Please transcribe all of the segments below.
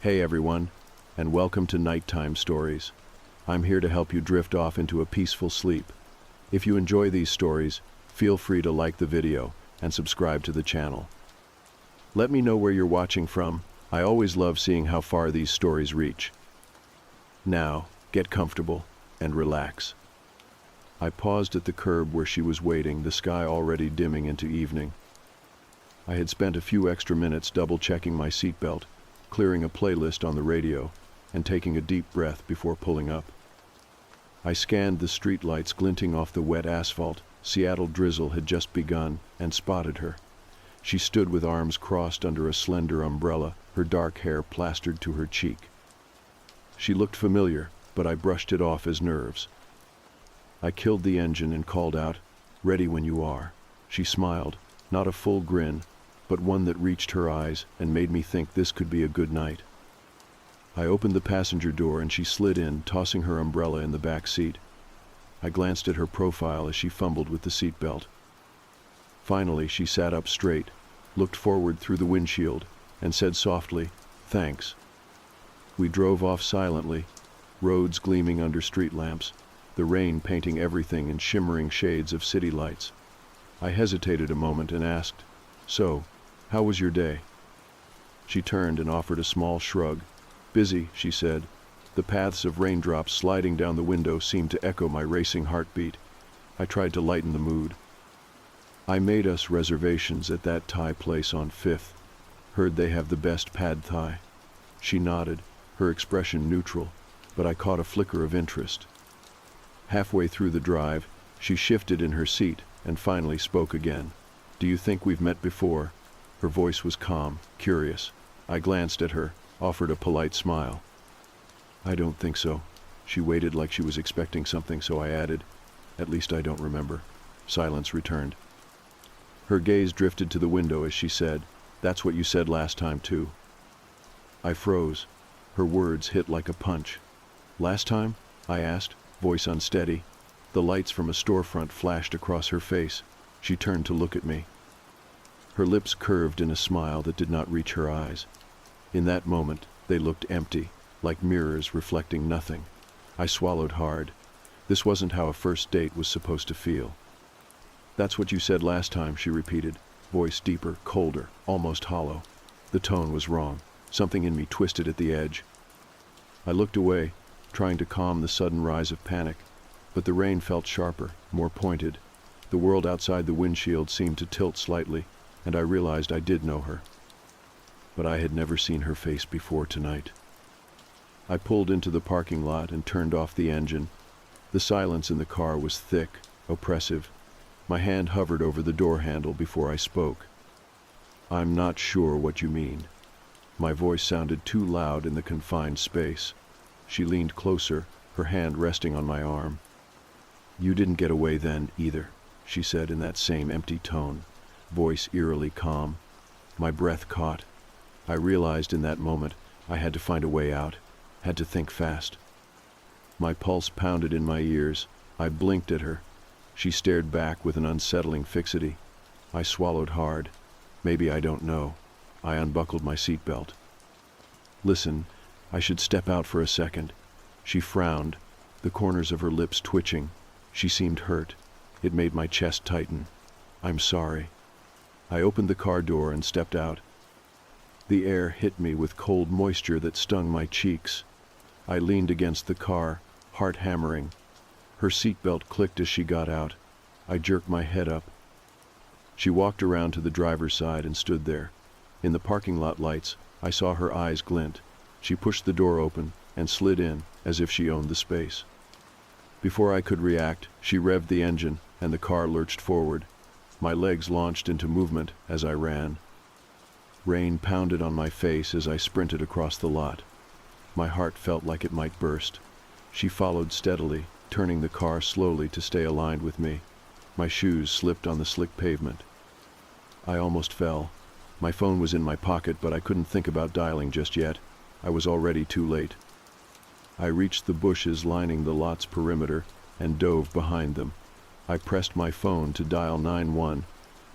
Hey everyone, and welcome to Nighttime Stories. I'm here to help you drift off into a peaceful sleep. If you enjoy these stories, feel free to like the video and subscribe to the channel. Let me know where you're watching from. I always love seeing how far these stories reach. Now, get comfortable and relax. I paused at the curb where she was waiting, the sky already dimming into evening. I had spent a few extra minutes double-checking my seatbelt, clearing a playlist on the radio, and taking a deep breath before pulling up. I scanned the streetlights glinting off the wet asphalt. Seattle drizzle had just begun, and spotted her. She stood with arms crossed under a slender umbrella, her dark hair plastered to her cheek. She looked familiar, but I brushed it off as nerves. I killed the engine and called out, "Ready when you are." She smiled, not a full grin, but one that reached her eyes and made me think this could be a good night. I opened the passenger door and she slid in, tossing her umbrella in the back seat. I glanced at her profile as she fumbled with the seatbelt. Finally, she sat up straight, looked forward through the windshield, and said softly, "Thanks." We drove off silently, roads gleaming under street lamps, the rain painting everything in shimmering shades of city lights. I hesitated a moment and asked, "So, how was your day?" She turned and offered a small shrug. "Busy," she said. The paths of raindrops sliding down the window seemed to echo my racing heartbeat. I tried to lighten the mood. "I made us reservations at that Thai place on 5th. Heard they have the best pad Thai." She nodded, her expression neutral, but I caught a flicker of interest. Halfway through the drive, she shifted in her seat and finally spoke again. "Do you think we've met before?" Her voice was calm, curious. I glanced at her, offered a polite smile. "I don't think so." She waited like she was expecting something, so I added, "At least I don't remember." Silence returned. Her gaze drifted to the window as she said, "That's what you said last time, too." I froze. Her words hit like a punch. "Last time?" I asked, voice unsteady. The lights from a storefront flashed across her face. She turned to look at me. Her lips curved in a smile that did not reach her eyes. In that moment, they looked empty, like mirrors reflecting nothing. I swallowed hard. This wasn't how a first date was supposed to feel. "That's what you said last time," she repeated, voice deeper, colder, almost hollow. The tone was wrong. Something in me twisted at the edge. I looked away, trying to calm the sudden rise of panic, but the rain felt sharper, more pointed. The world outside the windshield seemed to tilt slightly, and I realized I did know her. But I had never seen her face before tonight. I pulled into the parking lot and turned off the engine. The silence in the car was thick, oppressive. My hand hovered over the door handle before I spoke. "I'm not sure what you mean." My voice sounded too loud in the confined space. She leaned closer, her hand resting on my arm. "You didn't get away then, either," she said in that same empty tone, voice eerily calm. My breath caught. I realized in that moment I had to find a way out, had to think fast. My pulse pounded in my ears. I blinked at her. She stared back with an unsettling fixity. I swallowed hard. Maybe I don't know. I unbuckled my seatbelt. "Listen, I should step out for a second." She frowned, the corners of her lips twitching. She seemed hurt. It made my chest tighten. "I'm sorry." I opened the car door and stepped out. The air hit me with cold moisture that stung my cheeks. I leaned against the car, heart hammering. Her seatbelt clicked as she got out. I jerked my head up. She walked around to the driver's side and stood there. In the parking lot lights, I saw her eyes glint. She pushed the door open and slid in as if she owned the space. Before I could react, she revved the engine and the car lurched forward. My legs launched into movement as I ran. Rain pounded on my face as I sprinted across the lot. My heart felt like it might burst. She followed steadily, turning the car slowly to stay aligned with me. My shoes slipped on the slick pavement. I almost fell. My phone was in my pocket, but I couldn't think about dialing just yet. I was already too late. I reached the bushes lining the lot's perimeter and dove behind them. I pressed my phone to dial 911,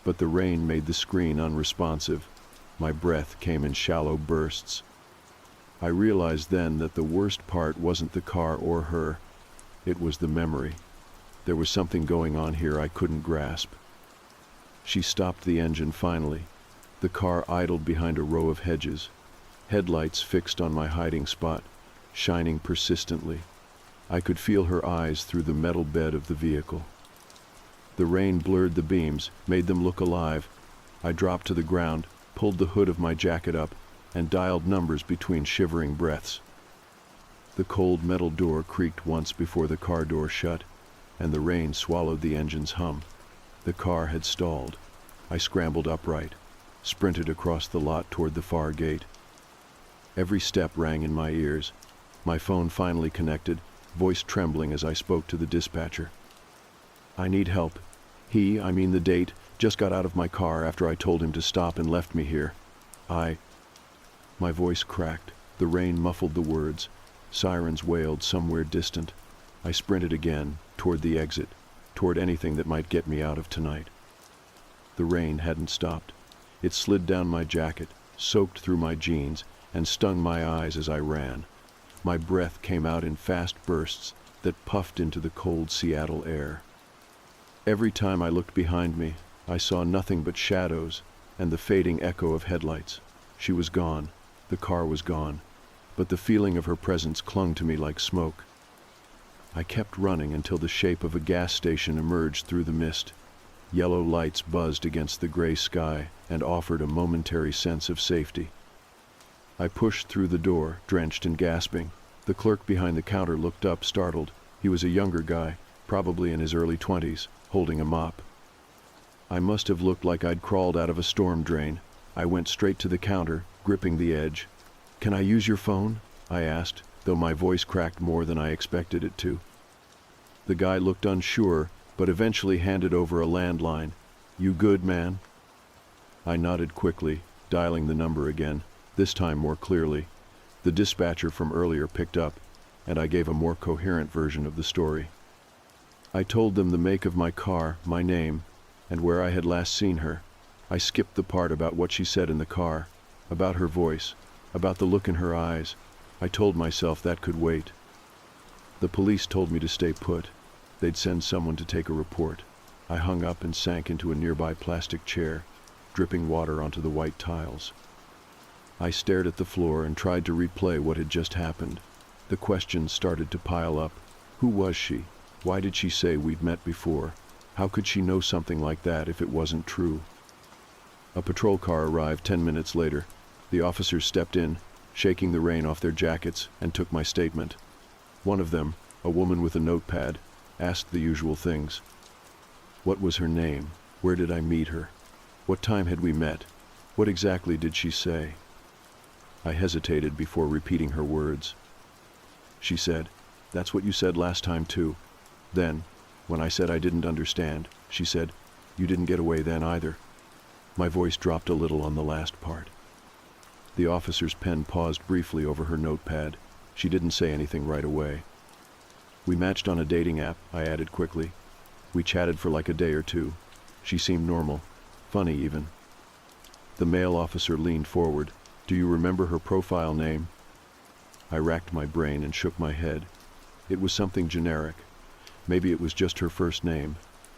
but the rain made the screen unresponsive. My breath came in shallow bursts. I realized then that the worst part wasn't the car or her, it was the memory. There was something going on here I couldn't grasp. She stopped the engine finally. The car idled behind a row of hedges, headlights fixed on my hiding spot, shining persistently. I could feel her eyes through the metal bed of the vehicle. The rain blurred the beams, made them look alive. I dropped to the ground, pulled the hood of my jacket up, and dialed numbers between shivering breaths. The cold metal door creaked once before the car door shut, and the rain swallowed the engine's hum. The car had stalled. I scrambled upright, sprinted across the lot toward the far gate. Every step rang in my ears. My phone finally connected, voice trembling as I spoke to the dispatcher. "I need help. I mean the date, just got out of my car after I told him to stop and left me here. My voice cracked. The rain muffled the words. Sirens wailed somewhere distant. I sprinted again, toward the exit, toward anything that might get me out of tonight. The rain hadn't stopped. It slid down my jacket, soaked through my jeans, and stung my eyes as I ran. My breath came out in fast bursts that puffed into the cold Seattle air. Every time I looked behind me, I saw nothing but shadows and the fading echo of headlights. She was gone. The car was gone. But the feeling of her presence clung to me like smoke. I kept running until the shape of a gas station emerged through the mist. Yellow lights buzzed against the gray sky and offered a momentary sense of safety. I pushed through the door, drenched and gasping. The clerk behind the counter looked up, startled. He was a younger guy, probably in his early 20s, holding a mop. I must have looked like I'd crawled out of a storm drain. I went straight to the counter, gripping the edge. "Can I use your phone?" I asked, though my voice cracked more than I expected it to. The guy looked unsure, but eventually handed over a landline. "You good, man?" I nodded quickly, dialing the number again, this time more clearly. The dispatcher from earlier picked up, and I gave a more coherent version of the story. I told them the make of my car, my name, and where I had last seen her. I skipped the part about what she said in the car, about her voice, about the look in her eyes. I told myself that could wait. The police told me to stay put. They'd send someone to take a report. I hung up and sank into a nearby plastic chair, dripping water onto the white tiles. I stared at the floor and tried to replay what had just happened. The questions started to pile up. Who was she? Why did she say we'd met before? How could she know something like that if it wasn't true? A patrol car arrived 10 minutes later. The officers stepped in, shaking the rain off their jackets, and took my statement. One of them, a woman with a notepad, asked the usual things. What was her name? Where did I meet her? What time had we met? What exactly did she say? I hesitated before repeating her words. She said, "That's what you said last time too." Then, when I said I didn't understand, she said, "You didn't get away then either." My voice dropped a little on the last part. The officer's pen paused briefly over her notepad. She didn't say anything right away. "We matched on a dating app," I added quickly. "We chatted for like a day or two. She seemed normal, funny even." The male officer leaned forward. "Do you remember her profile name?" I racked my brain and shook my head. It was something generic. Maybe it was just her first name,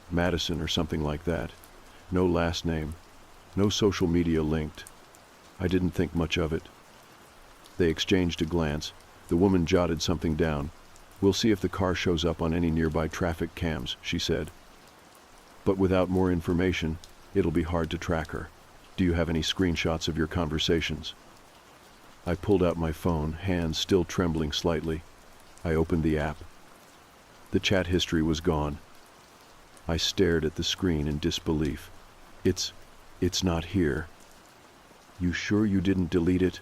Madison or something like that. No last name. No social media linked. I didn't think much of it. They exchanged a glance. The woman jotted something down. "We'll see if the car shows up on any nearby traffic cams," she said. "But without more information, it'll be hard to track her. Do you have any screenshots of your conversations?" I pulled out my phone, hands still trembling slightly. I opened the app. The chat history was gone. I stared at the screen in disbelief. It's not here." "You sure you didn't delete it?"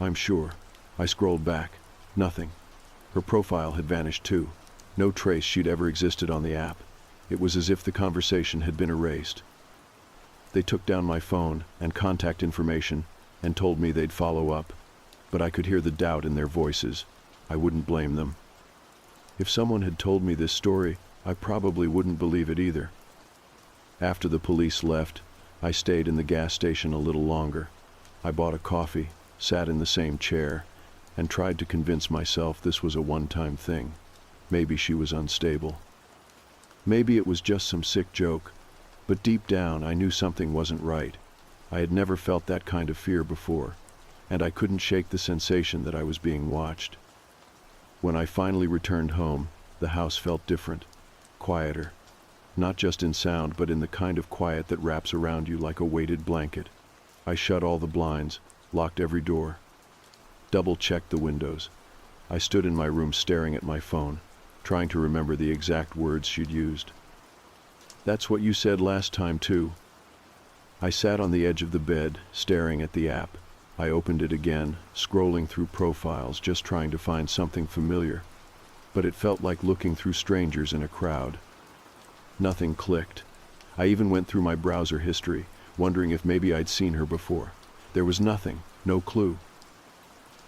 "I'm sure." I scrolled back. Nothing. Her profile had vanished too. No trace she'd ever existed on the app. It was as if the conversation had been erased. They took down my phone and contact information and told me they'd follow up. But I could hear the doubt in their voices. I wouldn't blame them. If someone had told me this story, I probably wouldn't believe it either. After the police left, I stayed in the gas station a little longer. I bought a coffee, sat in the same chair, and tried to convince myself this was a one-time thing. Maybe she was unstable. Maybe it was just some sick joke, but deep down I knew something wasn't right. I had never felt that kind of fear before, and I couldn't shake the sensation that I was being watched. When I finally returned home, the house felt different, quieter. Not just in sound, but in the kind of quiet that wraps around you like a weighted blanket. I shut all the blinds, locked every door, double-checked the windows. I stood in my room staring at my phone, trying to remember the exact words she'd used. "That's what you said last time, too." I sat on the edge of the bed, staring at the app. I opened it again, scrolling through profiles, just trying to find something familiar. But it felt like looking through strangers in a crowd. Nothing clicked. I even went through my browser history, wondering if maybe I'd seen her before. There was nothing, no clue.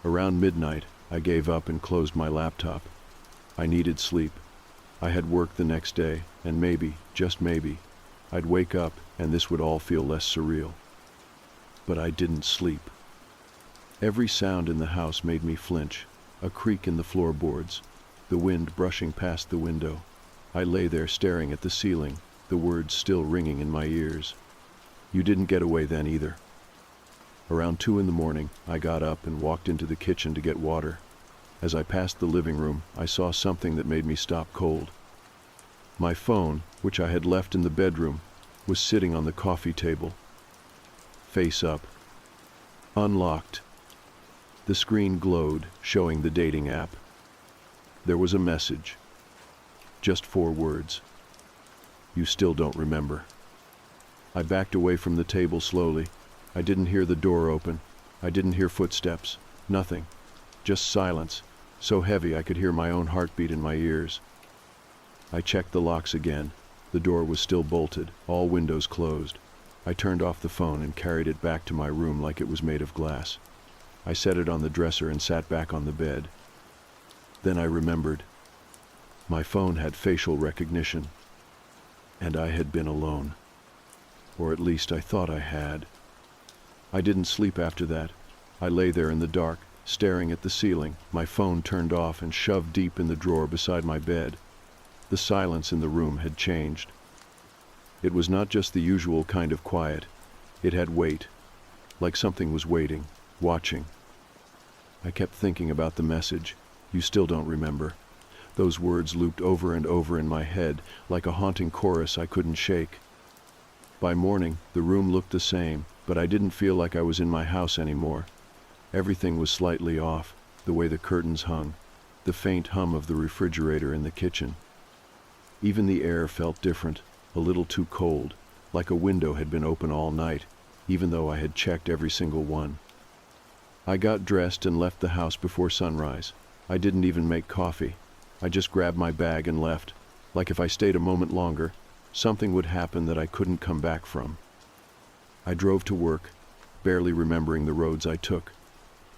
Around midnight, I gave up and closed my laptop. I needed sleep. I had work the next day, and maybe, just maybe, I'd wake up and this would all feel less surreal. But I didn't sleep. Every sound in the house made me flinch, a creak in the floorboards, the wind brushing past the window. I lay there staring at the ceiling, the words still ringing in my ears. "You didn't get away then either." Around 2 in the morning, I got up and walked into the kitchen to get water. As I passed the living room, I saw something that made me stop cold. My phone, which I had left in the bedroom, was sitting on the coffee table, face up, unlocked. The screen glowed, showing the dating app. There was a message. Just 4 words. "You still don't remember." I backed away from the table slowly. I didn't hear the door open. I didn't hear footsteps. Nothing. Just silence, so heavy I could hear my own heartbeat in my ears. I checked the locks again. The door was still bolted, all windows closed. I turned off the phone and carried it back to my room like it was made of glass. I set it on the dresser and sat back on the bed. Then I remembered. My phone had facial recognition, and I had been alone. Or at least I thought I had. I didn't sleep after that. I lay there in the dark, staring at the ceiling, my phone turned off and shoved deep in the drawer beside my bed. The silence in the room had changed. It was not just the usual kind of quiet. It had weight, like something was waiting, watching. I kept thinking about the message. "You still don't remember." Those words looped over and over in my head, like a haunting chorus I couldn't shake. By morning, the room looked the same, but I didn't feel like I was in my house anymore. Everything was slightly off, the way the curtains hung, the faint hum of the refrigerator in the kitchen. Even the air felt different, a little too cold, like a window had been open all night, even though I had checked every single one. I got dressed and left the house before sunrise. I didn't even make coffee. I just grabbed my bag and left, like if I stayed a moment longer, something would happen that I couldn't come back from. I drove to work, barely remembering the roads I took.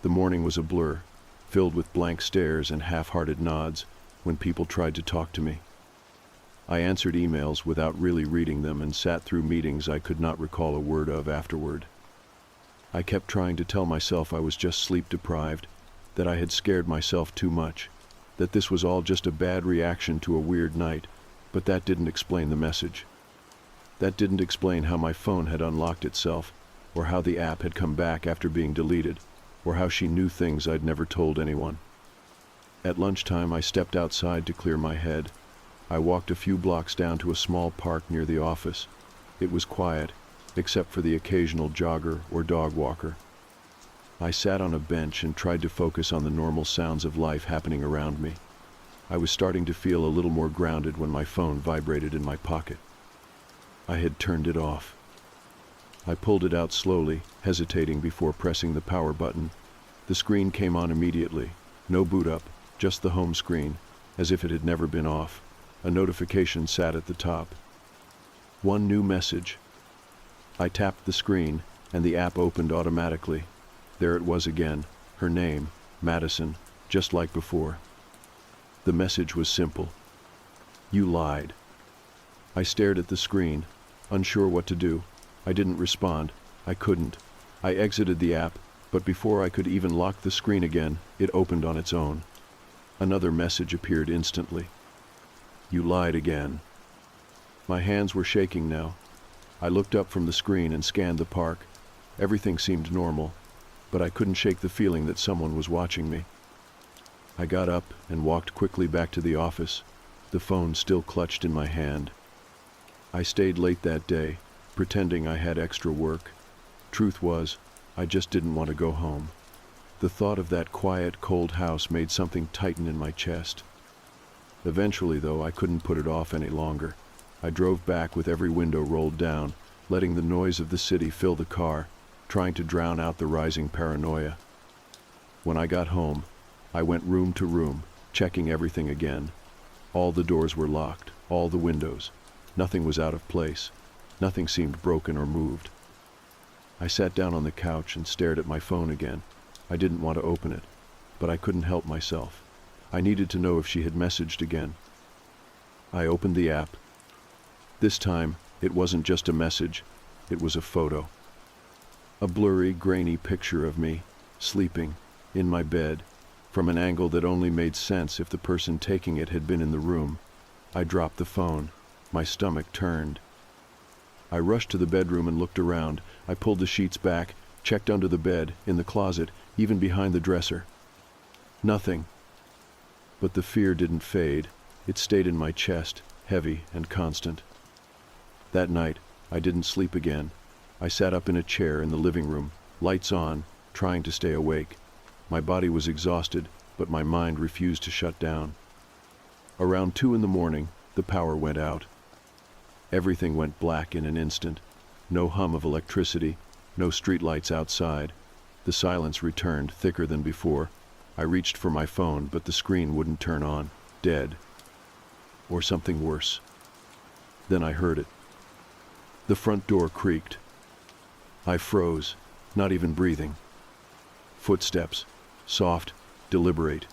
The morning was a blur, filled with blank stares and half-hearted nods when people tried to talk to me. I answered emails without really reading them and sat through meetings I could not recall a word of afterward. I kept trying to tell myself I was just sleep-deprived, that I had scared myself too much, that this was all just a bad reaction to a weird night, but that didn't explain the message. That didn't explain how my phone had unlocked itself, or how the app had come back after being deleted, or how she knew things I'd never told anyone. At lunchtime, I stepped outside to clear my head. I walked a few blocks down to a small park near the office. It was quiet, except for the occasional jogger or dog walker. I sat on a bench and tried to focus on the normal sounds of life happening around me. I was starting to feel a little more grounded when my phone vibrated in my pocket. I had turned it off. I pulled it out slowly, hesitating before pressing the power button. The screen came on immediately. No boot up, just the home screen, as if it had never been off. A notification sat at the top. One new message. I tapped the screen, and the app opened automatically. There it was again, her name, Madison, just like before. The message was simple. "You lied." I stared at the screen, unsure what to do. I didn't respond. I couldn't. I exited the app, But before I could even lock the screen again, it opened on its own. Another message appeared instantly. You lied again. My hands were shaking now. I looked up from the screen and scanned the park. Everything seemed normal, but I couldn't shake the feeling that someone was watching me. I got up and walked quickly back to the office, the phone still clutched in my hand. I stayed late that day, pretending I had extra work. Truth was, I just didn't want to go home. The thought of that quiet, cold house made something tighten in my chest. Eventually, though, I couldn't put it off any longer. I drove back with every window rolled down, letting the noise of the city fill the car, trying to drown out the rising paranoia. When I got home, I went room to room, checking everything again. All the doors were locked, all the windows. Nothing was out of place. Nothing seemed broken or moved. I sat down on the couch and stared at my phone again. I didn't want to open it, but I couldn't help myself. I needed to know if she had messaged again. I opened the app. This time, it wasn't just a message, it was a photo. A blurry, grainy picture of me, sleeping, in my bed, from an angle that only made sense if the person taking it had been in the room. I dropped the phone. My stomach turned. I rushed to the bedroom and looked around. I pulled the sheets back, checked under the bed, in the closet, even behind the dresser. Nothing. But the fear didn't fade. It stayed in my chest, heavy and constant. That night, I didn't sleep again. I sat up in a chair in the living room, lights on, trying to stay awake. My body was exhausted, but my mind refused to shut down. Around 2 a.m, the power went out. Everything went black in an instant. No hum of electricity, no streetlights outside. The silence returned, thicker than before. I reached for my phone, but the screen wouldn't turn on. Dead. Or something worse. Then I heard it. The front door creaked. I froze, not even breathing. Footsteps, soft, deliberate.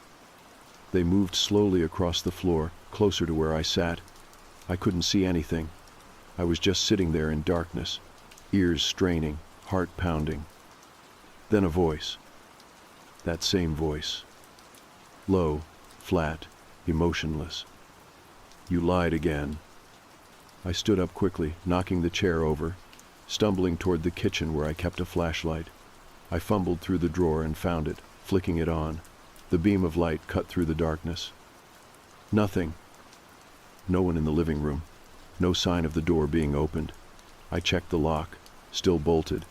They moved slowly across the floor, closer to where I sat. I couldn't see anything. I was just sitting there in darkness, ears straining, heart pounding. Then a voice. That same voice. Low, flat, emotionless. You lied again. I stood up quickly, knocking the chair over, stumbling toward the kitchen where I kept a flashlight. I fumbled through the drawer and found it, flicking it on. The beam of light cut through the darkness. Nothing. No one in the living room. No sign of the door being opened. I checked the lock, still bolted,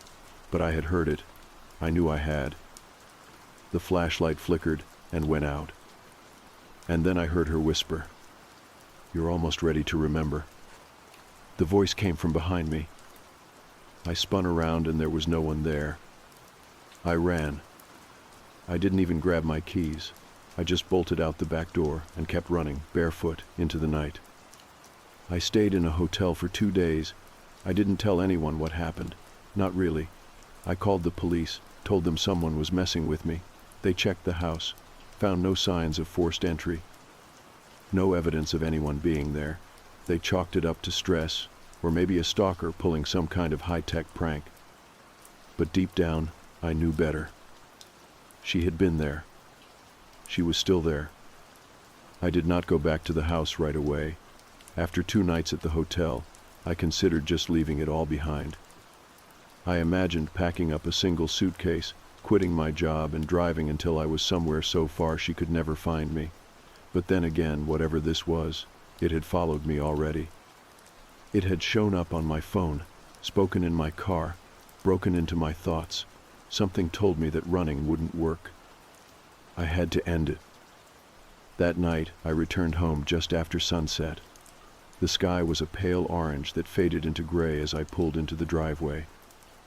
but I had heard it. I knew I had. The flashlight flickered and went out. And then I heard her whisper, "You're almost ready to remember." The voice came from behind me. I spun around and there was no one there. I ran. I didn't even grab my keys. I just bolted out the back door and kept running, barefoot, into the night. I stayed in a hotel for 2 days. I didn't tell anyone what happened. Not really. I called the police, told them someone was messing with me. They checked the house, found no signs of forced entry. No evidence of anyone being there. They chalked it up to stress, or maybe a stalker pulling some kind of high-tech prank. But deep down, I knew better. She had been there. She was still there. I did not go back to the house right away. After 2 nights at the hotel, I considered just leaving it all behind. I imagined packing up a single suitcase, quitting my job and driving until I was somewhere so far she could never find me. But then again, whatever this was, it had followed me already. It had shown up on my phone, spoken in my car, broken into my thoughts. Something told me that running wouldn't work. I had to end it. That night, I returned home just after sunset. The sky was a pale orange that faded into gray as I pulled into the driveway.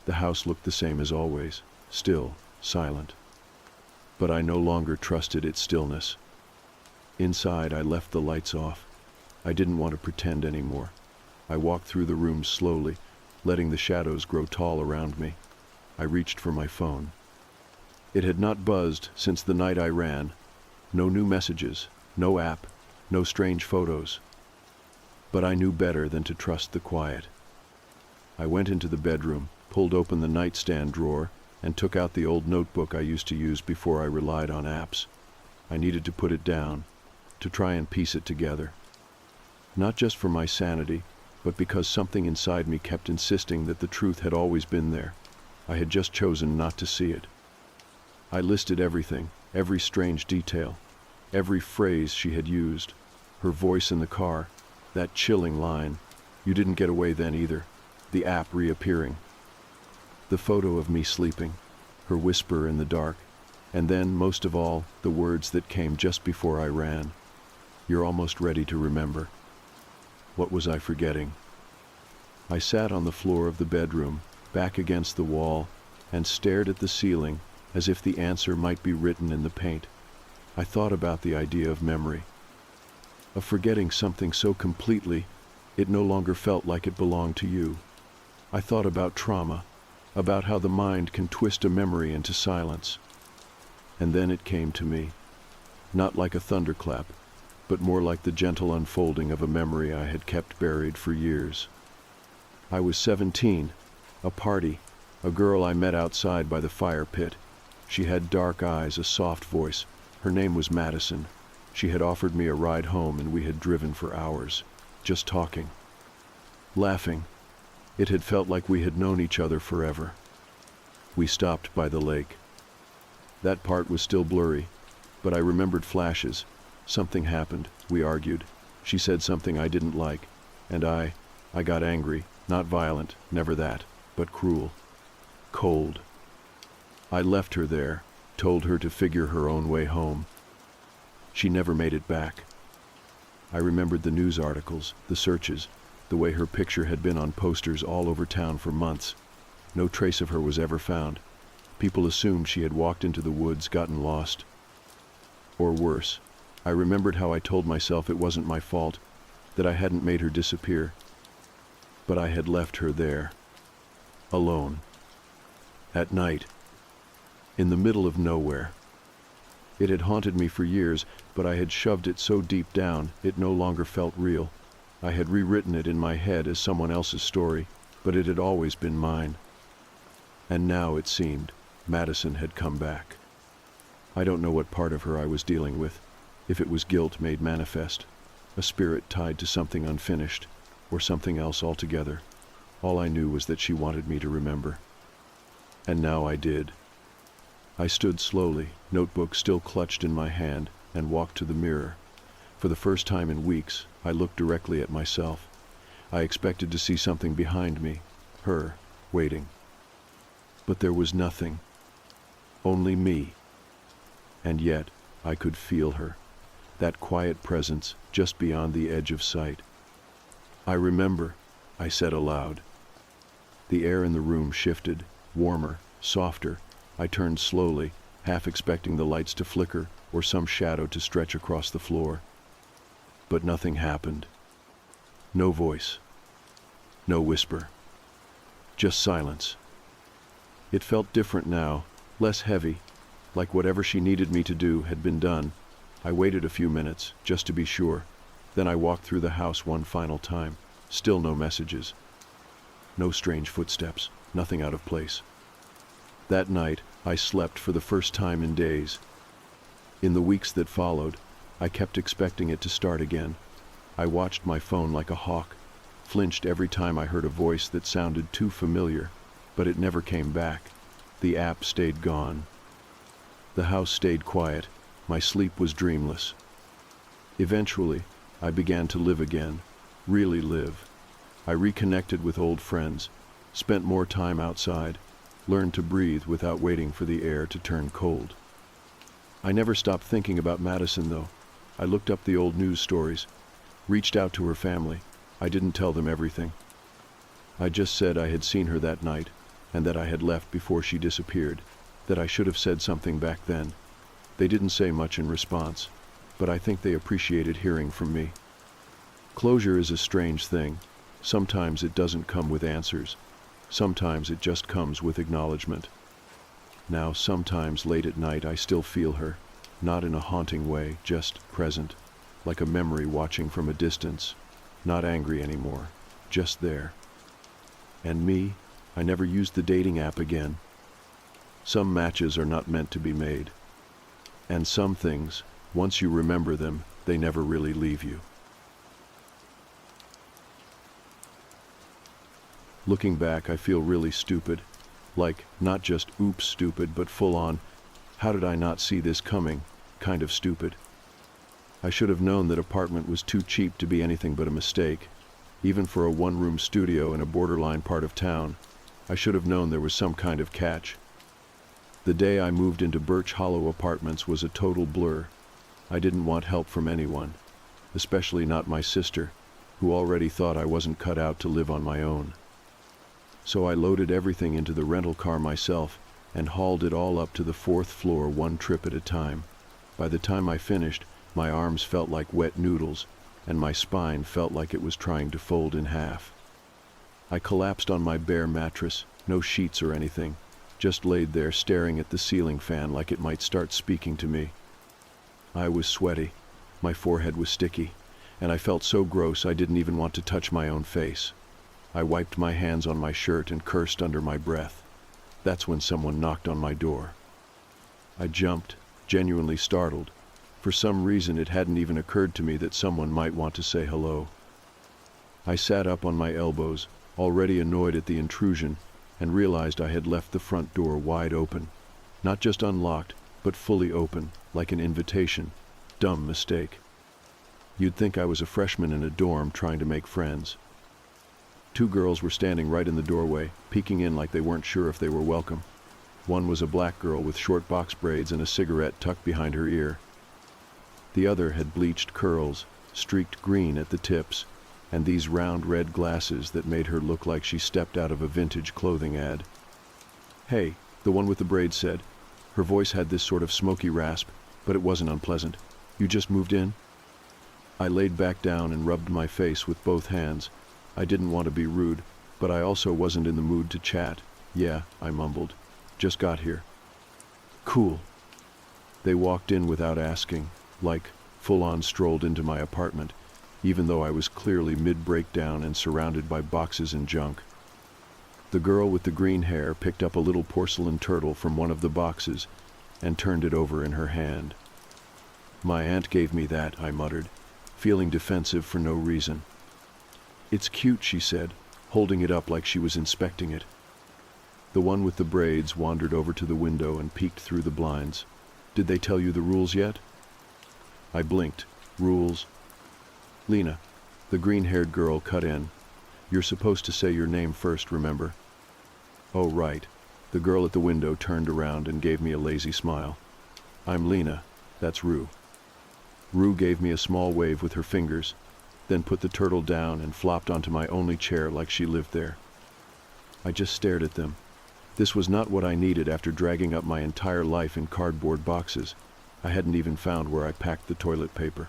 The house looked the same as always, still, silent. But I no longer trusted its stillness. Inside, I left the lights off. I didn't want to pretend anymore. I walked through the room slowly, letting the shadows grow tall around me. I reached for my phone. It had not buzzed since the night I ran. No new messages, no app, no strange photos. But I knew better than to trust the quiet. I went into the bedroom, pulled open the nightstand drawer, and took out the old notebook I used to use before I relied on apps. I needed to put it down, to try and piece it together. Not just for my sanity, but because something inside me kept insisting that the truth had always been there. I had just chosen not to see it. I listed everything, every strange detail, every phrase she had used, her voice in the car, that chilling line, "You didn't get away then either," the app reappearing, the photo of me sleeping, her whisper in the dark, and then, most of all, the words that came just before I ran. "You're almost ready to remember." What was I forgetting? I sat on the floor of the bedroom, back against the wall, and stared at the ceiling as if the answer might be written in the paint. I thought about the idea of memory, of forgetting something so completely it no longer felt like it belonged to you. I thought about trauma, about how the mind can twist a memory into silence. And then it came to me, not like a thunderclap, but more like the gentle unfolding of a memory I had kept buried for years. I was 17, a party, a girl I met outside by the fire pit. She had dark eyes, a soft voice. Her name was Madison. She had offered me a ride home, and we had driven for hours, just talking, laughing. It had felt like we had known each other forever. We stopped by the lake. That part was still blurry, but I remembered flashes. Something happened. We argued. She said something I didn't like, and I got angry. Not violent, never that, but cruel, cold. I left her there, told her to figure her own way home. She never made it back. I remembered the news articles, the searches, the way her picture had been on posters all over town for months. No trace of her was ever found. People assumed she had walked into the woods, gotten lost. Or worse, I remembered how I told myself it wasn't my fault, that I hadn't made her disappear. But I had left her there, alone, at night, in the middle of nowhere. It had haunted me for years, but I had shoved it so deep down it no longer felt real. I had rewritten it in my head as someone else's story, but it had always been mine. And now, it seemed, Madison had come back. I don't know what part of her I was dealing with, if it was guilt made manifest, a spirit tied to something unfinished, or something else altogether. All I knew was that she wanted me to remember. And now I did. I stood slowly, notebook still clutched in my hand, and walked to the mirror. For the first time in weeks, I looked directly at myself. I expected to see something behind me, her, waiting. But there was nothing. Only me. And yet, I could feel her, that quiet presence just beyond the edge of sight. "I remember," I said aloud. The air in the room shifted, warmer, softer. I turned slowly, half expecting the lights to flicker or some shadow to stretch across the floor. But nothing happened. No voice. No whisper. Just silence. It felt different now, less heavy, like whatever she needed me to do had been done. I waited a few minutes, just to be sure. Then I walked through the house one final time. Still no messages. No strange footsteps, nothing out of place. That night, I slept for the first time in days. In the weeks that followed, I kept expecting it to start again. I watched my phone like a hawk, flinched every time I heard a voice that sounded too familiar, but it never came back. The app stayed gone. The house stayed quiet. My sleep was dreamless. Eventually, I began to live again, really live. I reconnected with old friends, spent more time outside, learned to breathe without waiting for the air to turn cold. I never stopped thinking about Madison, though. I looked up the old news stories, reached out to her family. I didn't tell them everything. I just said I had seen her that night, and that I had left before she disappeared, that I should have said something back then. They didn't say much in response, but I think they appreciated hearing from me. Closure is a strange thing. Sometimes it doesn't come with answers. Sometimes it just comes with acknowledgement. Now, sometimes late at night I still feel her, not in a haunting way, just present, like a memory watching from a distance, not angry anymore, just there. And me, I never used the dating app again. Some matches are not meant to be made. And some things, once you remember them, they never really leave you. Looking back, I feel really stupid. Like, not just oops stupid, but full on, how did I not see this coming, kind of stupid. I should have known that apartment was too cheap to be anything but a mistake. Even for a one-room studio in a borderline part of town, I should have known there was some kind of catch. The day I moved into Birch Hollow Apartments was a total blur. I didn't want help from anyone, especially not my sister, who already thought I wasn't cut out to live on my own. So I loaded everything into the rental car myself and hauled it all up to the 4th floor one trip at a time. By the time I finished, my arms felt like wet noodles, and my spine felt like it was trying to fold in half. I collapsed on my bare mattress, no sheets or anything, just laid there staring at the ceiling fan like it might start speaking to me. I was sweaty, my forehead was sticky, and I felt so gross I didn't even want to touch my own face. I wiped my hands on my shirt and cursed under my breath. That's when someone knocked on my door. I jumped, genuinely startled. For some reason it hadn't even occurred to me that someone might want to say hello. I sat up on my elbows, already annoyed at the intrusion, and realized I had left the front door wide open. Not just unlocked, but fully open, like an invitation. Dumb mistake. You'd think I was a freshman in a dorm trying to make friends. 2 girls were standing right in the doorway, peeking in like they weren't sure if they were welcome. One was a black girl with short box braids and a cigarette tucked behind her ear. The other had bleached curls, streaked green at the tips, and these round red glasses that made her look like she stepped out of a vintage clothing ad. "Hey," the one with the braids said. Her voice had this sort of smoky rasp, but it wasn't unpleasant. "You just moved in?" I laid back down and rubbed my face with both hands. I didn't want to be rude, but I also wasn't in the mood to chat. "Yeah," I mumbled. "Just got here." "Cool." They walked in without asking, like, full-on strolled into my apartment, even though I was clearly mid-breakdown and surrounded by boxes and junk. The girl with the green hair picked up a little porcelain turtle from one of the boxes and turned it over in her hand. "My aunt gave me that," I muttered, feeling defensive for no reason. "It's cute," she said, holding it up like she was inspecting it. The one with the braids wandered over to the window and peeked through the blinds. "Did they tell you the rules yet?" I blinked. "Rules?" "Lena," the green-haired girl cut in. "You're supposed to say your name first, remember?" "Oh, right." The girl at the window turned around and gave me a lazy smile. "I'm Lena. That's Rue." Rue gave me a small wave with her fingers, then put the turtle down and flopped onto my only chair like she lived there. I just stared at them. This was not what I needed after dragging up my entire life in cardboard boxes. I hadn't even found where I packed the toilet paper.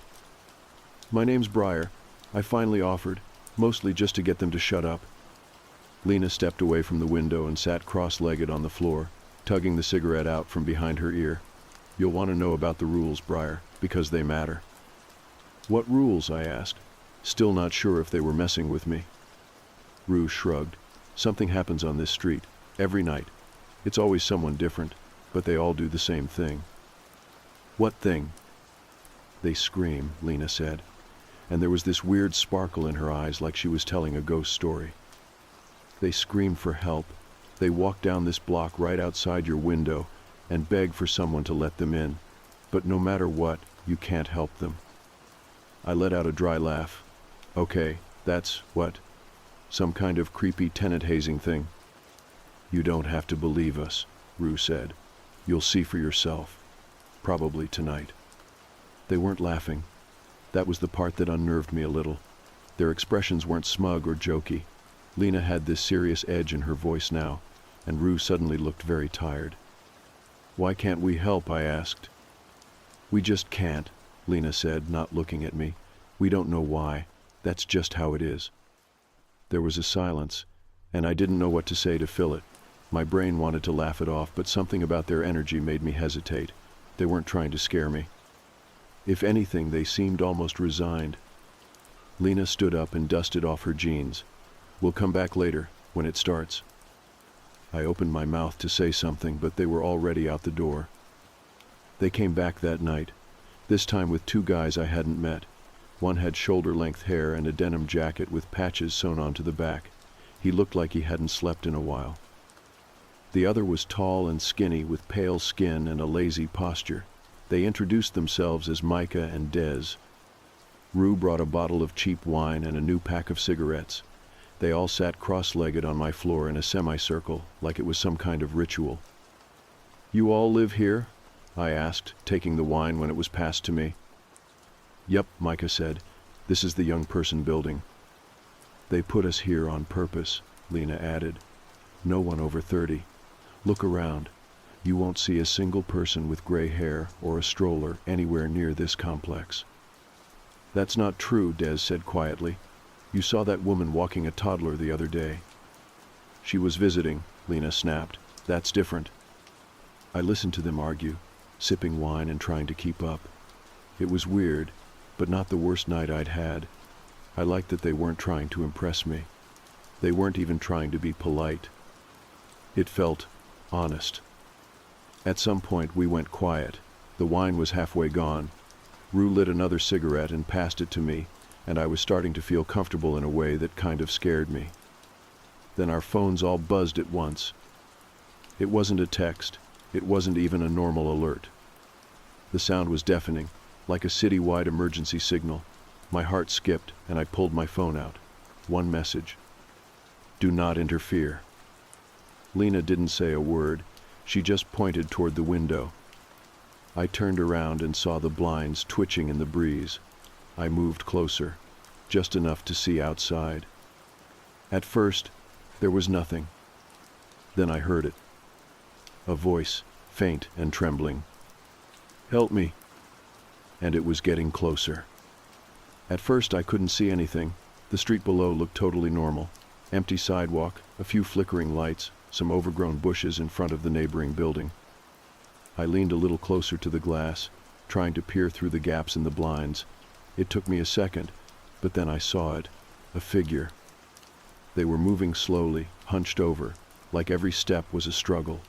"My name's Briar," I finally offered, mostly just to get them to shut up. Lena stepped away from the window and sat cross-legged on the floor, tugging the cigarette out from behind her ear. "You'll want to know about the rules, Briar, because they matter." "What rules?" I asked, still not sure if they were messing with me. Rue shrugged. "Something happens on this street, every night. It's always someone different, but they all do the same thing." "What thing?" "They scream," Lena said, and there was this weird sparkle in her eyes like she was telling a ghost story. "They scream for help. They walk down this block right outside your window and beg for someone to let them in, but no matter what, you can't help them." I let out a dry laugh. "Okay, that's what? Some kind of creepy tenant hazing thing?" "You don't have to believe us," Rue said. "You'll see for yourself. Probably tonight." They weren't laughing. That was the part that unnerved me a little. Their expressions weren't smug or jokey. Lena had this serious edge in her voice now, and Rue suddenly looked very tired. "Why can't we help?" I asked. "We just can't," Lena said, not looking at me. "We don't know why. That's just how it is." There was a silence, and I didn't know what to say to fill it. My brain wanted to laugh it off, but something about their energy made me hesitate. They weren't trying to scare me. If anything, they seemed almost resigned. Lena stood up and dusted off her jeans. "We'll come back later, when it starts." I opened my mouth to say something, but they were already out the door. They came back that night, this time with two guys I hadn't met. One had shoulder-length hair and a denim jacket with patches sewn onto the back. He looked like he hadn't slept in a while. The other was tall and skinny with pale skin and a lazy posture. They introduced themselves as Micah and Dez. Rue brought a bottle of cheap wine and a new pack of cigarettes. They all sat cross-legged on my floor in a semicircle, like it was some kind of ritual. "You all live here?" I asked, taking the wine when it was passed to me. "Yep," Micah said. "This is the young person building." "They put us here on purpose," Lena added. "No one over 30. Look around. You won't see a single person with gray hair or a stroller anywhere near this complex." "That's not true," Dez said quietly. "You saw that woman walking a toddler the other day." "She was visiting," Lena snapped. "That's different." I listened to them argue, sipping wine and trying to keep up. It was weird, but not the worst night I'd had. I liked that they weren't trying to impress me. They weren't even trying to be polite. It felt honest. At some point we went quiet. The wine was halfway gone. Rue lit another cigarette and passed it to me, and I was starting to feel comfortable in a way that kind of scared me. Then our phones all buzzed at once. It wasn't a text. It wasn't even a normal alert. The sound was deafening, like a city-wide emergency signal. My heart skipped, and I pulled my phone out. One message. "Do not interfere." Lena didn't say a word. She just pointed toward the window. I turned around and saw the blinds twitching in the breeze. I moved closer, just enough to see outside. At first, there was nothing. Then I heard it. A voice, faint and trembling. "Help me." And it was getting closer. At first I couldn't see anything. The street below looked totally normal. Empty sidewalk, a few flickering lights, some overgrown bushes in front of the neighboring building. I leaned a little closer to the glass, trying to peer through the gaps in the blinds. It took me a second, but then I saw it. A figure. They were moving slowly, hunched over, like every step was a struggle.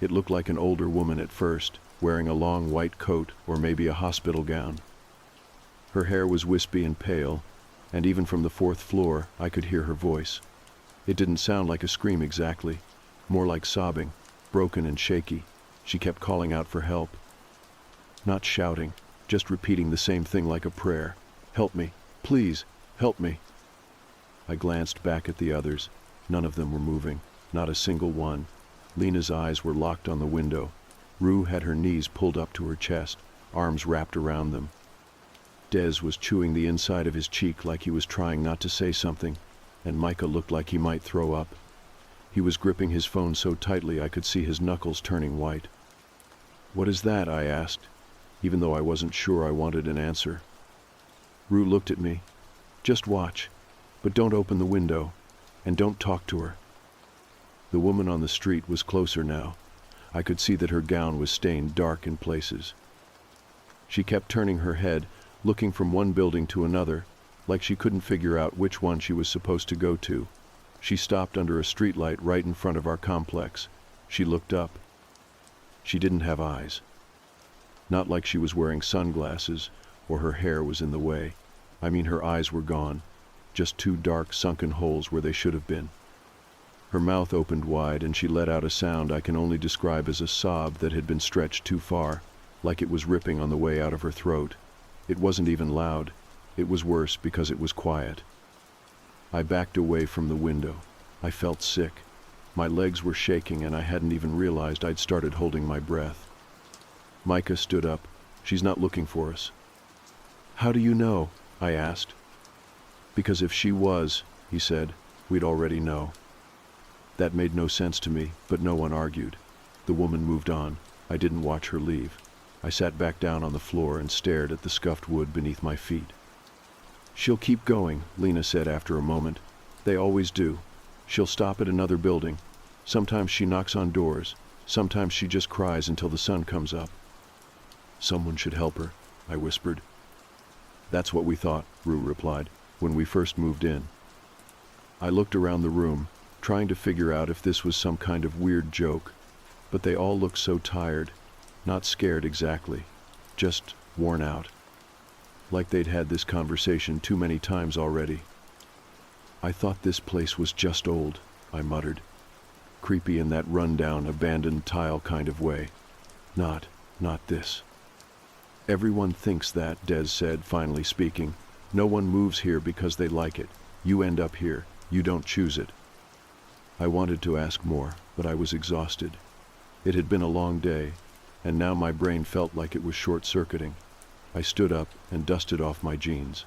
It looked like an older woman at first, wearing a long white coat or maybe a hospital gown. Her hair was wispy and pale, and even from the fourth floor I could hear her voice. It didn't sound like a scream exactly, more like sobbing, broken and shaky. She kept calling out for help. Not shouting, just repeating the same thing like a prayer. "Help me, please, help me." I glanced back at the others. None of them were moving, not a single one. Lena's eyes were locked on the window. Rue had her knees pulled up to her chest, arms wrapped around them. Dez was chewing the inside of his cheek like he was trying not to say something, and Micah looked like he might throw up. He was gripping his phone so tightly I could see his knuckles turning white. "What is that?" I asked, even though I wasn't sure I wanted an answer. Rue looked at me. "Just watch, but don't open the window, and don't talk to her." The woman on the street was closer now. I could see that her gown was stained dark in places. She kept turning her head, looking from one building to another, like she couldn't figure out which one she was supposed to go to. She stopped under a streetlight right in front of our complex. She looked up. She didn't have eyes. Not like she was wearing sunglasses or her hair was in the way. I mean, her eyes were gone, just two dark, sunken holes where they should have been. Her mouth opened wide and she let out a sound I can only describe as a sob that had been stretched too far, like it was ripping on the way out of her throat. It wasn't even loud. It was worse because it was quiet. I backed away from the window. I felt sick. My legs were shaking and I hadn't even realized I'd started holding my breath. Micah stood up. "She's not looking for us." "How do you know?" I asked. "Because if she was," he said, "we'd already know." That made no sense to me, but no one argued. The woman moved on. I didn't watch her leave. I sat back down on the floor and stared at the scuffed wood beneath my feet. "She'll keep going," Lena said after a moment. "They always do. She'll stop at another building. Sometimes she knocks on doors. Sometimes she just cries until the sun comes up." "Someone should help her," I whispered. "That's what we thought," Rue replied, "when we first moved in." I looked around the room, trying to figure out if this was some kind of weird joke, but they all looked so tired, not scared exactly, just worn out, like they'd had this conversation too many times already. "I thought this place was just old," I muttered, creepy in that run-down, abandoned tile kind of way. Not this." "Everyone thinks that," Des said, finally speaking. "No one moves here because they like it. You end up here. You don't choose it." I wanted to ask more, but I was exhausted. It had been a long day, and now my brain felt like it was short-circuiting. I stood up and dusted off my jeans.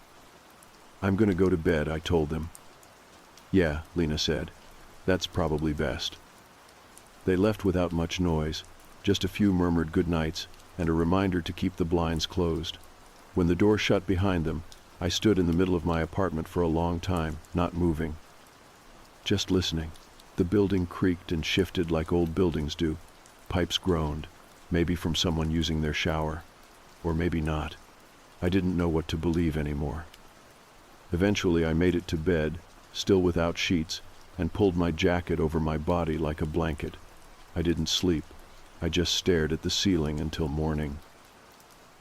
"I'm going to go to bed," I told them. "Yeah," Lena said. "That's probably best." They left without much noise, just a few murmured good nights and a reminder to keep the blinds closed. When the door shut behind them, I stood in the middle of my apartment for a long time, not moving, just listening. The building creaked and shifted like old buildings do. Pipes groaned, maybe from someone using their shower, or maybe not. I didn't know what to believe anymore. Eventually I made it to bed, still without sheets, and pulled my jacket over my body like a blanket. I didn't sleep. I just stared at the ceiling until morning.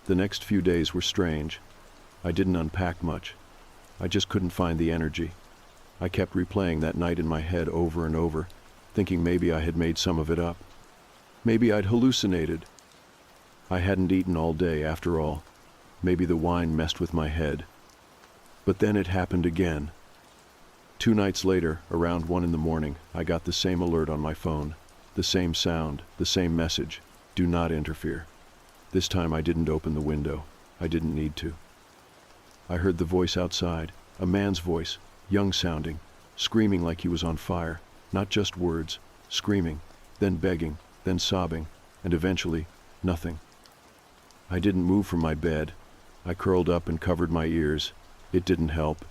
The next few days were strange. I didn't unpack much. I just couldn't find the energy. I kept replaying that night in my head over and over, thinking maybe I had made some of it up. Maybe I'd hallucinated. I hadn't eaten all day after all. Maybe the wine messed with my head. But then it happened again. 2 nights later, around 1 in the morning, I got the same alert on my phone. The same sound, the same message. Do not interfere. This time I didn't open the window. I didn't need to. I heard the voice outside, a man's voice, young-sounding, screaming like he was on fire. Not just words, screaming, then begging, then sobbing, and eventually, nothing. I didn't move from my bed. I curled up and covered my ears. It didn't help.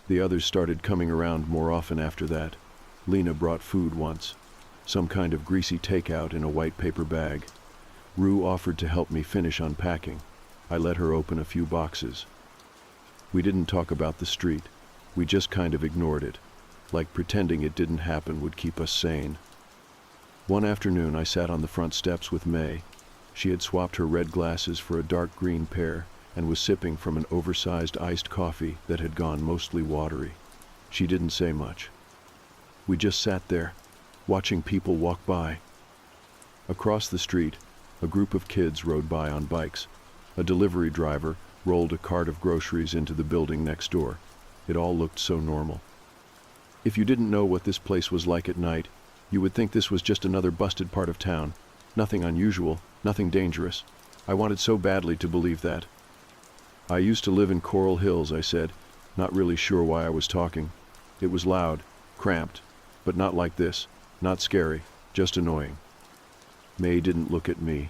The others started coming around more often after that. Lena brought food once, some kind of greasy takeout in a white paper bag. Rue offered to help me finish unpacking. I let her open a few boxes. We didn't talk about the street. We just kind of ignored it, like pretending it didn't happen would keep us sane. One afternoon I sat on the front steps with May. She had swapped her red glasses for a dark green pair and was sipping from an oversized iced coffee that had gone mostly watery. She didn't say much. We just sat there, watching people walk by. Across the street, a group of kids rode by on bikes. A delivery driver rolled a cart of groceries into the building next door. It all looked so normal. If you didn't know what this place was like at night, you would think this was just another busted part of town. Nothing unusual, nothing dangerous. I wanted so badly to believe that. "I used to live in Coral Hills," I said, not really sure why I was talking. It was loud, cramped, but not like this, not scary, just annoying. May didn't look at me.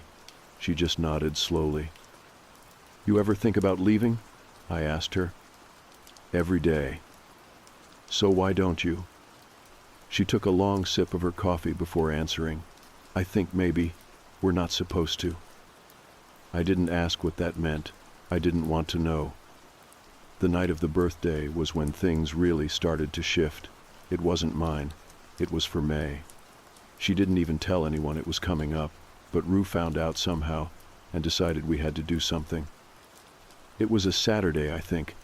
She just nodded slowly. "You ever think about leaving?" I asked her. "Every day." "So why don't you?" She took a long sip of her coffee before answering. "I think maybe we're not supposed to." I didn't ask what that meant. I didn't want to know. The night of the birthday was when things really started to shift. It wasn't mine. It was for May. She didn't even tell anyone it was coming up, but Rue found out somehow and decided we had to do something. It was a Saturday, I think.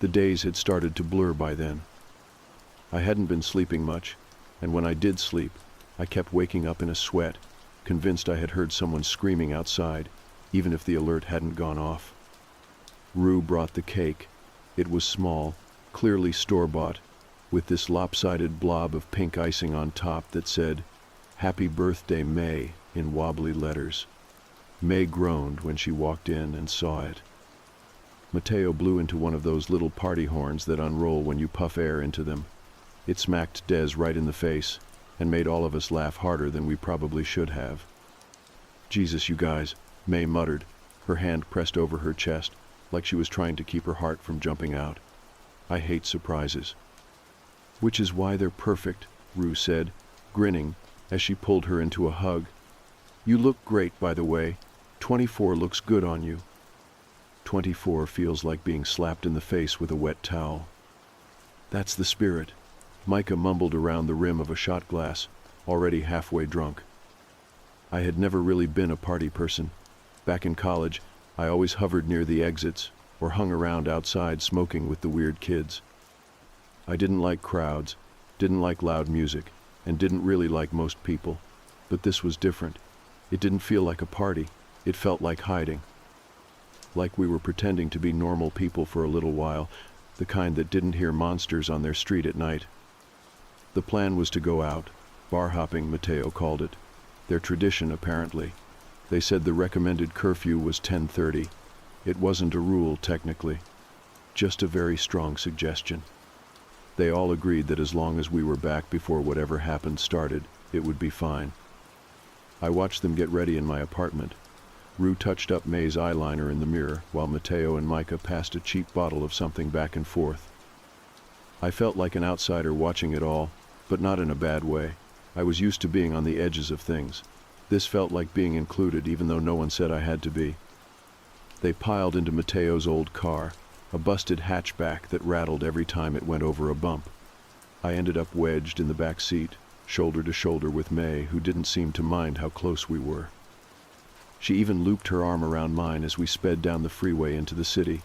The days had started to blur by then. I hadn't been sleeping much, and when I did sleep, I kept waking up in a sweat, convinced I had heard someone screaming outside, even if the alert hadn't gone off. Rue brought the cake. It was small, clearly store-bought, with this lopsided blob of pink icing on top that said, "Happy Birthday, May," in wobbly letters. May groaned when she walked in and saw it. Mateo blew into one of those little party horns that unroll when you puff air into them. It smacked Des right in the face and made all of us laugh harder than we probably should have. "Jesus, you guys," May muttered, her hand pressed over her chest, like she was trying to keep her heart from jumping out. "I hate surprises." "Which is why they're perfect," Rue said, grinning as she pulled her into a hug. "You look great, by the way. 24 looks good on you." 24 feels like being slapped in the face with a wet towel. "That's the spirit," Micah mumbled around the rim of a shot glass, already halfway drunk. I had never really been a party person. Back in college, I always hovered near the exits or hung around outside smoking with the weird kids. I didn't like crowds, didn't like loud music, and didn't really like most people. But this was different. It didn't feel like a party. It felt like hiding. Like we were pretending to be normal people for a little while, the kind that didn't hear monsters on their street at night. The plan was to go out. Bar hopping, Mateo called it. Their tradition, apparently. They said the recommended curfew was 10:30. It wasn't a rule, technically. Just a very strong suggestion. They all agreed that as long as we were back before whatever happened started, it would be fine. I watched them get ready in my apartment. Rue touched up May's eyeliner in the mirror, while Mateo and Micah passed a cheap bottle of something back and forth. I felt like an outsider watching it all, but not in a bad way. I was used to being on the edges of things. This felt like being included, even though no one said I had to be. They piled into Mateo's old car, a busted hatchback that rattled every time it went over a bump. I ended up wedged in the back seat, shoulder to shoulder with May, who didn't seem to mind how close we were. She even looped her arm around mine as we sped down the freeway into the city.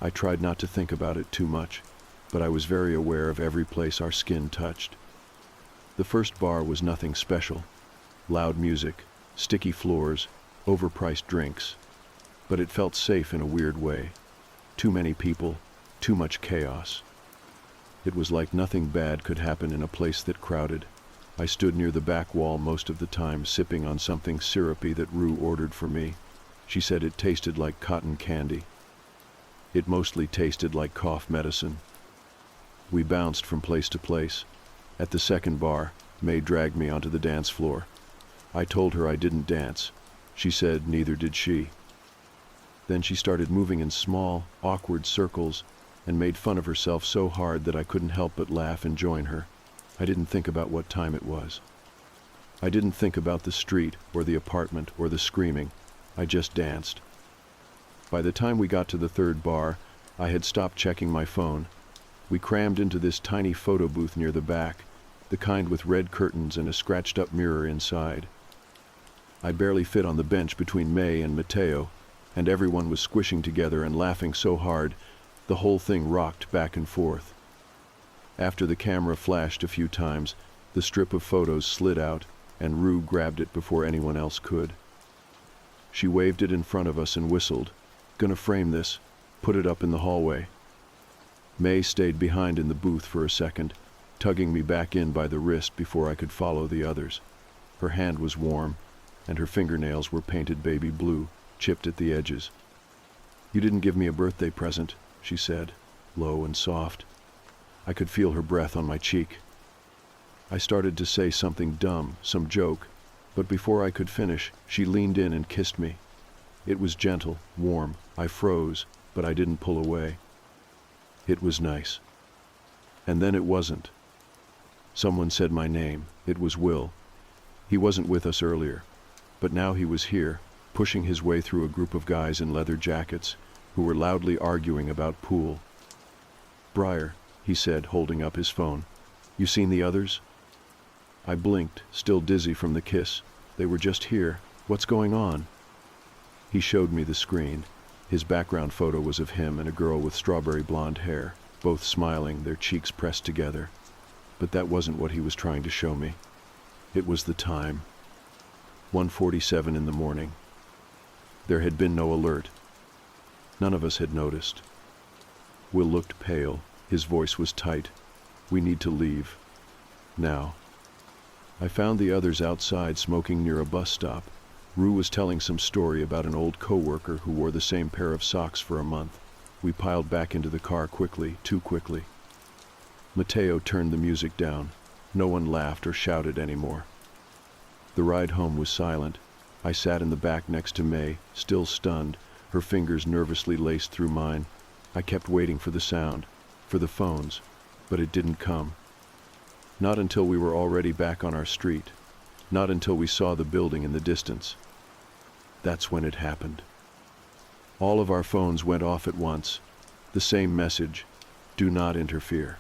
I tried not to think about it too much, but I was very aware of every place our skin touched. The first bar was nothing special. Loud music, sticky floors, overpriced drinks. But it felt safe in a weird way. Too many people, too much chaos. It was like nothing bad could happen in a place that crowded. I stood near the back wall most of the time, sipping on something syrupy that Rue ordered for me. She said it tasted like cotton candy. It mostly tasted like cough medicine. We bounced from place to place. At the second bar, May dragged me onto the dance floor. I told her I didn't dance. She said neither did she. Then she started moving in small, awkward circles and made fun of herself so hard that I couldn't help but laugh and join her. I didn't think about what time it was. I didn't think about the street or the apartment or the screaming. I just danced. By the time we got to the third bar, I had stopped checking my phone. We crammed into this tiny photo booth near the back, the kind with red curtains and a scratched-up mirror inside. I barely fit on the bench between May and Mateo, and everyone was squishing together and laughing so hard, the whole thing rocked back and forth. After the camera flashed a few times, the strip of photos slid out, and Rue grabbed it before anyone else could. She waved it in front of us and whistled. "Gonna frame this. Put it up in the hallway." May stayed behind in the booth for a second, tugging me back in by the wrist before I could follow the others. Her hand was warm, and her fingernails were painted baby blue, chipped at the edges. "You didn't give me a birthday present," she said, low and soft. I could feel her breath on my cheek. I started to say something dumb, some joke, but before I could finish, she leaned in and kissed me. It was gentle, warm. I froze, but I didn't pull away. It was nice. And then it wasn't. Someone said my name. It was Will. He wasn't with us earlier, but now he was here, pushing his way through a group of guys in leather jackets who were loudly arguing about pool. "Briar," he said, holding up his phone. "You seen the others?" I blinked, still dizzy from the kiss. They were just here. What's going on? He showed me the screen. His background photo was of him and a girl with strawberry blonde hair, both smiling, their cheeks pressed together. But that wasn't what he was trying to show me. It was the time. 1:47 in the morning. There had been no alert. None of us had noticed. Will looked pale. His voice was tight. "We need to leave. Now." I found the others outside smoking near a bus stop. Rue was telling some story about an old co-worker who wore the same pair of socks for a month. We piled back into the car quickly, too quickly. Mateo turned the music down. No one laughed or shouted anymore. The ride home was silent. I sat in the back next to May, still stunned, her fingers nervously laced through mine. I kept waiting for the sound, for the phones, but it didn't come. Not until we were already back on our street. Not until we saw the building in the distance. That's when it happened. All of our phones went off at once. The same message: "Do not interfere."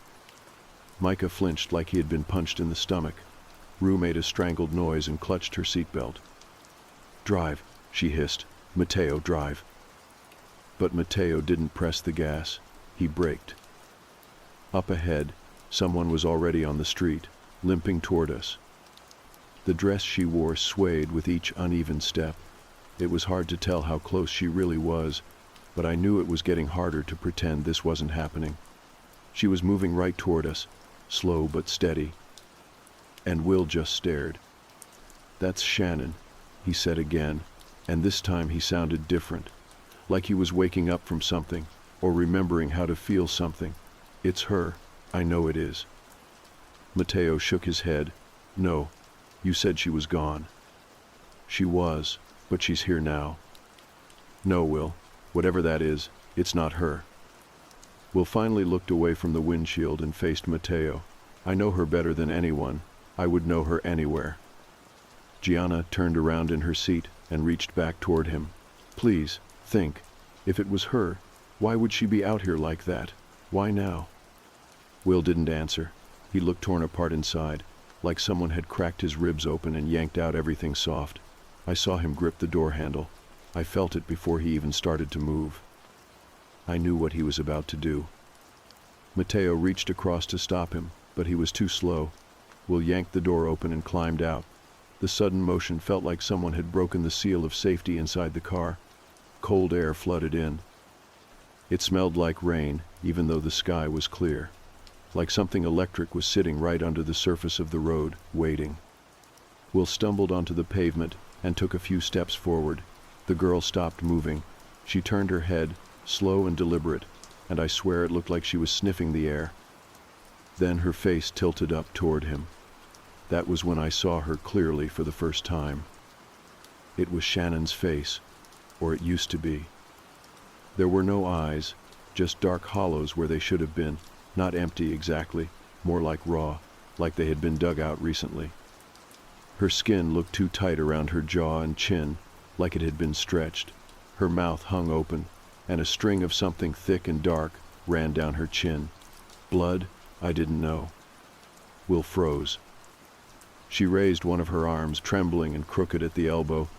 Micah flinched like he had been punched in the stomach. Rue made a strangled noise and clutched her seatbelt. "Drive," she hissed. "Mateo, drive." But Mateo didn't press the gas. He braked. Up ahead, someone was already on the street, limping toward us. The dress she wore swayed with each uneven step. It was hard to tell how close she really was, but I knew it was getting harder to pretend this wasn't happening. She was moving right toward us, slow but steady. And Will just stared. "That's Shannon," he said again, and this time he sounded different, like he was waking up from something, or remembering how to feel something. "It's her. I know it is." Mateo shook his head. "No, you said she was gone." "She was, but she's here now." "No, Will. Whatever that is, it's not her." Will finally looked away from the windshield and faced Mateo. "I know her better than anyone. I would know her anywhere." Gianna turned around in her seat and reached back toward him. "Please, think. If it was her, why would she be out here like that? Why now?" Will didn't answer. He looked torn apart inside, like someone had cracked his ribs open and yanked out everything soft. I saw him grip the door handle. I felt it before he even started to move. I knew what he was about to do. Mateo reached across to stop him, but he was too slow. Will yanked the door open and climbed out. The sudden motion felt like someone had broken the seal of safety inside the car. Cold air flooded in. It smelled like rain, even though the sky was clear. Like something electric was sitting right under the surface of the road, waiting. Will stumbled onto the pavement and took a few steps forward. The girl stopped moving. She turned her head, slow and deliberate, and I swear it looked like she was sniffing the air. Then her face tilted up toward him. That was when I saw her clearly for the first time. It was Shannon's face, or it used to be. There were no eyes, just dark hollows where they should have been, not empty exactly, more like raw, like they had been dug out recently. Her skin looked too tight around her jaw and chin, like it had been stretched. Her mouth hung open, and a string of something thick and dark ran down her chin. Blood? I didn't know. Will froze. She raised one of her arms, trembling and crooked at the elbow,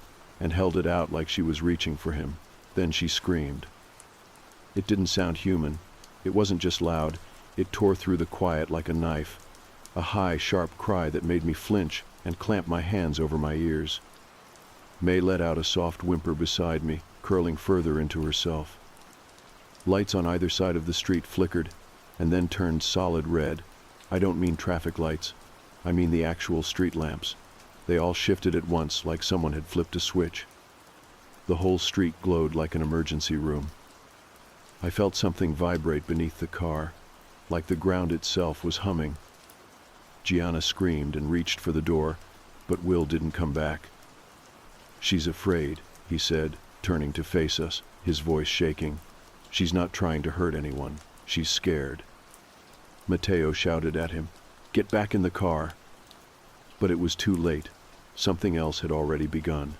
and held it out like she was reaching for him. Then she screamed. It didn't sound human. It wasn't just loud. It tore through the quiet like a knife. A high, sharp cry that made me flinch and clamp my hands over my ears. May let out a soft whimper beside me, curling further into herself. Lights on either side of the street flickered, and then turned solid red. I don't mean traffic lights. I mean the actual street lamps. They all shifted at once, like someone had flipped a switch. The whole street glowed like an emergency room. I felt something vibrate beneath the car, like the ground itself was humming. Gianna screamed and reached for the door, but Will didn't come back. "She's afraid," he said, turning to face us, his voice shaking. "She's not trying to hurt anyone. She's scared." Mateo shouted at him, "Get back in the car." But it was too late. Something else had already begun.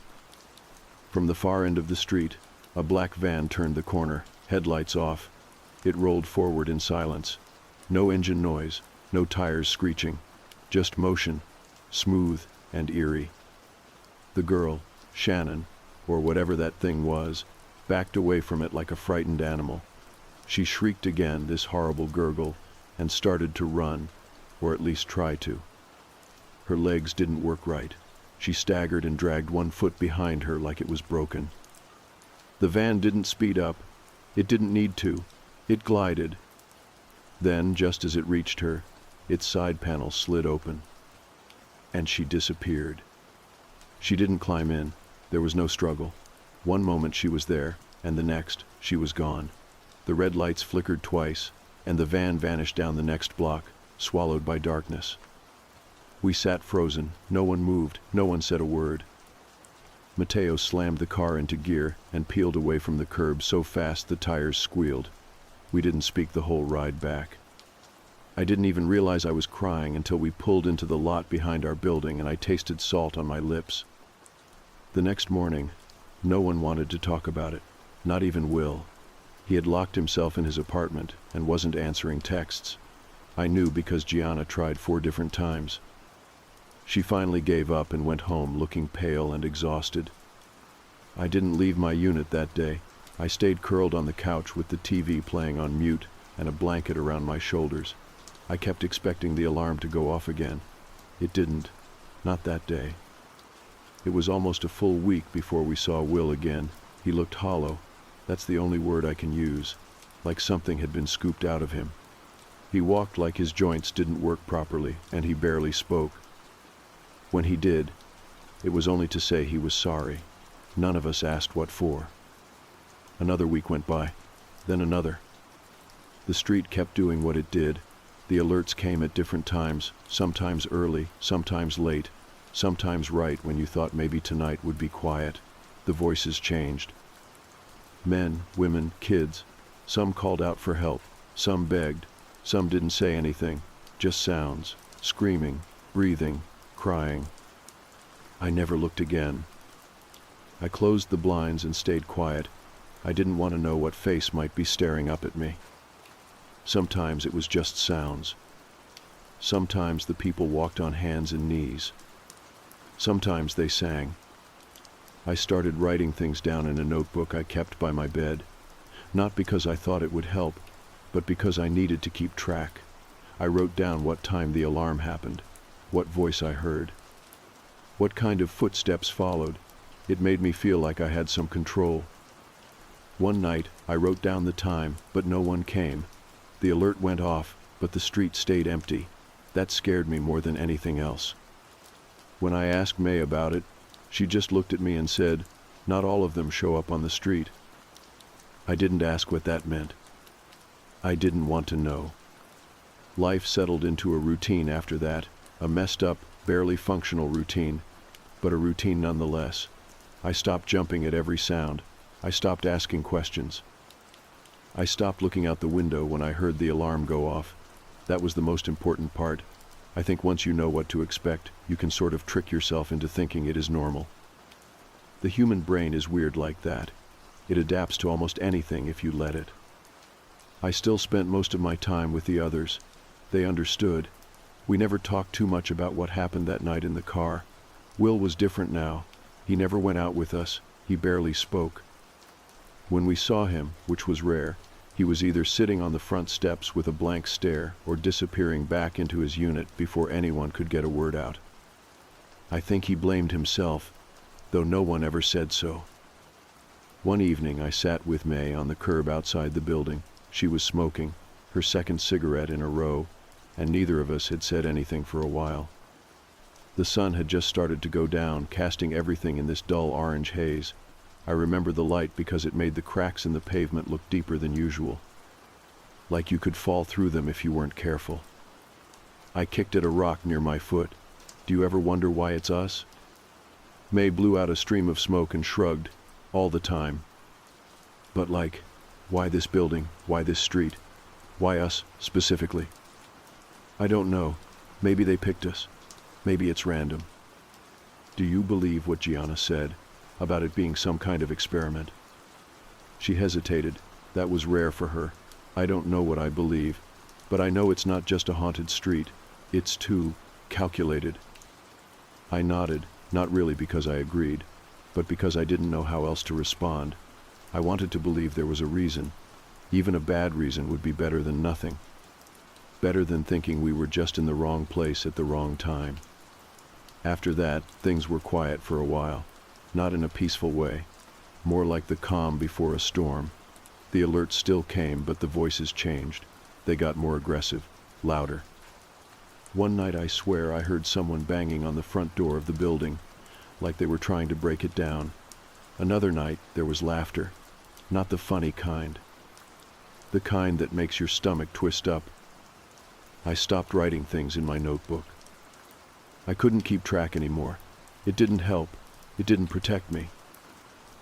From the far end of the street, a black van turned the corner, headlights off. It rolled forward in silence. No engine noise, no tires screeching, just motion, smooth and eerie. The girl, Shannon, or whatever that thing was, backed away from it like a frightened animal. She shrieked again, this horrible gurgle, and started to run, or at least try to. Her legs didn't work right. She staggered and dragged one foot behind her like it was broken. The van didn't speed up. It didn't need to. It glided. Then, just as it reached her, its side panel slid open. And she disappeared. She didn't climb in. There was no struggle. One moment she was there, and the next, she was gone. The red lights flickered twice, and the van vanished down the next block, swallowed by darkness. We sat frozen. No one moved. No one said a word. Mateo slammed the car into gear and peeled away from the curb so fast the tires squealed. We didn't speak the whole ride back. I didn't even realize I was crying until we pulled into the lot behind our building and I tasted salt on my lips. The next morning, no one wanted to talk about it, not even Will. He had locked himself in his apartment and wasn't answering texts. I knew because Gianna tried 4 different times. She finally gave up and went home looking pale and exhausted. I didn't leave my unit that day. I stayed curled on the couch with the TV playing on mute and a blanket around my shoulders. I kept expecting the alarm to go off again. It didn't. Not that day. It was almost a full week before we saw Will again. He looked hollow. That's the only word I can use. Like something had been scooped out of him. He walked like his joints didn't work properly, and he barely spoke. When he did, it was only to say he was sorry. None of us asked what for. Another week went by, then another. The street kept doing what it did. The alerts came at different times, sometimes early, sometimes late, sometimes right when you thought maybe tonight would be quiet. The voices changed. Men, women, kids. Some called out for help, some begged, some didn't say anything, just sounds, screaming, breathing, crying. I never looked again. I closed the blinds and stayed quiet. I didn't want to know what face might be staring up at me. Sometimes it was just sounds. Sometimes the people walked on hands and knees. Sometimes they sang. I started writing things down in a notebook I kept by my bed, not because I thought it would help, but because I needed to keep track. I wrote down what time the alarm happened, what voice I heard, what kind of footsteps followed. It made me feel like I had some control. One night, I wrote down the time, but no one came. The alert went off, but the street stayed empty. That scared me more than anything else. When I asked May about it, she just looked at me and said, "Not all of them show up on the street." I didn't ask what that meant. I didn't want to know. Life settled into a routine after that, a messed up, barely functional routine, but a routine nonetheless. I stopped jumping at every sound. I stopped asking questions. I stopped looking out the window when I heard the alarm go off. That was the most important part. I think once you know what to expect, you can sort of trick yourself into thinking it is normal. The human brain is weird like that. It adapts to almost anything if you let it. I still spent most of my time with the others. They understood. We never talked too much about what happened that night in the car. Will was different now. He never went out with us. He barely spoke. When we saw him, which was rare, he was either sitting on the front steps with a blank stare or disappearing back into his unit before anyone could get a word out. I think he blamed himself, though no one ever said so. One evening I sat with May on the curb outside the building. She was smoking, her second cigarette in a row, and neither of us had said anything for a while. The sun had just started to go down, casting everything in this dull orange haze. I remember the light because it made the cracks in the pavement look deeper than usual. Like you could fall through them if you weren't careful. I kicked at a rock near my foot. Do you ever wonder why it's us? May blew out a stream of smoke and shrugged, all the time. But like, why this building? Why this street? Why us, specifically? I don't know. Maybe they picked us. Maybe it's random. Do you believe what Gianna said about it being some kind of experiment? She hesitated. That was rare for her. I don't know what I believe, but I know it's not just a haunted street. It's too calculated. I nodded, not really because I agreed, but because I didn't know how else to respond. I wanted to believe there was a reason. Even a bad reason would be better than nothing. Better than thinking we were just in the wrong place at the wrong time. After that, things were quiet for a while. Not in a peaceful way. More like the calm before a storm. The alerts still came, but the voices changed. They got more aggressive, louder. One night I swear I heard someone banging on the front door of the building, like they were trying to break it down. Another night there was laughter. Not the funny kind. The kind that makes your stomach twist up. I stopped writing things in my notebook. I couldn't keep track anymore. It didn't help. It didn't protect me.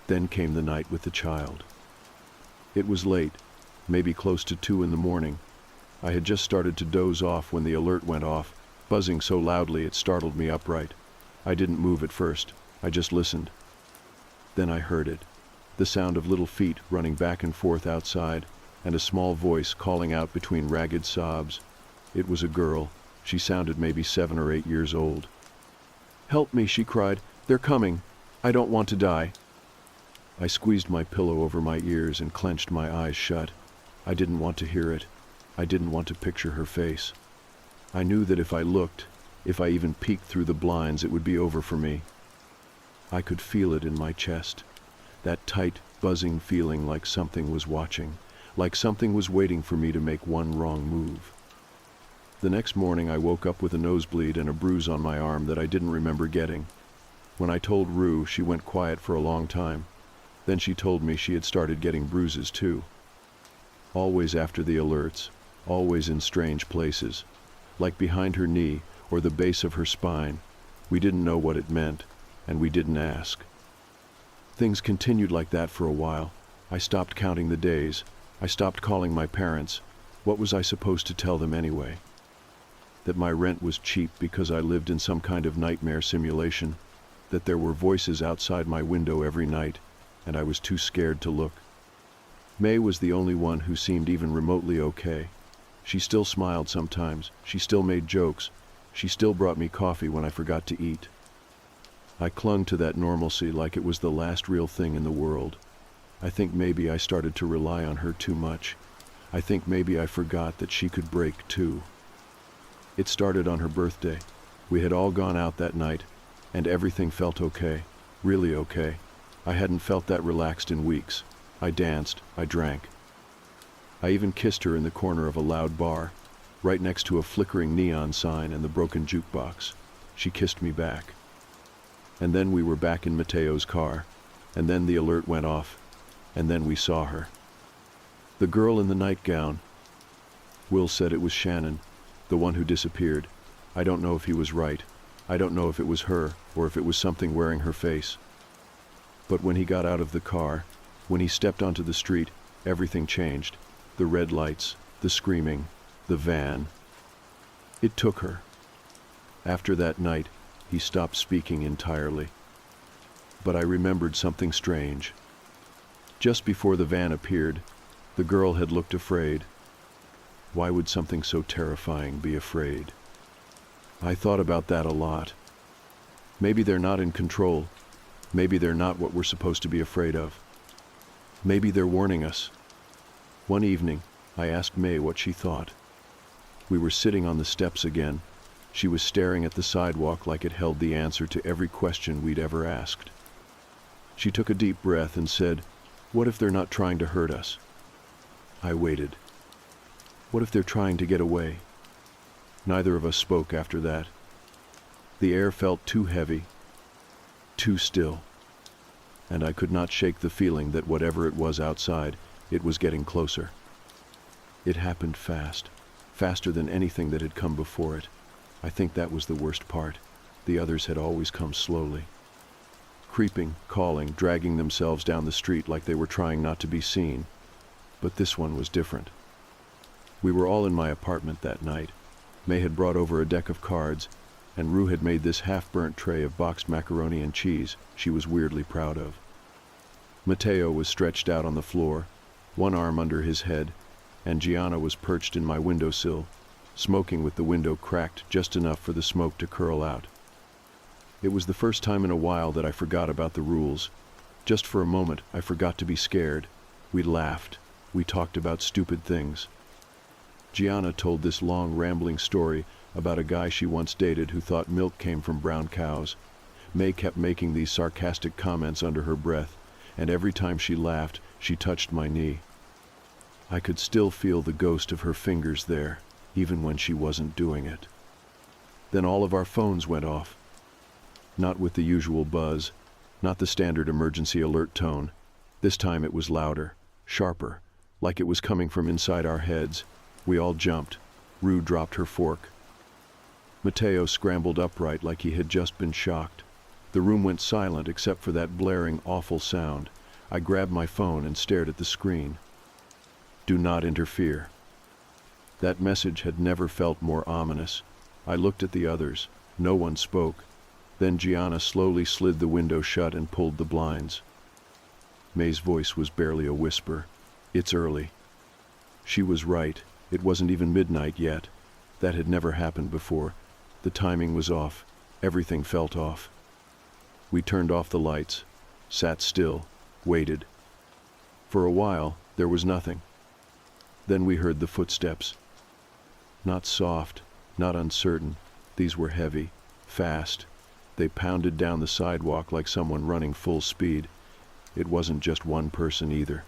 Then came the night with the child. It was late, maybe close to 2 in the morning. I had just started to doze off when the alert went off, buzzing so loudly it startled me upright. I didn't move at first. I just listened. Then I heard it. The sound of little feet running back and forth outside, and a small voice calling out between ragged sobs. It was a girl. She sounded maybe 7 or 8 years old. "Help me," she cried. "They're coming. I don't want to die." I squeezed my pillow over my ears and clenched my eyes shut. I didn't want to hear it. I didn't want to picture her face. I knew that if I looked, if I even peeked through the blinds, it would be over for me. I could feel it in my chest. That tight, buzzing feeling like something was watching, like something was waiting for me to make one wrong move. The next morning I woke up with a nosebleed and a bruise on my arm that I didn't remember getting. When I told Rue, she went quiet for a long time. Then she told me she had started getting bruises too. Always after the alerts, always in strange places, like behind her knee or the base of her spine. We didn't know what it meant, and we didn't ask. Things continued like that for a while. I stopped counting the days. I stopped calling my parents. What was I supposed to tell them anyway? That my rent was cheap because I lived in some kind of nightmare simulation, that there were voices outside my window every night, and I was too scared to look. May was the only one who seemed even remotely okay. She still smiled sometimes. She still made jokes. She still brought me coffee when I forgot to eat. I clung to that normalcy like it was the last real thing in the world. I think maybe I started to rely on her too much. I think maybe I forgot that she could break too. It started on her birthday. We had all gone out that night, and everything felt okay, really okay. I hadn't felt that relaxed in weeks. I danced, I drank. I even kissed her in the corner of a loud bar, right next to a flickering neon sign and the broken jukebox. She kissed me back. And then we were back in Mateo's car, and then the alert went off, and then we saw her. The girl in the nightgown. Will said it was Shannon, the one who disappeared. I don't know if he was right. I don't know if it was her, or if it was something wearing her face. But when he got out of the car, when he stepped onto the street, everything changed. The red lights, the screaming, the van. It took her. After that night, he stopped speaking entirely. But I remembered something strange. Just before the van appeared, the girl had looked afraid. Why would something so terrifying be afraid? I thought about that a lot. Maybe they're not in control. Maybe they're not what we're supposed to be afraid of. Maybe they're warning us. One evening, I asked May what she thought. We were sitting on the steps again. She was staring at the sidewalk like it held the answer to every question we'd ever asked. She took a deep breath and said, "What if they're not trying to hurt us?" I waited. What if they're trying to get away? Neither of us spoke after that. The air felt too heavy, too still, and I could not shake the feeling that whatever it was outside, it was getting closer. It happened fast, faster than anything that had come before it. I think that was the worst part. The others had always come slowly. Creeping, calling, dragging themselves down the street like they were trying not to be seen. But this one was different. We were all in my apartment that night. May had brought over a deck of cards, and Rue had made this half-burnt tray of boxed macaroni and cheese she was weirdly proud of. Mateo was stretched out on the floor, one arm under his head, and Gianna was perched in my windowsill, smoking with the window cracked just enough for the smoke to curl out. It was the first time in a while that I forgot about the rules. Just for a moment, I forgot to be scared. We laughed. We talked about stupid things. Gianna told this long, rambling story about a guy she once dated who thought milk came from brown cows. May kept making these sarcastic comments under her breath, and every time she laughed, she touched my knee. I could still feel the ghost of her fingers there, even when she wasn't doing it. Then all of our phones went off. Not with the usual buzz, not the standard emergency alert tone. This time it was louder, sharper, like it was coming from inside our heads. We all jumped. Rue dropped her fork. Mateo scrambled upright like he had just been shocked. The room went silent except for that blaring, awful sound. I grabbed my phone and stared at the screen. Do not interfere. That message had never felt more ominous. I looked at the others. No one spoke. Then Gianna slowly slid the window shut and pulled the blinds. May's voice was barely a whisper. It's early. She was right. It wasn't even midnight yet. That had never happened before. The timing was off. Everything felt off. We turned off the lights, sat still, waited. For a while, there was nothing. Then we heard the footsteps. Not soft, not uncertain. These were heavy, fast. They pounded down the sidewalk like someone running full speed. It wasn't just one person either.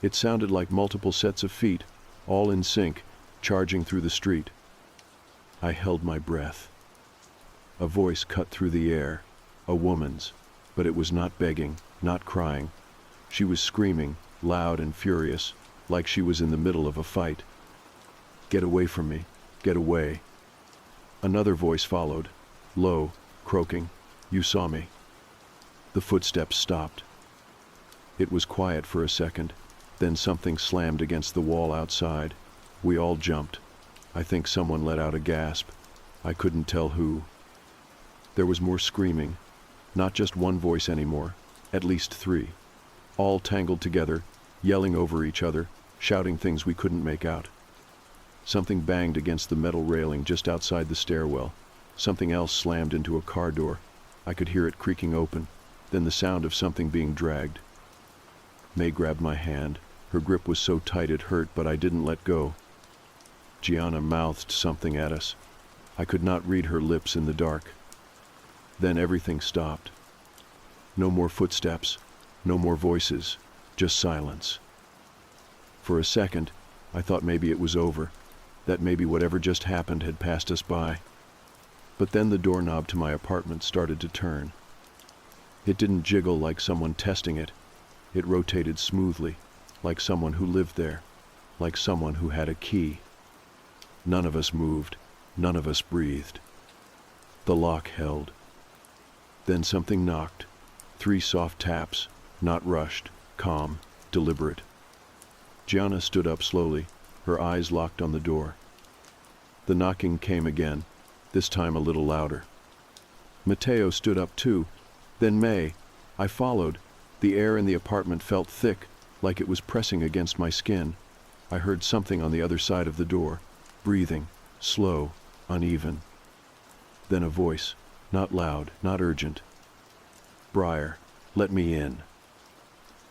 It sounded like multiple sets of feet, all in sync, charging through the street. I held my breath. A voice cut through the air, a woman's, but it was not begging, not crying. She was screaming, loud and furious, like she was in the middle of a fight. "Get away from me, get away." Another voice followed, low, croaking, "You saw me." The footsteps stopped. It was quiet for a second, then something slammed against the wall outside. We all jumped. I think someone let out a gasp. I couldn't tell who. There was more screaming. Not just one voice anymore, at least three. All tangled together, yelling over each other, shouting things we couldn't make out. Something banged against the metal railing just outside the stairwell. Something else slammed into a car door. I could hear it creaking open, then the sound of something being dragged. May grabbed my hand. Her grip was so tight it hurt, but I didn't let go. Gianna mouthed something at us. I could not read her lips in the dark. Then everything stopped. No more footsteps, no more voices, just silence. For a second, I thought maybe it was over, that maybe whatever just happened had passed us by. But then the doorknob to my apartment started to turn. It didn't jiggle like someone testing it. It rotated smoothly, like someone who lived there, like someone who had a key. None of us moved, none of us breathed. The lock held. Then something knocked. 3 soft taps, not rushed, calm, deliberate. Gianna stood up slowly, her eyes locked on the door. The knocking came again, this time a little louder. Matteo stood up too, then May. I followed. The air in the apartment felt thick, like it was pressing against my skin. I heard something on the other side of the door, breathing, slow, uneven. Then a voice, not loud, not urgent. "Briar, let me in."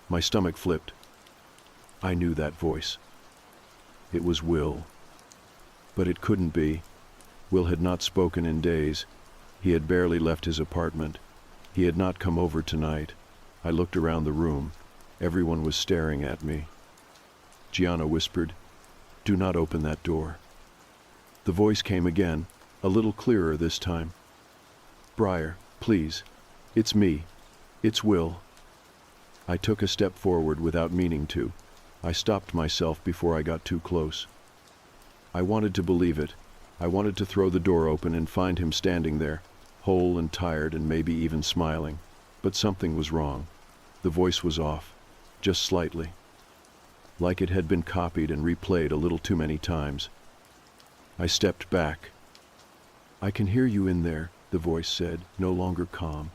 My stomach flipped. I knew that voice. It was Will. But it couldn't be. Will had not spoken in days. He had barely left his apartment. He had not come over tonight. I looked around the room. Everyone was staring at me. Gianna whispered, "Do not open that door." The voice came again, a little clearer this time. "Briar, please. It's me. It's Will." I took a step forward without meaning to. I stopped myself before I got too close. I wanted to believe it. I wanted to throw the door open and find him standing there, whole and tired and maybe even smiling. But something was wrong. The voice was off, just slightly. Like it had been copied and replayed a little too many times. I stepped back. "I can hear you in there," the voice said, no longer calm.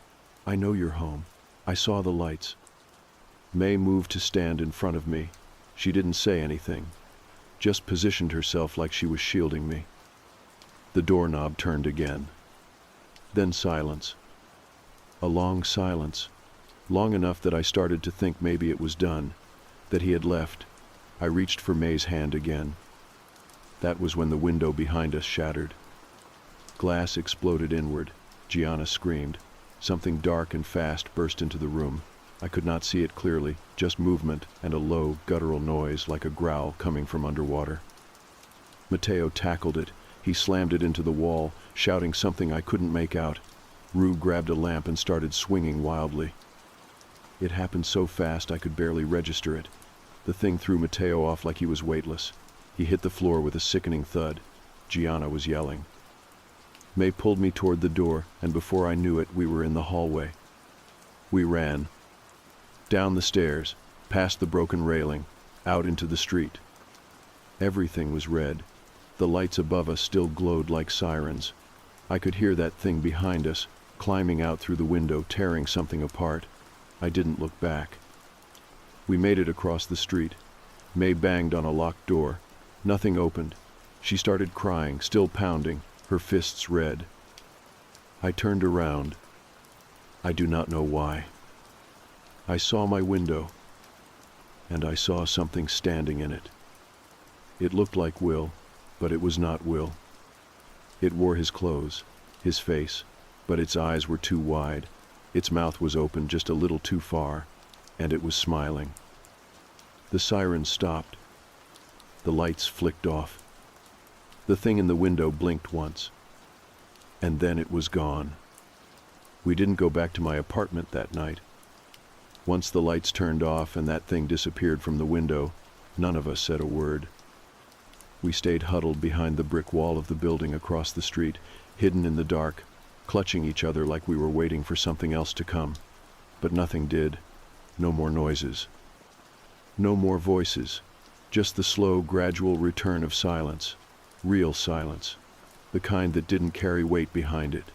"I know you're home. I saw the lights." May moved to stand in front of me. She didn't say anything, just positioned herself like she was shielding me. The doorknob turned again. Then silence. A long silence, long enough that I started to think maybe it was done, that he had left. I reached for May's hand again. That was when the window behind us shattered. Glass exploded inward. Gianna screamed. Something dark and fast burst into the room. I could not see it clearly, just movement and a low, guttural noise like a growl coming from underwater. Matteo tackled it. He slammed it into the wall, shouting something I couldn't make out. Rue grabbed a lamp and started swinging wildly. It happened so fast I could barely register it. The thing threw Matteo off like he was weightless. He hit the floor with a sickening thud. Gianna was yelling. May pulled me toward the door, and before I knew it, we were in the hallway. We ran. Down the stairs, past the broken railing, out into the street. Everything was red. The lights above us still glowed like sirens. I could hear that thing behind us, climbing out through the window, tearing something apart. I didn't look back. We made it across the street. May banged on a locked door. Nothing opened. She started crying, still pounding, her fists red. I turned around. I do not know why. I saw my window, and I saw something standing in it. It looked like Will, but it was not Will. It wore his clothes, his face, but its eyes were too wide. Its mouth was open just a little too far, and it was smiling. The siren stopped. The lights flicked off. The thing in the window blinked once, and then it was gone. We didn't go back to my apartment that night. Once the lights turned off and that thing disappeared from the window, none of us said a word. We stayed huddled behind the brick wall of the building across the street, hidden in the dark, clutching each other like we were waiting for something else to come. But nothing did. No more noises. No more voices. Just the slow, gradual return of silence. Real silence. The kind that didn't carry weight behind it.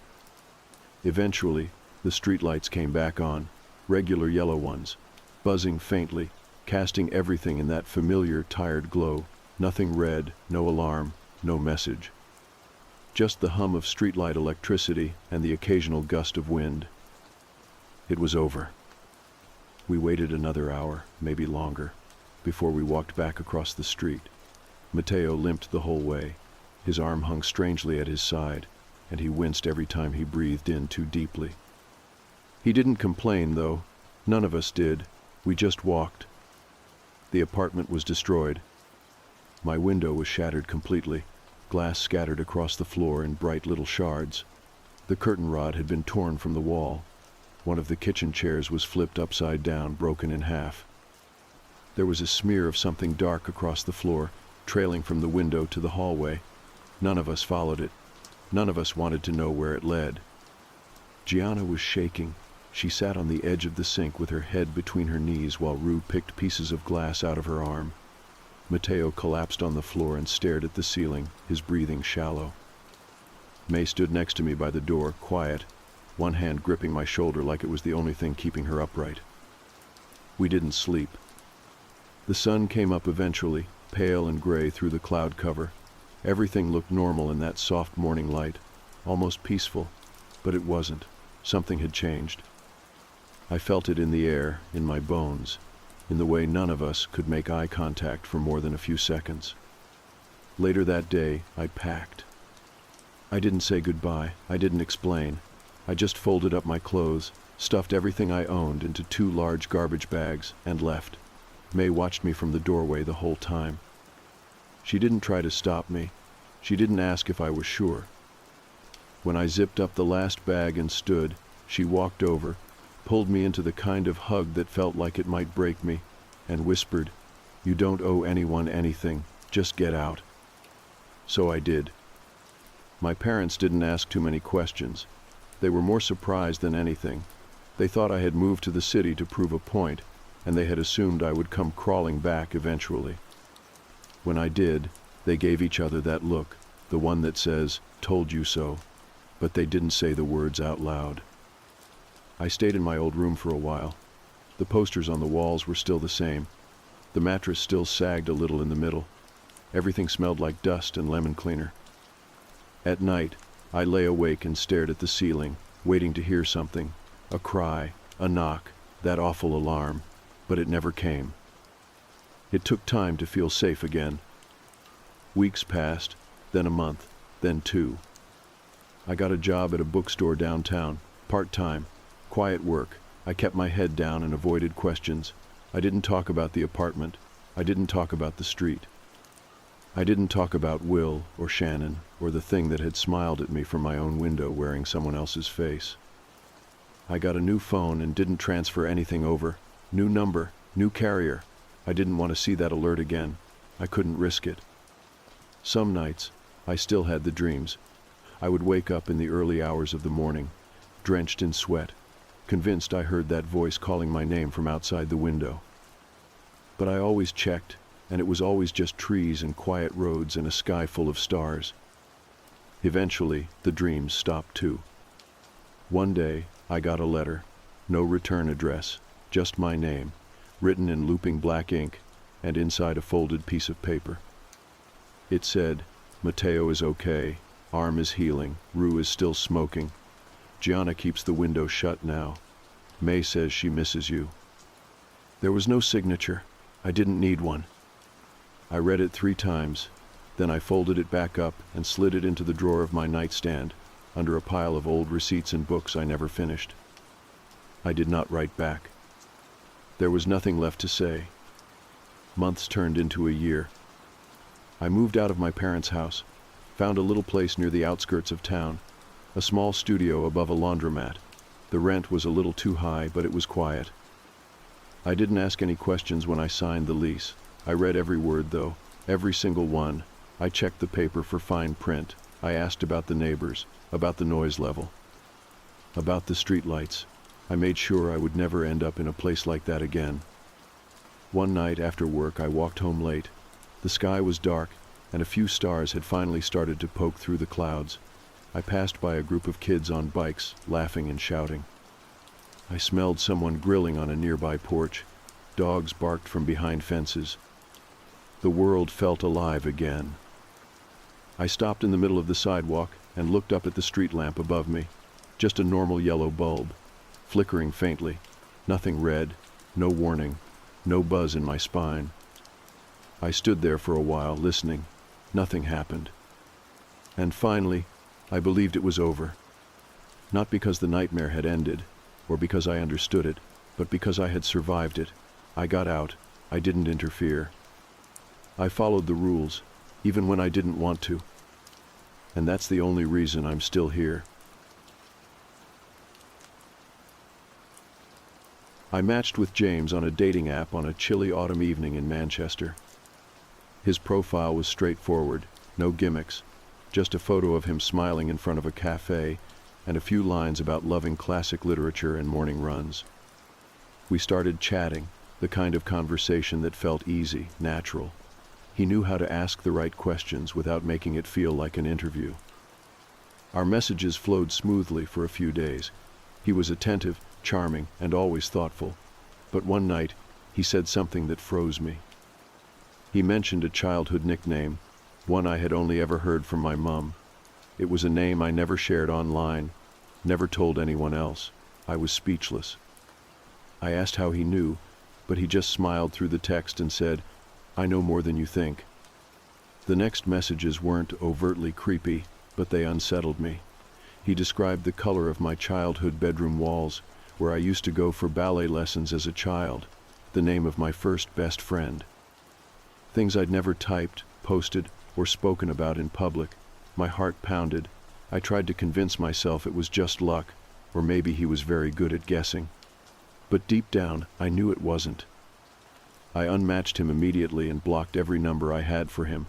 Eventually, the streetlights came back on, regular yellow ones, buzzing faintly, casting everything in that familiar, tired glow. Nothing red, no alarm, no message. Just the hum of streetlight electricity and the occasional gust of wind. It was over. We waited another hour, maybe longer, before we walked back across the street. Mateo limped the whole way. His arm hung strangely at his side, and he winced every time he breathed in too deeply. He didn't complain, though. None of us did. We just walked. The apartment was destroyed. My window was shattered completely, glass scattered across the floor in bright little shards. The curtain rod had been torn from the wall. One of the kitchen chairs was flipped upside down, broken in half. There was a smear of something dark across the floor, trailing from the window to the hallway. None of us followed it. None of us wanted to know where it led. Gianna was shaking. She sat on the edge of the sink with her head between her knees while Rue picked pieces of glass out of her arm. Mateo collapsed on the floor and stared at the ceiling, his breathing shallow. May stood next to me by the door, quiet, one hand gripping my shoulder like it was the only thing keeping her upright. We didn't sleep. The sun came up eventually, pale and gray through the cloud cover. Everything looked normal in that soft morning light, almost peaceful, but it wasn't. Something had changed. I felt it in the air, in my bones, in the way none of us could make eye contact for more than a few seconds. Later that day, I packed. I didn't say goodbye. I didn't explain. I just folded up my clothes, stuffed everything I owned into 2 large garbage bags, and left. May watched me from the doorway the whole time. She didn't try to stop me. She didn't ask if I was sure. When I zipped up the last bag and stood, she walked over, pulled me into the kind of hug that felt like it might break me, and whispered, "You don't owe anyone anything, just get out." So I did. My parents didn't ask too many questions. They were more surprised than anything. They thought I had moved to the city to prove a point, and they had assumed I would come crawling back eventually. When I did, they gave each other that look, the one that says, "Told you so," but they didn't say the words out loud. I stayed in my old room for a while. The posters on the walls were still the same. The mattress still sagged a little in the middle. Everything smelled like dust and lemon cleaner. At night, I lay awake and stared at the ceiling, waiting to hear something, a cry, a knock, that awful alarm, but it never came. It took time to feel safe again. Weeks passed, then a month, then 2. I got a job at a bookstore downtown, part-time. Quiet work. I kept my head down and avoided questions. I didn't talk about the apartment. I didn't talk about the street. I didn't talk about Will or Shannon or the thing that had smiled at me from my own window wearing someone else's face. I got a new phone and didn't transfer anything over. New number, new carrier. I didn't want to see that alert again. I couldn't risk it. Some nights, I still had the dreams. I would wake up in the early hours of the morning, drenched in sweat, convinced I heard that voice calling my name from outside the window. But I always checked, and it was always just trees and quiet roads and a sky full of stars. Eventually, the dreams stopped too. One day, I got a letter, no return address, just my name, written in looping black ink, and inside a folded piece of paper. It said, Mateo is okay. Arm is healing. Rue is still smoking. Gianna keeps the window shut now. May says she misses you. There was no signature. I didn't need one. I read it 3 times. Then I folded it back up and slid it into the drawer of my nightstand, under a pile of old receipts and books I never finished. I did not write back. There was nothing left to say. Months turned into a year. I moved out of my parents' house, found a little place near the outskirts of town, a small studio above a laundromat. The rent was a little too high, but it was quiet. I didn't ask any questions when I signed the lease. I read every word, though, every single one. I checked the paper for fine print. I asked about the neighbors, about the noise level, about the streetlights. I made sure I would never end up in a place like that again. One night after work, I walked home late. The sky was dark, and a few stars had finally started to poke through the clouds. I passed by a group of kids on bikes, laughing and shouting. I smelled someone grilling on a nearby porch. Dogs barked from behind fences. The world felt alive again. I stopped in the middle of the sidewalk and looked up at the street lamp above me. Just a normal yellow bulb, flickering faintly. Nothing red, no warning, no buzz in my spine. I stood there for a while, listening. Nothing happened. And finally, I believed it was over. Not because the nightmare had ended, or because I understood it, but because I had survived it. I got out. I didn't interfere. I followed the rules, even when I didn't want to. And that's the only reason I'm still here. I matched with James on a dating app on a chilly autumn evening in Manchester. His profile was straightforward, no gimmicks, just a photo of him smiling in front of a cafe and a few lines about loving classic literature and morning runs. We started chatting, the kind of conversation that felt easy, natural. He knew how to ask the right questions without making it feel like an interview. Our messages flowed smoothly for a few days. He was attentive, charming, and always thoughtful. But one night, he said something that froze me. He mentioned a childhood nickname, one I had only ever heard from my mom. It was a name I never shared online, never told anyone else. I was speechless. I asked how he knew, but he just smiled through the text and said, "I know more than you think." The next messages weren't overtly creepy, but they unsettled me. He described the color of my childhood bedroom walls, where I used to go for ballet lessons as a child, the name of my first best friend. Things I'd never typed, posted, or spoken about in public. My heart pounded. I tried to convince myself it was just luck, or maybe he was very good at guessing. But deep down, I knew it wasn't. I unmatched him immediately and blocked every number I had for him.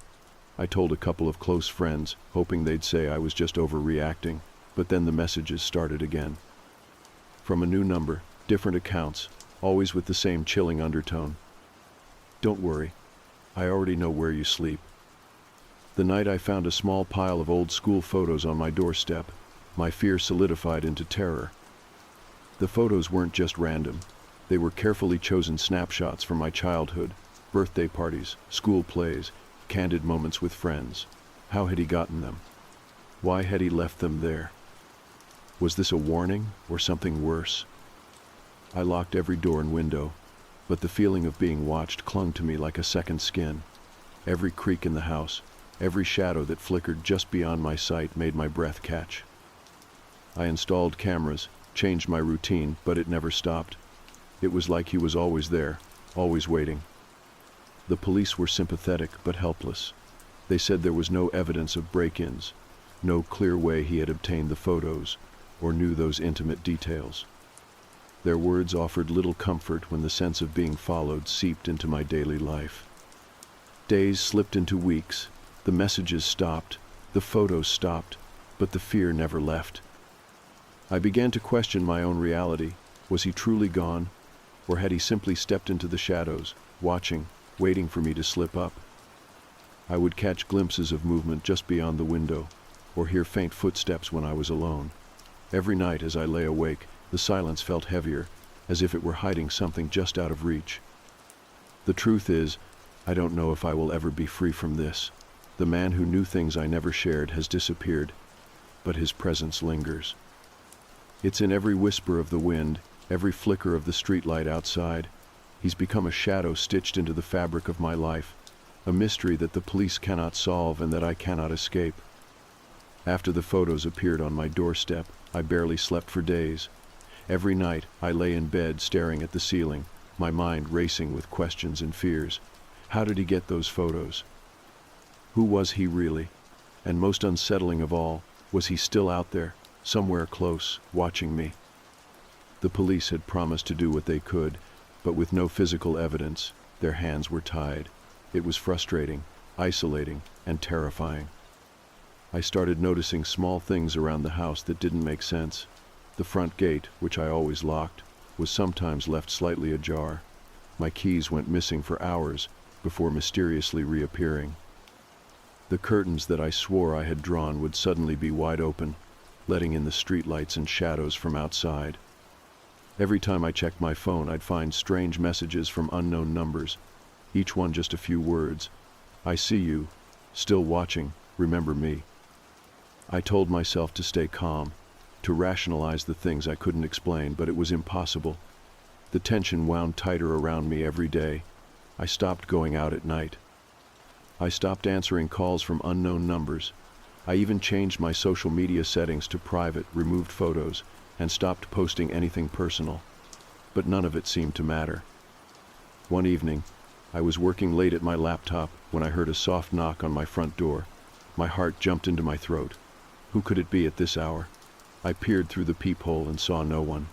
I told a couple of close friends, hoping they'd say I was just overreacting, but then the messages started again. From a new number, different accounts, always with the same chilling undertone. "Don't worry, I already know where you sleep." The night I found a small pile of old school photos on my doorstep, my fear solidified into terror. The photos weren't just random. They were carefully chosen snapshots from my childhood, birthday parties, school plays, candid moments with friends. How had he gotten them? Why had he left them there? Was this a warning or something worse? I locked every door and window, but the feeling of being watched clung to me like a second skin. Every creak in the house, every shadow that flickered just beyond my sight made my breath catch. I installed cameras, changed my routine, but it never stopped. It was like he was always there, always waiting. The police were sympathetic but helpless. They said there was no evidence of break-ins, no clear way he had obtained the photos, or knew those intimate details. Their words offered little comfort when the sense of being followed seeped into my daily life. Days slipped into weeks. The messages stopped, the photos stopped, but the fear never left. I began to question my own reality. Was he truly gone, or had he simply stepped into the shadows, watching, waiting for me to slip up? I would catch glimpses of movement just beyond the window, or hear faint footsteps when I was alone. Every night as I lay awake, the silence felt heavier, as if it were hiding something just out of reach. The truth is, I don't know if I will ever be free from this. The man who knew things I never shared has disappeared, but his presence lingers. It's in every whisper of the wind, every flicker of the streetlight outside. He's become a shadow stitched into the fabric of my life, a mystery that the police cannot solve and that I cannot escape. After the photos appeared on my doorstep, I barely slept for days. Every night, I lay in bed staring at the ceiling, my mind racing with questions and fears. How did he get those photos? Who was he really? And most unsettling of all, was he still out there, somewhere close, watching me? The police had promised to do what they could, but with no physical evidence, their hands were tied. It was frustrating, isolating, and terrifying. I started noticing small things around the house that didn't make sense. The front gate, which I always locked, was sometimes left slightly ajar. My keys went missing for hours before mysteriously reappearing. The curtains that I swore I had drawn would suddenly be wide open, letting in the streetlights and shadows from outside. Every time I checked my phone, I'd find strange messages from unknown numbers, each one just a few words. "I see you. Still watching. Remember me." I told myself to stay calm, to rationalize the things I couldn't explain, but it was impossible. The tension wound tighter around me every day. I stopped going out at night. I stopped answering calls from unknown numbers. I even changed my social media settings to private, removed photos, and stopped posting anything personal. But none of it seemed to matter. One evening, I was working late at my laptop when I heard a soft knock on my front door. My heart jumped into my throat. Who could it be at this hour? I peered through the peephole and saw no one.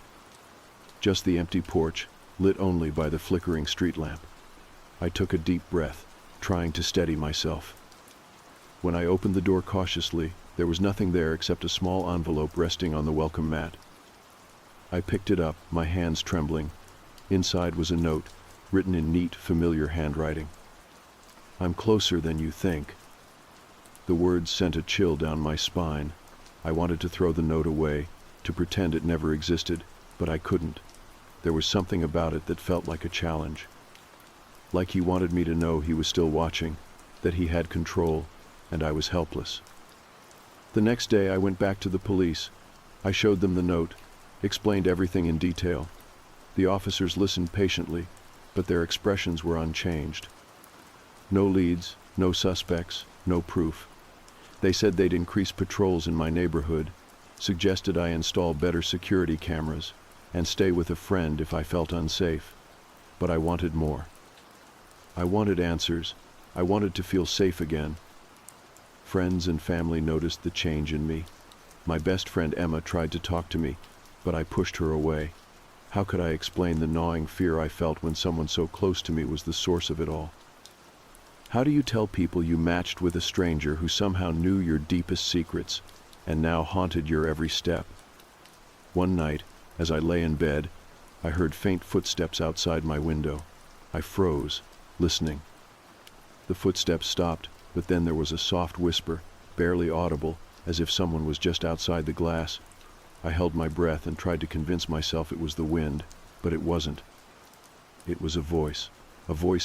Just the empty porch, lit only by the flickering street lamp. I took a deep breath, trying to steady myself. When I opened the door cautiously, there was nothing there except a small envelope resting on the welcome mat. I picked it up, my hands trembling. Inside was a note, written in neat, familiar handwriting. "I'm closer than you think." The words sent a chill down my spine. I wanted to throw the note away, to pretend it never existed, but I couldn't. There was something about it that felt like a challenge. Like he wanted me to know he was still watching, that he had control, and I was helpless. The next day I went back to the police. I showed them the note, explained everything in detail. The officers listened patiently, but their expressions were unchanged. No leads, no suspects, no proof. They said they'd increase patrols in my neighborhood, suggested I install better security cameras, and stay with a friend if I felt unsafe. But I wanted more. I wanted answers. I wanted to feel safe again. Friends and family noticed the change in me. My best friend Emma tried to talk to me, but I pushed her away. How could I explain the gnawing fear I felt when someone so close to me was the source of it all? How do you tell people you matched with a stranger who somehow knew your deepest secrets and now haunted your every step? One night, as I lay in bed, I heard faint footsteps outside my window. I froze, listening. The footsteps stopped, but then there was a soft whisper, barely audible, as if someone was just outside the glass. I held my breath and tried to convince myself it was the wind, but it wasn't. It was a voice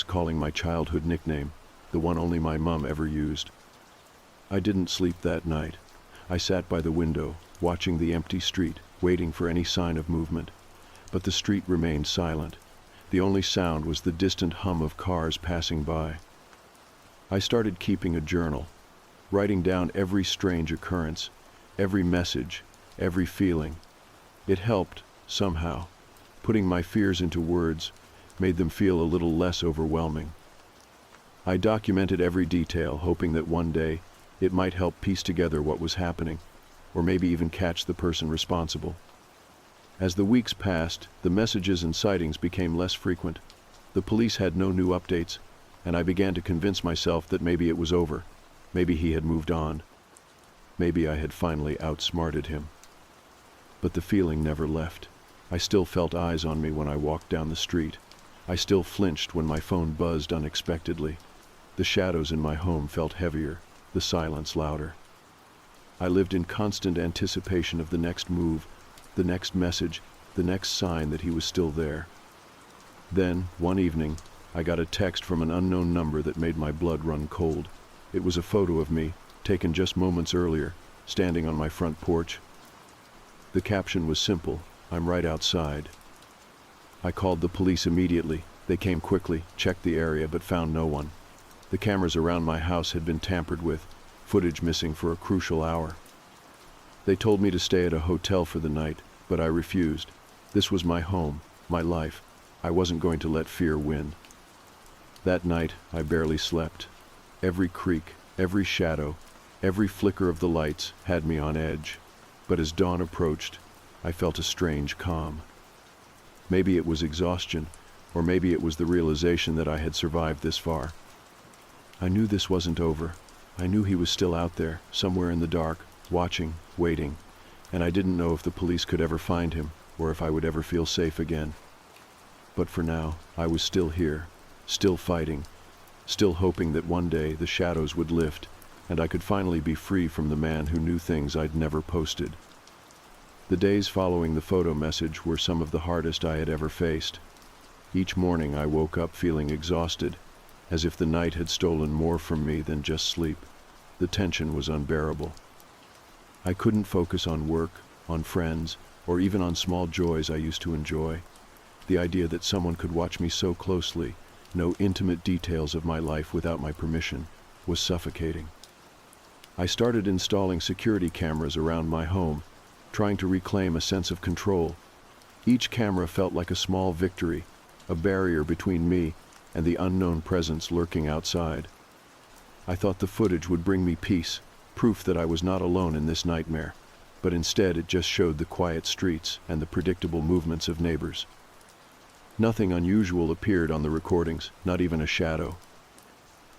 calling my childhood nickname, the one only my mom ever used. I didn't sleep that night. I sat by the window, watching the empty street, waiting for any sign of movement. But the street remained silent. The only sound was the distant hum of cars passing by. I started keeping a journal, writing down every strange occurrence, every message, every feeling. It helped, somehow. Putting my fears into words made them feel a little less overwhelming. I documented every detail, hoping that one day it might help piece together what was happening, or maybe even catch the person responsible. As the weeks passed, the messages and sightings became less frequent. The police had no new updates, and I began to convince myself that maybe it was over. Maybe he had moved on. Maybe I had finally outsmarted him. But the feeling never left. I still felt eyes on me when I walked down the street. I still flinched when my phone buzzed unexpectedly. The shadows in my home felt heavier, the silence louder. I lived in constant anticipation of the next move, the next message, the next sign that he was still there. Then, one evening, I got a text from an unknown number that made my blood run cold. It was a photo of me, taken just moments earlier, standing on my front porch. The caption was simple, "I'm right outside." I called the police immediately. They came quickly, checked the area, but found no one. The cameras around my house had been tampered with, footage missing for a crucial hour. They told me to stay at a hotel for the night, but I refused. This was my home, my life. I wasn't going to let fear win. That night, I barely slept. Every creak, every shadow, every flicker of the lights had me on edge. But as dawn approached, I felt a strange calm. Maybe it was exhaustion, or maybe it was the realization that I had survived this far. I knew this wasn't over. I knew he was still out there, somewhere in the dark, watching, waiting, and I didn't know if the police could ever find him, or if I would ever feel safe again. But for now, I was still here, still fighting, still hoping that one day the shadows would lift, and I could finally be free from the man who knew things I'd never posted. The days following the photo message were some of the hardest I had ever faced. Each morning I woke up feeling exhausted, as if the night had stolen more from me than just sleep. The tension was unbearable. I couldn't focus on work, on friends, or even on small joys I used to enjoy. The idea that someone could watch me so closely, know intimate details of my life without my permission, was suffocating. I started installing security cameras around my home, trying to reclaim a sense of control. Each camera felt like a small victory, a barrier between me and the unknown presence lurking outside. I thought the footage would bring me peace, proof that I was not alone in this nightmare, but instead it just showed the quiet streets and the predictable movements of neighbors. Nothing unusual appeared on the recordings, not even a shadow.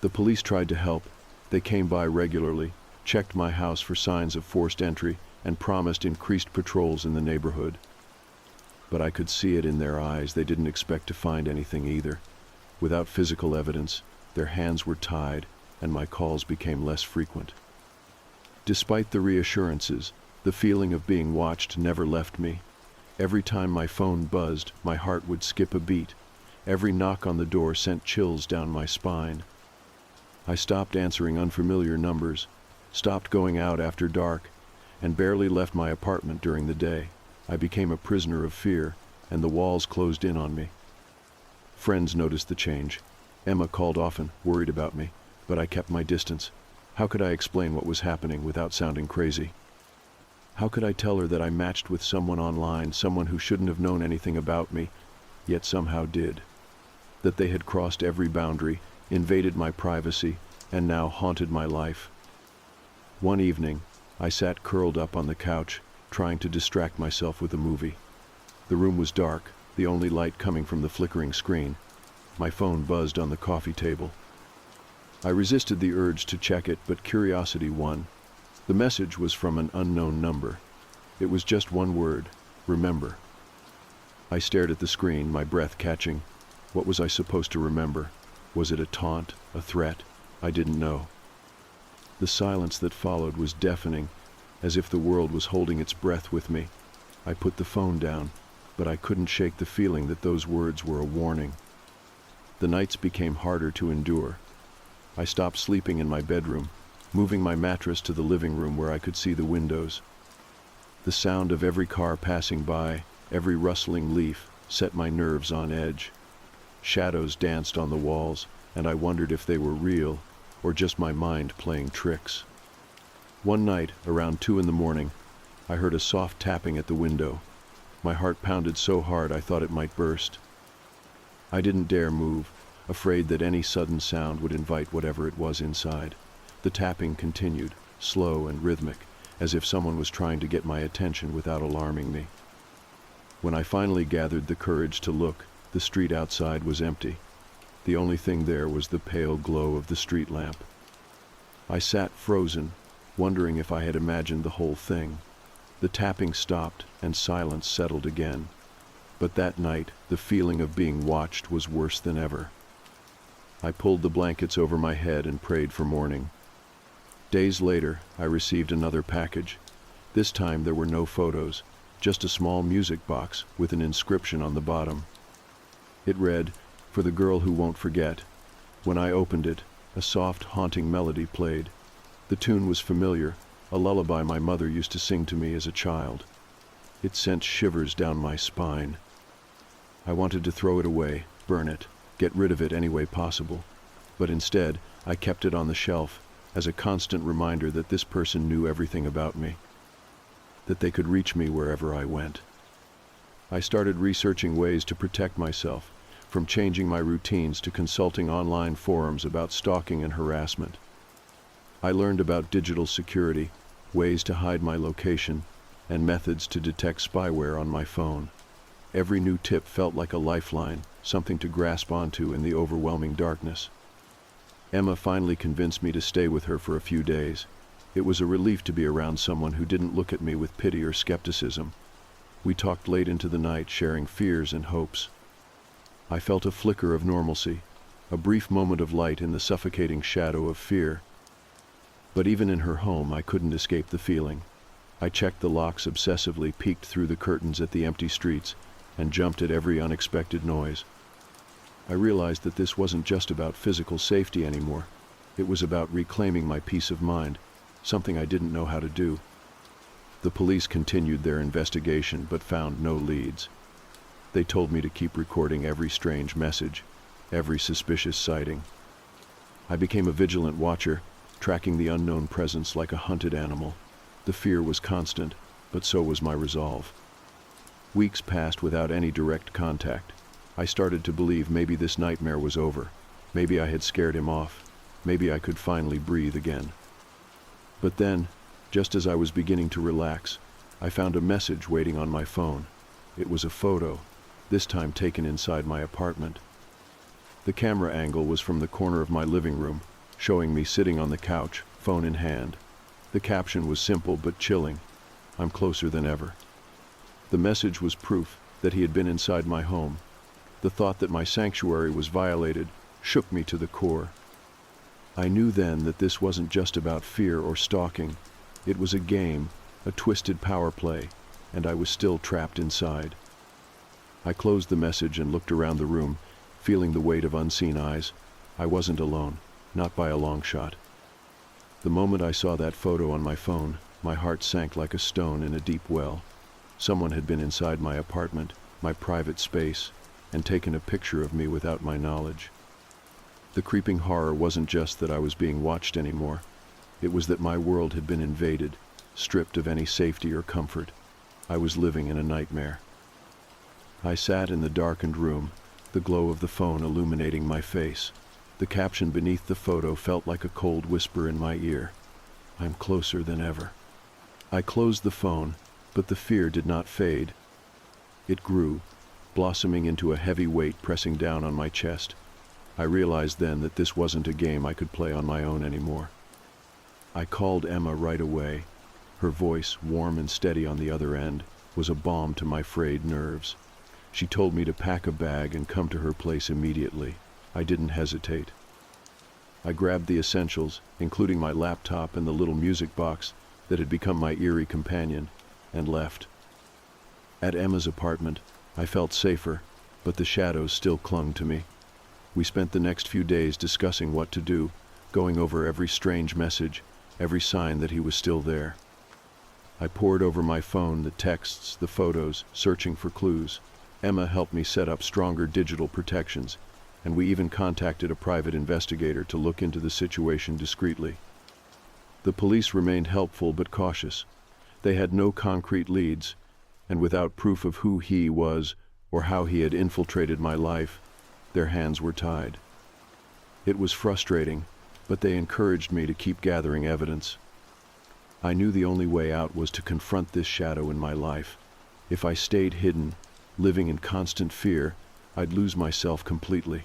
The police tried to help. They came by regularly, checked my house for signs of forced entry, and promised increased patrols in the neighborhood. But I could see it in their eyes. They didn't expect to find anything either. Without physical evidence, their hands were tied, and my calls became less frequent. Despite the reassurances, the feeling of being watched never left me. Every time my phone buzzed, my heart would skip a beat. Every knock on the door sent chills down my spine. I stopped answering unfamiliar numbers, stopped going out after dark, and barely left my apartment during the day. I became a prisoner of fear, and the walls closed in on me. Friends noticed the change. Emma called often, worried about me, but I kept my distance. How could I explain what was happening without sounding crazy? How could I tell her that I matched with someone online, someone who shouldn't have known anything about me, yet somehow did? That they had crossed every boundary, invaded my privacy, and now haunted my life. One evening, I sat curled up on the couch, trying to distract myself with a movie. The room was dark, the only light coming from the flickering screen. My phone buzzed on the coffee table. I resisted the urge to check it, but curiosity won. The message was from an unknown number. It was just one word: remember. I stared at the screen, my breath catching. What was I supposed to remember? Was it a taunt, a threat? I didn't know. The silence that followed was deafening, as if the world was holding its breath with me. I put the phone down, but I couldn't shake the feeling that those words were a warning. The nights became harder to endure. I stopped sleeping in my bedroom, moving my mattress to the living room where I could see the windows. The sound of every car passing by, every rustling leaf, set my nerves on edge. Shadows danced on the walls, and I wondered if they were real, or just my mind playing tricks. One night, around 2 a.m, I heard a soft tapping at the window. My heart pounded so hard I thought it might burst. I didn't dare move, afraid that any sudden sound would invite whatever it was inside. The tapping continued, slow and rhythmic, as if someone was trying to get my attention without alarming me. When I finally gathered the courage to look, the street outside was empty. The only thing there was the pale glow of the street lamp. I sat frozen, wondering if I had imagined the whole thing. The tapping stopped, and silence settled again. But that night, the feeling of being watched was worse than ever. I pulled the blankets over my head and prayed for morning. Days later, I received another package. This time there were no photos, just a small music box with an inscription on the bottom. It read, "For the girl who won't forget." When I opened it, A soft, haunting melody played. The tune was familiar, a lullaby my mother used to sing to me as a child. It sent shivers down my spine. I wanted to throw it away, burn it, get rid of it any way possible. But instead, I kept it on the shelf as a constant reminder that this person knew everything about me, that they could reach me wherever I went. I started researching ways to protect myself, from changing my routines to consulting online forums about stalking and harassment. I learned about digital security, ways to hide my location, and methods to detect spyware on my phone. Every new tip felt like a lifeline, something to grasp onto in the overwhelming darkness. Emma finally convinced me to stay with her for a few days. It was a relief to be around someone who didn't look at me with pity or skepticism. We talked late into the night, sharing fears and hopes. I felt a flicker of normalcy, a brief moment of light in the suffocating shadow of fear. But even in her home, I couldn't escape the feeling. I checked the locks obsessively, peeked through the curtains at the empty streets, and jumped at every unexpected noise. I realized that this wasn't just about physical safety anymore. It was about reclaiming my peace of mind, something I didn't know how to do. The police continued their investigation but found no leads. They told me to keep recording every strange message, every suspicious sighting. I became a vigilant watcher, tracking the unknown presence like a hunted animal. The fear was constant, but so was my resolve. Weeks passed without any direct contact. I started to believe maybe this nightmare was over. Maybe I had scared him off. Maybe I could finally breathe again. But then, just as I was beginning to relax, I found a message waiting on my phone. It was a photo, this time taken inside my apartment. The camera angle was from the corner of my living room, showing me sitting on the couch, phone in hand. The caption was simple but chilling. I'm closer than ever. The message was proof that he had been inside my home. The thought that my sanctuary was violated shook me to the core. I knew then that this wasn't just about fear or stalking. It was a game, a twisted power play, and I was still trapped inside. I closed the message and looked around the room, feeling the weight of unseen eyes. I wasn't alone, not by a long shot. The moment I saw that photo on my phone, my heart sank like a stone in a deep well. Someone had been inside my apartment, my private space, and taken a picture of me without my knowledge. The creeping horror wasn't just that I was being watched anymore. It was that my world had been invaded, stripped of any safety or comfort. I was living in a nightmare. I sat in the darkened room, the glow of the phone illuminating my face. The caption beneath the photo felt like a cold whisper in my ear. I'm closer than ever. I closed the phone, but the fear did not fade. It grew, blossoming into a heavy weight pressing down on my chest. I realized then that this wasn't a game I could play on my own anymore. I called Emma right away. Her voice, warm and steady on the other end, was a balm to my frayed nerves. She told me to pack a bag and come to her place immediately. I didn't hesitate. I grabbed the essentials, including my laptop and the little music box that had become my eerie companion, and left. At Emma's apartment, I felt safer, but the shadows still clung to me. We spent the next few days discussing what to do, going over every strange message, every sign that he was still there. I pored over my phone, the texts, the photos, searching for clues. Emma helped me set up stronger digital protections, and we even contacted a private investigator to look into the situation discreetly. The police remained helpful but cautious. They had no concrete leads, and without proof of who he was or how he had infiltrated my life, their hands were tied. It was frustrating, but they encouraged me to keep gathering evidence. I knew the only way out was to confront this shadow in my life. If I stayed hidden, living in constant fear, I'd lose myself completely.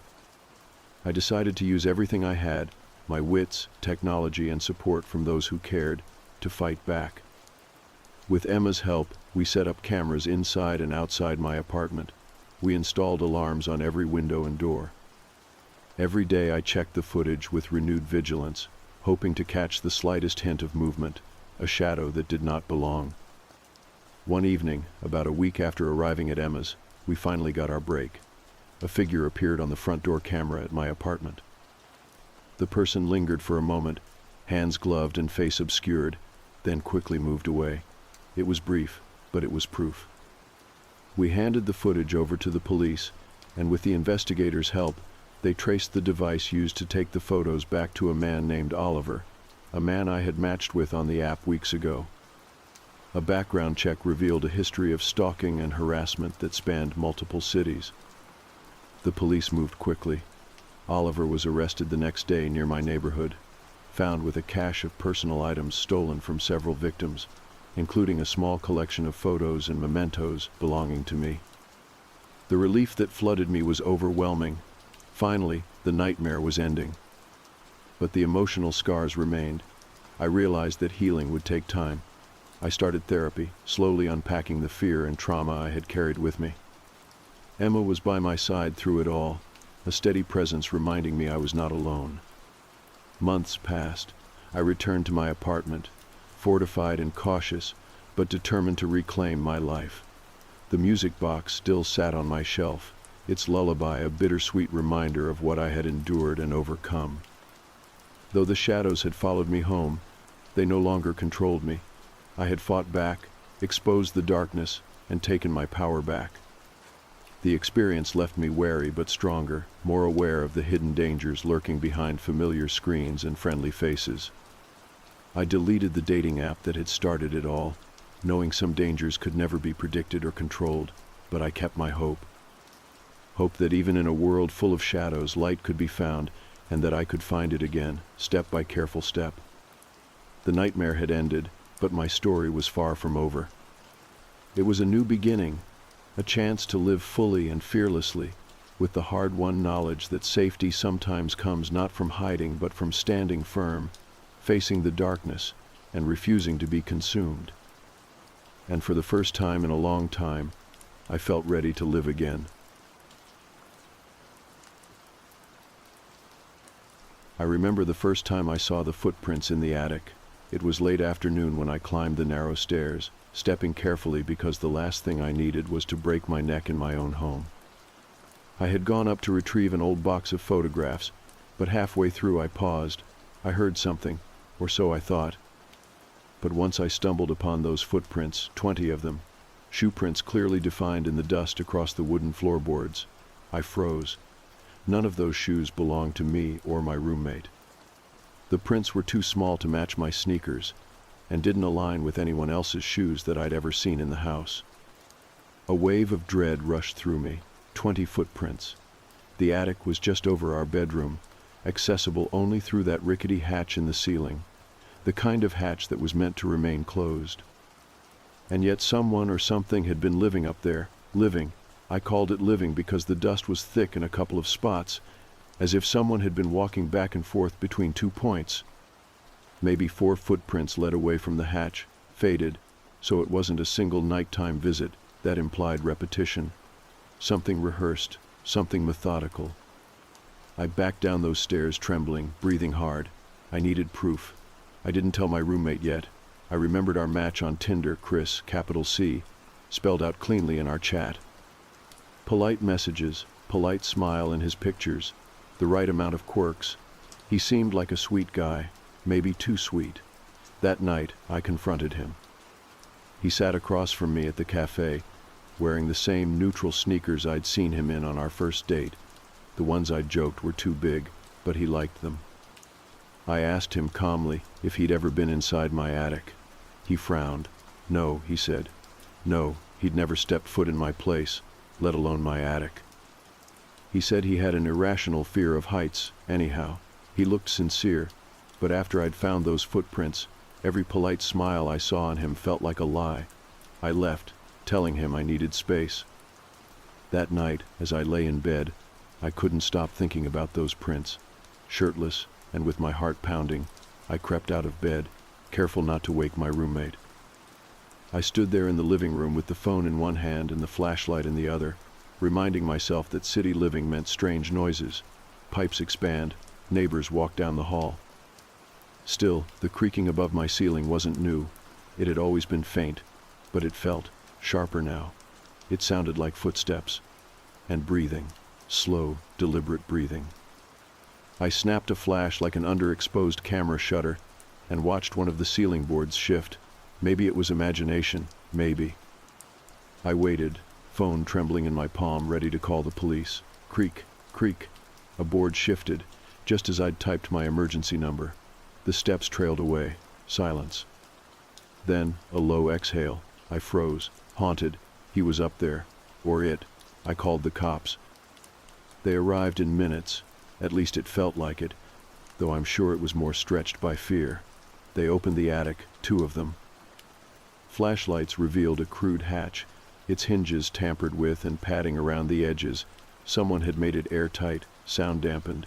I decided to use everything I had, my wits, technology, and support from those who cared, to fight back. With Emma's help, we set up cameras inside and outside my apartment. We installed alarms on every window and door. Every day I checked the footage with renewed vigilance, hoping to catch the slightest hint of movement, a shadow that did not belong. One evening, about a week after arriving at Emma's, we finally got our break. A figure appeared on the front door camera at my apartment. The person lingered for a moment, hands gloved and face obscured, then quickly moved away. It was brief, but it was proof. We handed the footage over to the police, and with the investigators' help, they traced the device used to take the photos back to a man named Oliver, a man I had matched with on the app weeks ago. A background check revealed a history of stalking and harassment that spanned multiple cities. The police moved quickly. Oliver was arrested the next day near my neighborhood, found with a cache of personal items stolen from several victims, including a small collection of photos and mementos belonging to me. The relief that flooded me was overwhelming. Finally, the nightmare was ending. But the emotional scars remained. I realized that healing would take time. I started therapy, slowly unpacking the fear and trauma I had carried with me. Emma was by my side through it all, a steady presence reminding me I was not alone. Months passed. I returned to my apartment, fortified and cautious, but determined to reclaim my life. The music box still sat on my shelf, its lullaby a bittersweet reminder of what I had endured and overcome. Though the shadows had followed me home, they no longer controlled me. I had fought back, exposed the darkness, and taken my power back. The experience left me wary but stronger, more aware of the hidden dangers lurking behind familiar screens and friendly faces. I deleted the dating app that had started it all, knowing some dangers could never be predicted or controlled, but I kept my hope. Hope that even in a world full of shadows, light could be found, and that I could find it again, step by careful step. The nightmare had ended, but my story was far from over. It was a new beginning, a chance to live fully and fearlessly, with the hard-won knowledge that safety sometimes comes not from hiding but from standing firm, facing the darkness, and refusing to be consumed. And for the first time in a long time, I felt ready to live again. I remember the first time I saw the footprints in the attic. It was late afternoon when I climbed the narrow stairs, stepping carefully because the last thing I needed was to break my neck in my own home. I had gone up to retrieve an old box of photographs, but halfway through I paused. I heard something, or so I thought. But once I stumbled upon those footprints, 20 of them, shoe prints clearly defined in the dust across the wooden floorboards, I froze. None of those shoes belonged to me or my roommate. The prints were too small to match my sneakers, and didn't align with anyone else's shoes that I'd ever seen in the house. A wave of dread rushed through me. 20 footprints. The attic was just over our bedroom, accessible only through that rickety hatch in the ceiling, the kind of hatch that was meant to remain closed. And yet someone or something had been living up there, living. I called it living because the dust was thick in a couple of spots, as if someone had been walking back and forth between 2 points. Maybe 4 footprints led away from the hatch, faded, so it wasn't a single nighttime visit. That implied repetition. Something rehearsed, something methodical. I backed down those stairs trembling, breathing hard. I needed proof. I didn't tell my roommate yet. I remembered our match on Tinder, Chris, capital C, spelled out cleanly in our chat. Polite messages, polite smile in his pictures, the right amount of quirks. He seemed like a sweet guy, maybe too sweet. That night, I confronted him. He sat across from me at the cafe, wearing the same neutral sneakers I'd seen him in on our first date. The ones I'd joked were too big, but he liked them. I asked him calmly if he'd ever been inside my attic. He frowned. No, he said. No, he'd never stepped foot in my place, let alone my attic. He said he had an irrational fear of heights, anyhow. He looked sincere, but after I'd found those footprints, every polite smile I saw on him felt like a lie. I left, telling him I needed space. That night, as I lay in bed, I couldn't stop thinking about those prints. Shirtless, and with my heart pounding, I crept out of bed, careful not to wake my roommate. I stood there in the living room with the phone in one hand and the flashlight in the other, reminding myself that city living meant strange noises. Pipes expand, neighbors walk down the hall. Still, the creaking above my ceiling wasn't new. It had always been faint, but it felt sharper now. It sounded like footsteps, and breathing, slow, deliberate breathing. I snapped a flash like an underexposed camera shutter and watched one of the ceiling boards shift. Maybe it was imagination, maybe. I waited, phone trembling in my palm, ready to call the police. Creak, creak. A board shifted, just as I'd typed my emergency number. The steps trailed away. Silence. Then, a low exhale. I froze, haunted. He was up there. Or it. I called the cops. They arrived in minutes. At least it felt like it, though I'm sure it was more stretched by fear. They opened the attic, 2 of them. Flashlights revealed a crude hatch, its hinges tampered with and padding around the edges. Someone had made it airtight, sound dampened.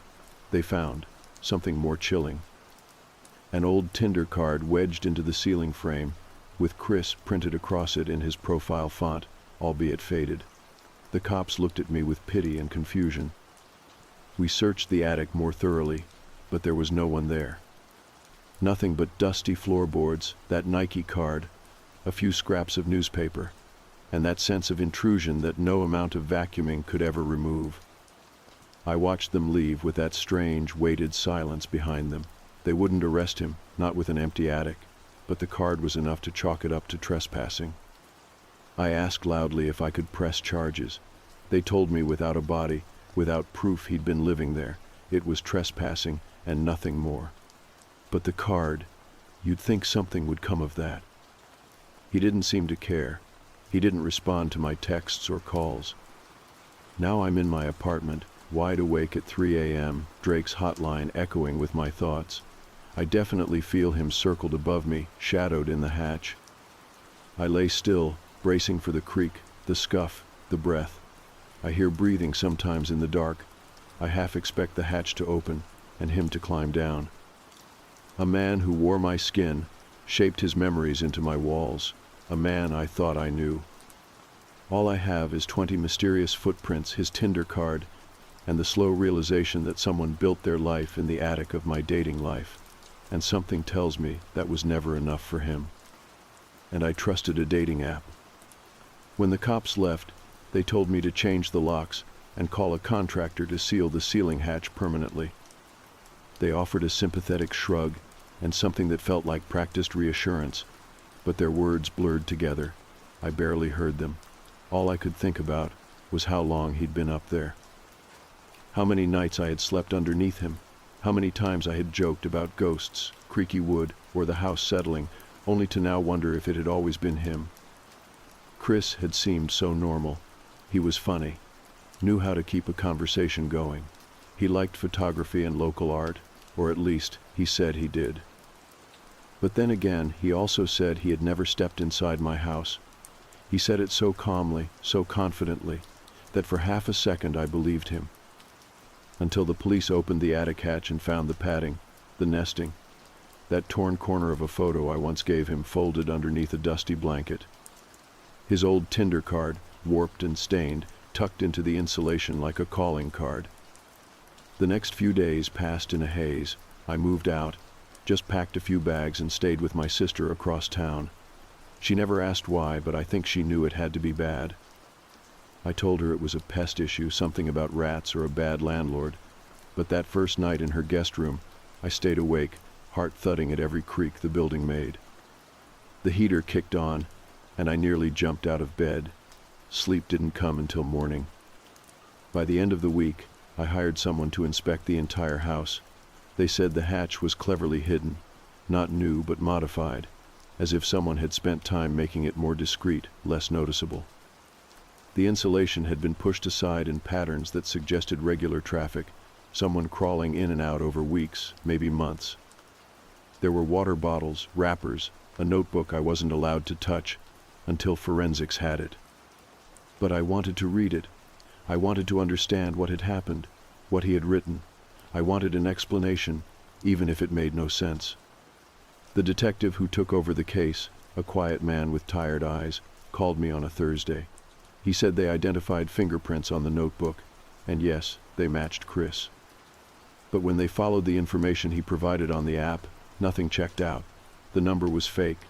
They found something more chilling. An old Tinder card wedged into the ceiling frame, with Chris printed across it in his profile font, albeit faded. The cops looked at me with pity and confusion. We searched the attic more thoroughly, but there was no one there. Nothing but dusty floorboards, that Nike card, a few scraps of newspaper, and that sense of intrusion that no amount of vacuuming could ever remove. I watched them leave with that strange, weighted silence behind them. They wouldn't arrest him, not with an empty attic, but the card was enough to chalk it up to trespassing. I asked loudly if I could press charges. They told me without a body, without proof he'd been living there, it was trespassing and nothing more. But the card, you'd think something would come of that. He didn't seem to care. He didn't respond to my texts or calls. Now I'm in my apartment, wide awake at 3 a.m., Drake's hotline echoing with my thoughts. I definitely feel him circled above me, shadowed in the hatch. I lay still, bracing for the creak, the scuff, the breath. I hear breathing sometimes in the dark. I half expect the hatch to open and him to climb down. A man who wore my skin, shaped his memories into my walls. A man I thought I knew. All I have is 20 mysterious footprints, his Tinder card, and the slow realization that someone built their life in the attic of my dating life. And something tells me that was never enough for him. And I trusted a dating app. When the cops left, they told me to change the locks and call a contractor to seal the ceiling hatch permanently. They offered a sympathetic shrug and something that felt like practiced reassurance, but their words blurred together. I barely heard them. All I could think about was how long he'd been up there. How many nights I had slept underneath him. How many times I had joked about ghosts, creaky wood, or the house settling, only to now wonder if it had always been him. Chris had seemed so normal. He was funny, knew how to keep a conversation going. He liked photography and local art, or at least he said he did. But then again, he also said he had never stepped inside my house. He said it so calmly, so confidently, that for half a second I believed him. Until the police opened the attic hatch and found the padding, the nesting, that torn corner of a photo I once gave him folded underneath a dusty blanket. His old Tinder card, warped and stained, tucked into the insulation like a calling card. The next few days passed in a haze. I moved out, just packed a few bags and stayed with my sister across town. She never asked why, but I think she knew it had to be bad. I told her it was a pest issue, something about rats or a bad landlord. But that first night in her guest room, I stayed awake, heart thudding at every creak the building made. The heater kicked on, and I nearly jumped out of bed. Sleep didn't come until morning. By the end of the week, I hired someone to inspect the entire house. They said the hatch was cleverly hidden, not new but modified, as if someone had spent time making it more discreet, less noticeable. The insulation had been pushed aside in patterns that suggested regular traffic, someone crawling in and out over weeks, maybe months. There were water bottles, wrappers, a notebook I wasn't allowed to touch until forensics had it. But I wanted to read it. I wanted to understand what had happened, what he had written. I wanted an explanation, even if it made no sense. The detective who took over the case, a quiet man with tired eyes, called me on a Thursday. He said they identified fingerprints on the notebook, and yes, they matched Chris. But when they followed the information he provided on the app, nothing checked out. The number was fake.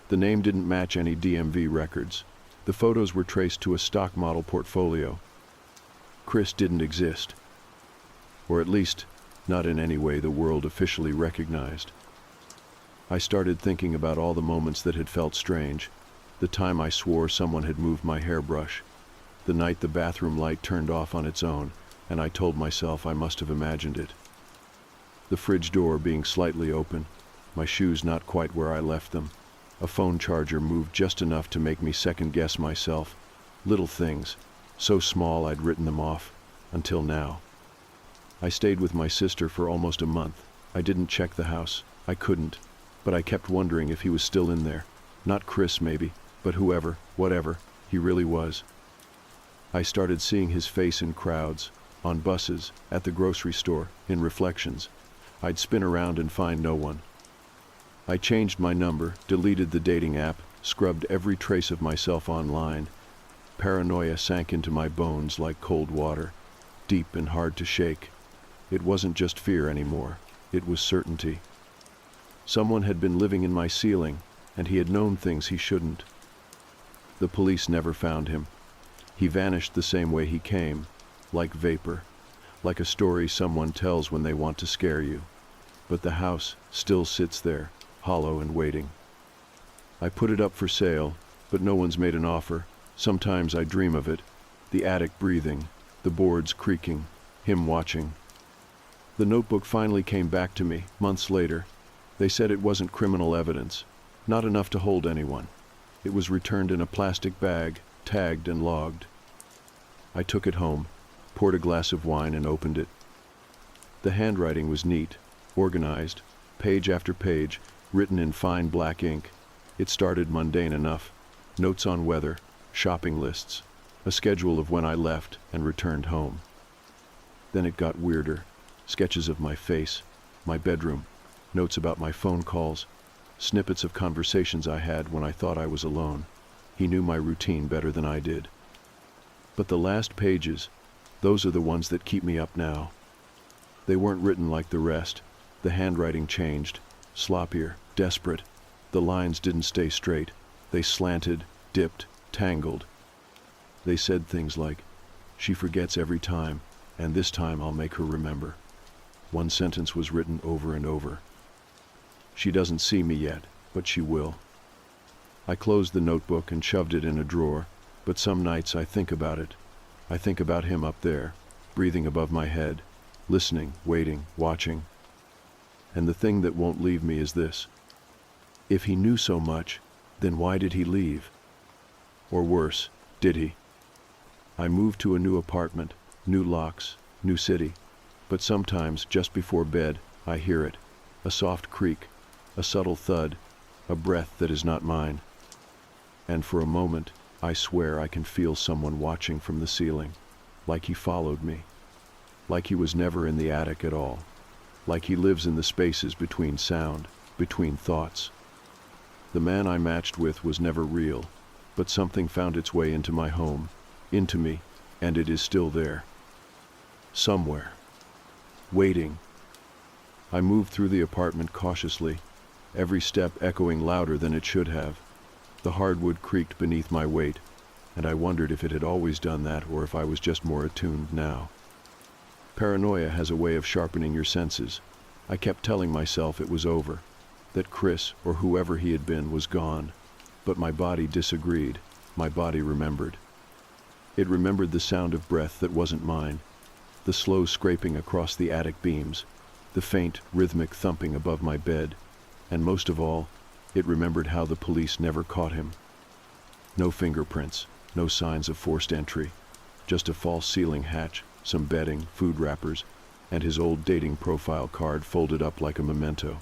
The name didn't match any DMV records. The photos were traced to a stock model portfolio. Chris didn't exist. Or at least, not in any way the world officially recognized. I started thinking about all the moments that had felt strange. The time I swore someone had moved my hairbrush. The night the bathroom light turned off on its own, and I told myself I must have imagined it. The fridge door being slightly open, my shoes not quite where I left them. A phone charger moved just enough to make me second-guess myself. Little things, so small I'd written them off, until now. I stayed with my sister for almost a month. I didn't check the house. I couldn't. But I kept wondering if he was still in there. Not Chris, maybe, but whoever, whatever, he really was. I started seeing his face in crowds, on buses, at the grocery store, in reflections. I'd spin around and find no one. I changed my number, deleted the dating app, scrubbed every trace of myself online. Paranoia sank into my bones like cold water, deep and hard to shake. It wasn't just fear anymore. It was certainty. Someone had been living in my ceiling, and he had known things he shouldn't. The police never found him. He vanished the same way he came, like vapor, like a story someone tells when they want to scare you. But the house still sits there, hollow and waiting. I put it up for sale, but no one's made an offer. Sometimes I dream of it, the attic breathing, the boards creaking, him watching. The notebook finally came back to me, months later. They said it wasn't criminal evidence, not enough to hold anyone. It was returned in a plastic bag, tagged and logged. I took it home, poured a glass of wine and opened it. The handwriting was neat, organized, page after page, written in fine black ink. It started mundane enough. Notes on weather, shopping lists, a schedule of when I left and returned home. Then it got weirder. Sketches of my face, my bedroom, notes about my phone calls, snippets of conversations I had when I thought I was alone. He knew my routine better than I did. But the last pages, those are the ones that keep me up now. They weren't written like the rest. The handwriting changed, sloppier, desperate. The lines didn't stay straight. They slanted, dipped, tangled. They said things like, "She forgets every time, and this time I'll make her remember." One sentence was written over and over. "She doesn't see me yet, but she will." I closed the notebook and shoved it in a drawer, but some nights I think about it. I think about him up there, breathing above my head, listening, waiting, watching. And the thing that won't leave me is this. If he knew so much, then why did he leave? Or worse, did he? I moved to a new apartment, new locks, new city, but sometimes, just before bed, I hear it, a soft creak, a subtle thud, a breath that is not mine. And for a moment, I swear I can feel someone watching from the ceiling, like he followed me, like he was never in the attic at all, like he lives in the spaces between sound, between thoughts. The man I matched with was never real, but something found its way into my home, into me, and it is still there. Somewhere. Waiting. I moved through the apartment cautiously, every step echoing louder than it should have. The hardwood creaked beneath my weight, and I wondered if it had always done that or if I was just more attuned now. Paranoia has a way of sharpening your senses. I kept telling myself it was over, that Chris, or whoever he had been, was gone. But my body disagreed. My body remembered. It remembered the sound of breath that wasn't mine, the slow scraping across the attic beams, the faint, rhythmic thumping above my bed, and most of all, it remembered how the police never caught him. No fingerprints, no signs of forced entry, just a false ceiling hatch, some bedding, food wrappers, and his old dating profile card folded up like a memento.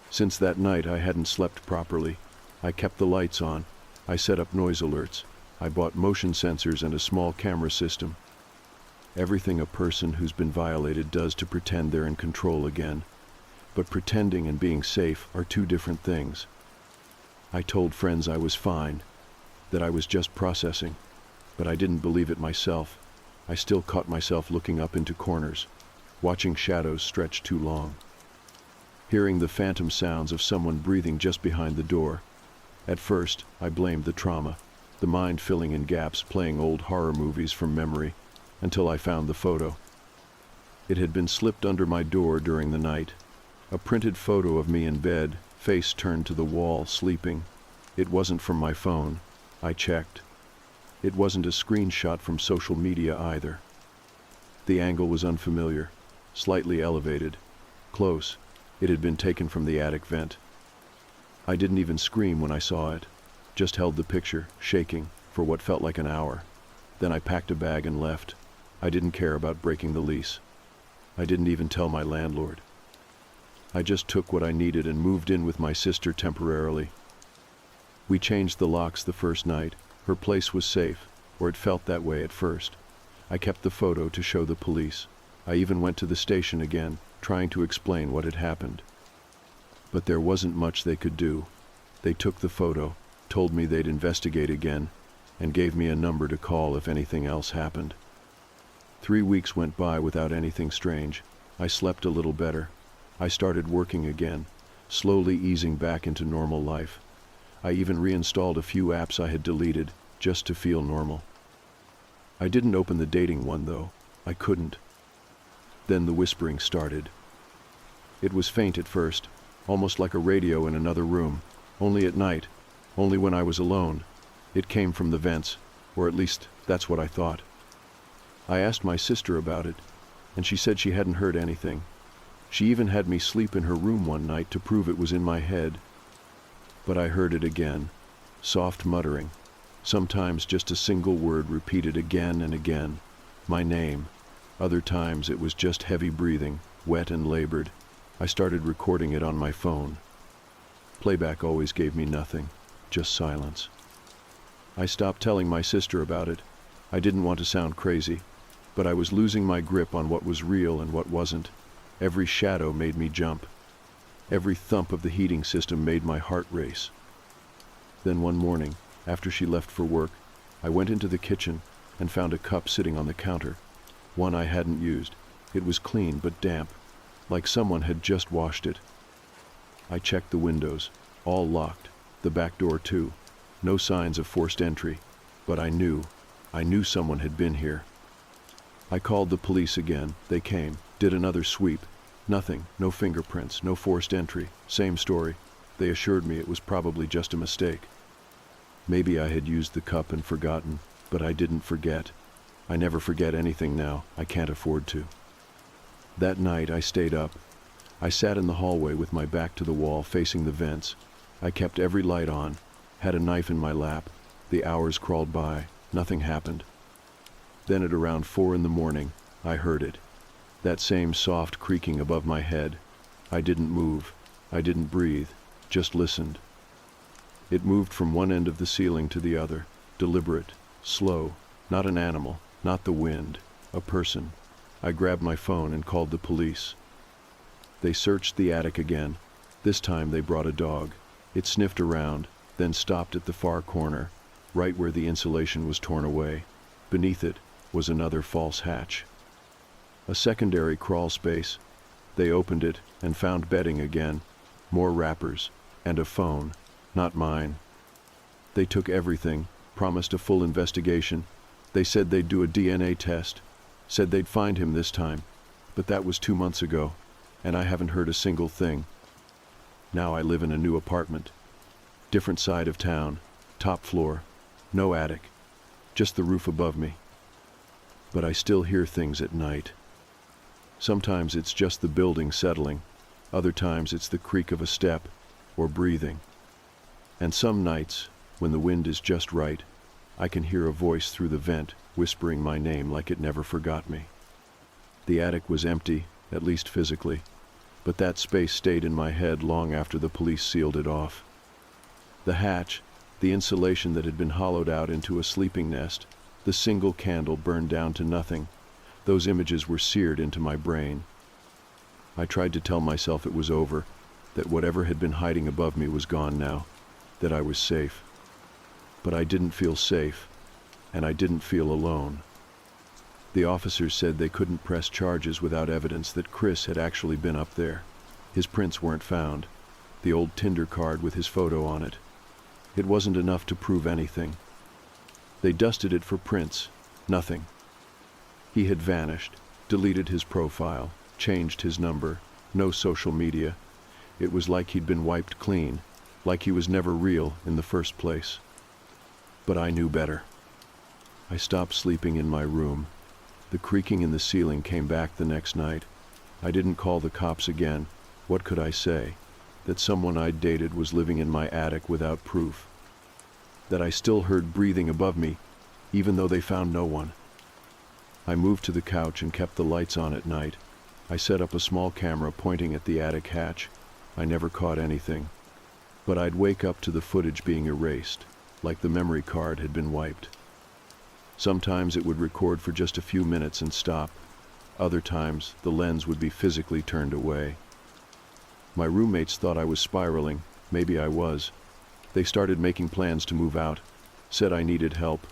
Since that night, I hadn't slept properly. I kept the lights on. I set up noise alerts. I bought motion sensors and a small camera system. Everything a person who's been violated does to pretend they're in control again. But pretending and being safe are two different things. I told friends I was fine, that I was just processing, but I didn't believe it myself. I still caught myself looking up into corners, watching shadows stretch too long, hearing the phantom sounds of someone breathing just behind the door. At first, I blamed the trauma, the mind filling in gaps, playing old horror movies from memory, until I found the photo. It had been slipped under my door during the night. A printed photo of me in bed, face turned to the wall, sleeping. It wasn't from my phone. I checked. It wasn't a screenshot from social media either. The angle was unfamiliar, slightly elevated, close. It had been taken from the attic vent. I didn't even scream when I saw it, just held the picture, shaking, for what felt like an hour. Then I packed a bag and left. I didn't care about breaking the lease. I didn't even tell my landlord. I just took what I needed and moved in with my sister temporarily. We changed the locks the first night. Her place was safe, or it felt that way at first. I kept the photo to show the police. I even went to the station again, trying to explain what had happened. But there wasn't much they could do. They took the photo, told me they'd investigate again, and gave me a number to call if anything else happened. 3 weeks went by without anything strange. I slept a little better. I started working again, slowly easing back into normal life. I even reinstalled a few apps I had deleted, just to feel normal. I didn't open the dating one, though. I couldn't. Then the whispering started. It was faint at first, almost like a radio in another room, only at night, only when I was alone. It came from the vents, or at least that's what I thought. I asked my sister about it, and she said she hadn't heard anything. She even had me sleep in her room one night to prove it was in my head. But I heard it again, soft muttering, sometimes just a single word repeated again and again, my name. Other times it was just heavy breathing, wet and labored. I started recording it on my phone. Playback always gave me nothing, just silence. I stopped telling my sister about it. I didn't want to sound crazy, but I was losing my grip on what was real and what wasn't. Every shadow made me jump. Every thump of the heating system made my heart race. Then one morning, after she left for work, I went into the kitchen and found a cup sitting on the counter, one I hadn't used. It was clean but damp, like someone had just washed it. I checked the windows, all locked, the back door too. No signs of forced entry, but I knew someone had been here. I called the police again. They came, did another sweep. Nothing, no fingerprints, no forced entry, same story. They assured me it was probably just a mistake. Maybe I had used the cup and forgotten, but I didn't forget. I never forget anything now. I can't afford to. That night I stayed up. I sat in the hallway with my back to the wall facing the vents. I kept every light on, had a knife in my lap. The hours crawled by. Nothing happened. Then at around 4 a.m, I heard it. That same soft creaking above my head. I didn't move. I didn't breathe. Just listened. It moved from one end of the ceiling to the other. Deliberate. Slow. Not an animal. Not the wind. A person. I grabbed my phone and called the police. They searched the attic again. This time they brought a dog. It sniffed around, then stopped at the far corner, right where the insulation was torn away. Beneath it was another false hatch. A secondary crawl space. They opened it and found bedding again, more wrappers, and a phone, not mine. They took everything, promised a full investigation. They said they'd do a DNA test, said they'd find him this time, but that was 2 months ago, and I haven't heard a single thing. Now I live in a new apartment, different side of town, top floor, no attic, just the roof above me. But I still hear things at night. Sometimes it's just the building settling, other times it's the creak of a step, or breathing. And some nights, when the wind is just right, I can hear a voice through the vent whispering my name like it never forgot me. The attic was empty, at least physically, but that space stayed in my head long after the police sealed it off. The hatch, the insulation that had been hollowed out into a sleeping nest, the single candle burned down to nothing. Those images were seared into my brain. I tried to tell myself it was over, that whatever had been hiding above me was gone now, that I was safe. But I didn't feel safe, and I didn't feel alone. The officers said they couldn't press charges without evidence that Chris had actually been up there. His prints weren't found, the old Tinder card with his photo on it. It wasn't enough to prove anything. They dusted it for prints, nothing. He had vanished, Deleted his profile, changed his number, no social media. It was like he'd been wiped clean, like he was never real in the first place. But I knew better. I stopped sleeping in my room. The creaking in the ceiling came back the next night. I didn't call the cops again. What could I say? That someone I'd dated was living in my attic without proof. That I still heard breathing above me, even though they found no one. I moved to the couch and kept the lights on at night. I set up a small camera pointing at the attic hatch. I never caught anything. But I'd wake up to the footage being erased, like the memory card had been wiped. Sometimes it would record for just a few minutes and stop. Other times, the lens would be physically turned away. My roommates thought I was spiraling. Maybe I was. They started making plans to move out, said I needed help.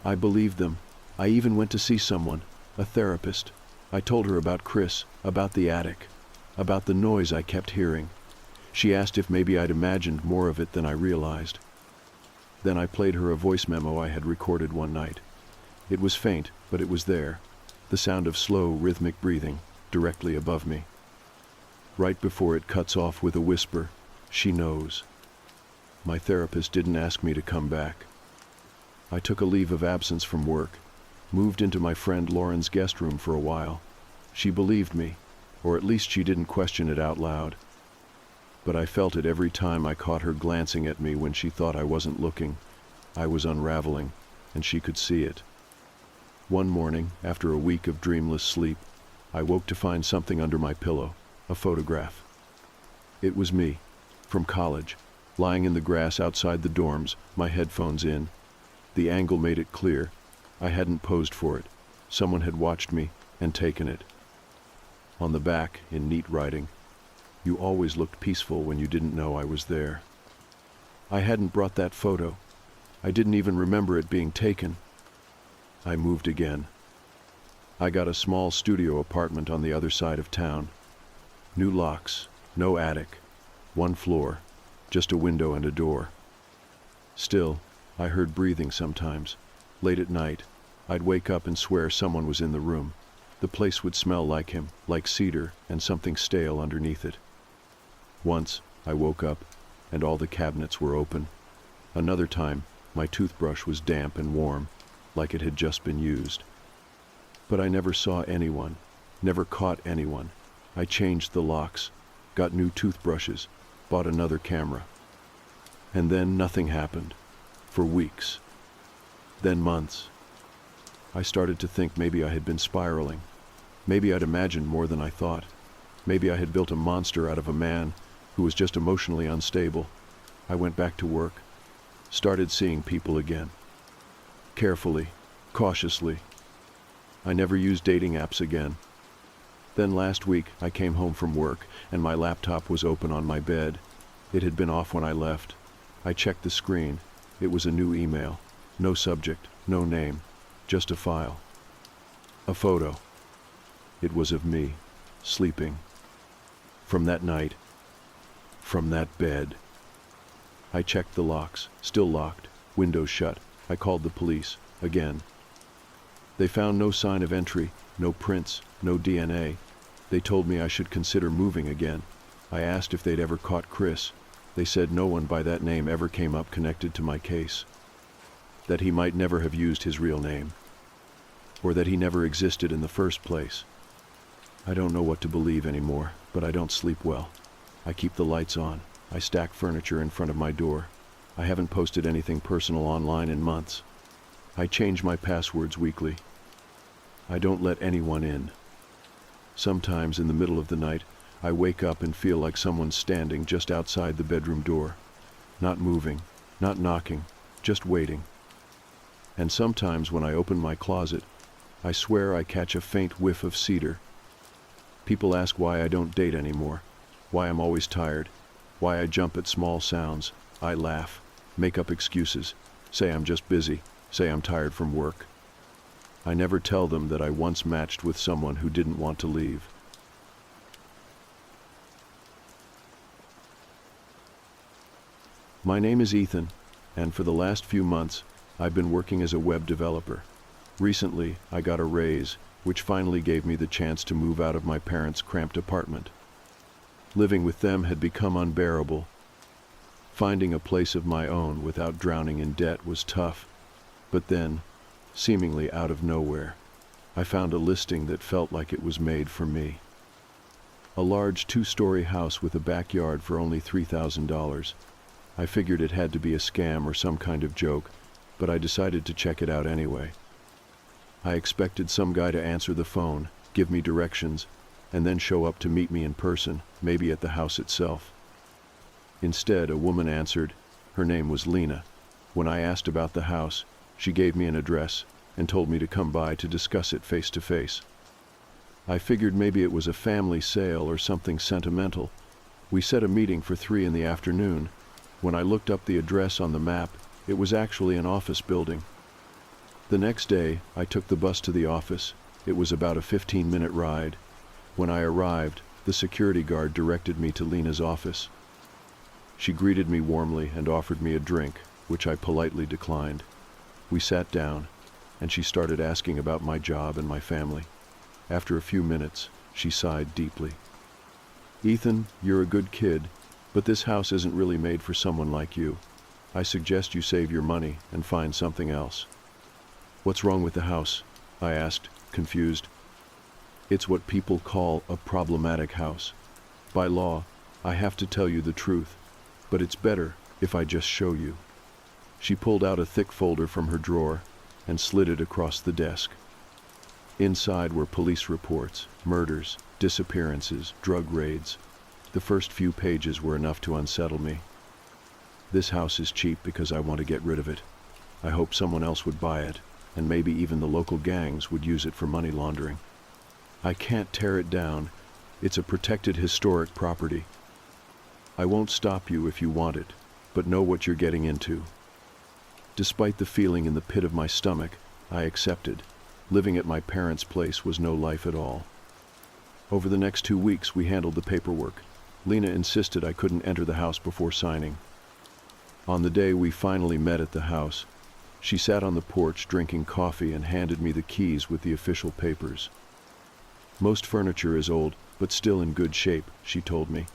I believed them. I even went to see someone, a therapist. I told her about Chris, about the attic, about the noise I kept hearing. She asked if maybe I'd imagined more of it than I realized. Then I played her a voice memo I had recorded one night. It was faint, but it was there, the sound of slow, rhythmic breathing, directly above me. Right before it cuts off with a whisper, "She knows." My therapist didn't ask me to come back. I took a leave of absence from work, moved into my friend Lauren's guest room for a while. She believed me, or at least she didn't question it out loud. But I felt it every time I caught her glancing at me when she thought I wasn't looking. I was unraveling, and she could see it. One morning, after a week of dreamless sleep, I woke to find something under my pillow, a photograph. It was me, from college, lying in the grass outside the dorms, my headphones in. The angle made it clear. I hadn't posed for it. Someone had watched me and taken it. On the back, in neat writing, "You always looked peaceful when you didn't know I was there." I hadn't brought that photo. I didn't even remember it being taken. I moved again. I got a small studio apartment on the other side of town. New locks, no attic, one floor, just a window and a door. Still, I heard breathing sometimes. Late at night, I'd wake up and swear someone was in the room. The place would smell like him, like cedar and something stale underneath it. Once, I woke up, and all the cabinets were open. Another time, my toothbrush was damp and warm, like it had just been used. But I never saw anyone, never caught anyone. I changed the locks, got new toothbrushes, bought another camera. And then nothing happened, for weeks. Then months. I started to think maybe I had been spiraling. Maybe I'd imagined more than I thought. Maybe I had built a monster out of a man who was just emotionally unstable. I went back to work, started seeing people again. Carefully, cautiously. I never used dating apps again. Then last week, I came home from work, and my laptop was open on my bed. It had been off when I left. I checked the screen. It was a new email. No subject, no name, just a file. A photo. It was of me, sleeping. From that night, from that bed. I checked the locks, still locked, windows shut. I called the police, again. They found no sign of entry, no prints, no DNA. They told me I should consider moving again. I asked if they'd ever caught Chris. They said no one by that name ever came up connected to my case. That he might never have used his real name. Or that he never existed in the first place. I don't know what to believe anymore, but I don't sleep well. I keep the lights on. I stack furniture in front of my door. I haven't posted anything personal online in months. I change my passwords weekly. I don't let anyone in. Sometimes in the middle of the night, I wake up and feel like someone's standing just outside the bedroom door. Not moving, not knocking, just waiting. And sometimes when I open my closet, I swear I catch a faint whiff of cedar. People ask why I don't date anymore, why I'm always tired, why I jump at small sounds. I laugh, make up excuses, say I'm just busy, say I'm tired from work. I never tell them that I once matched with someone who didn't want to leave. My name is Ethan, and for the last few months, I've been working as a web developer. Recently, I got a raise, which finally gave me the chance to move out of my parents' cramped apartment. Living with them had become unbearable. Finding a place of my own without drowning in debt was tough, but then, seemingly out of nowhere, I found a listing that felt like it was made for me. A large 2-story house with a backyard for only $3,000. I figured it had to be a scam or some kind of joke, but I decided to check it out anyway. I expected some guy to answer the phone, give me directions, and then show up to meet me in person, maybe at the house itself. Instead, a woman answered. Her name was Lena. When I asked about the house, she gave me an address and told me to come by to discuss it face to face. I figured maybe it was a family sale or something sentimental. We set a meeting for 3 in the afternoon. When I looked up the address on the map, it was actually an office building. The next day, I took the bus to the office. It was about a 15-minute ride. When I arrived, the security guard directed me to Lena's office. She greeted me warmly and offered me a drink, which I politely declined. We sat down, and she started asking about my job and my family. After a few minutes, she sighed deeply. "Ethan, you're a good kid, but this house isn't really made for someone like you. I suggest you save your money and find something else." "What's wrong with the house?" I asked, confused. "It's what people call a problematic house. By law, I have to tell you the truth, but it's better if I just show you." She pulled out a thick folder from her drawer and slid it across the desk. Inside were police reports, murders, disappearances, drug raids. The first few pages were enough to unsettle me. "This house is cheap because I want to get rid of it. I hope someone else would buy it, and maybe even the local gangs would use it for money laundering. I can't tear it down. It's a protected historic property. I won't stop you if you want it, but know what you're getting into." Despite the feeling in the pit of my stomach, I accepted. Living at my parents' place was no life at all. Over the next 2 weeks, we handled the paperwork. Lena insisted I couldn't enter the house before signing. On the day we finally met at the house, she sat on the porch drinking coffee and handed me the keys with the official papers. "Most furniture is old, but still in good shape," she told me.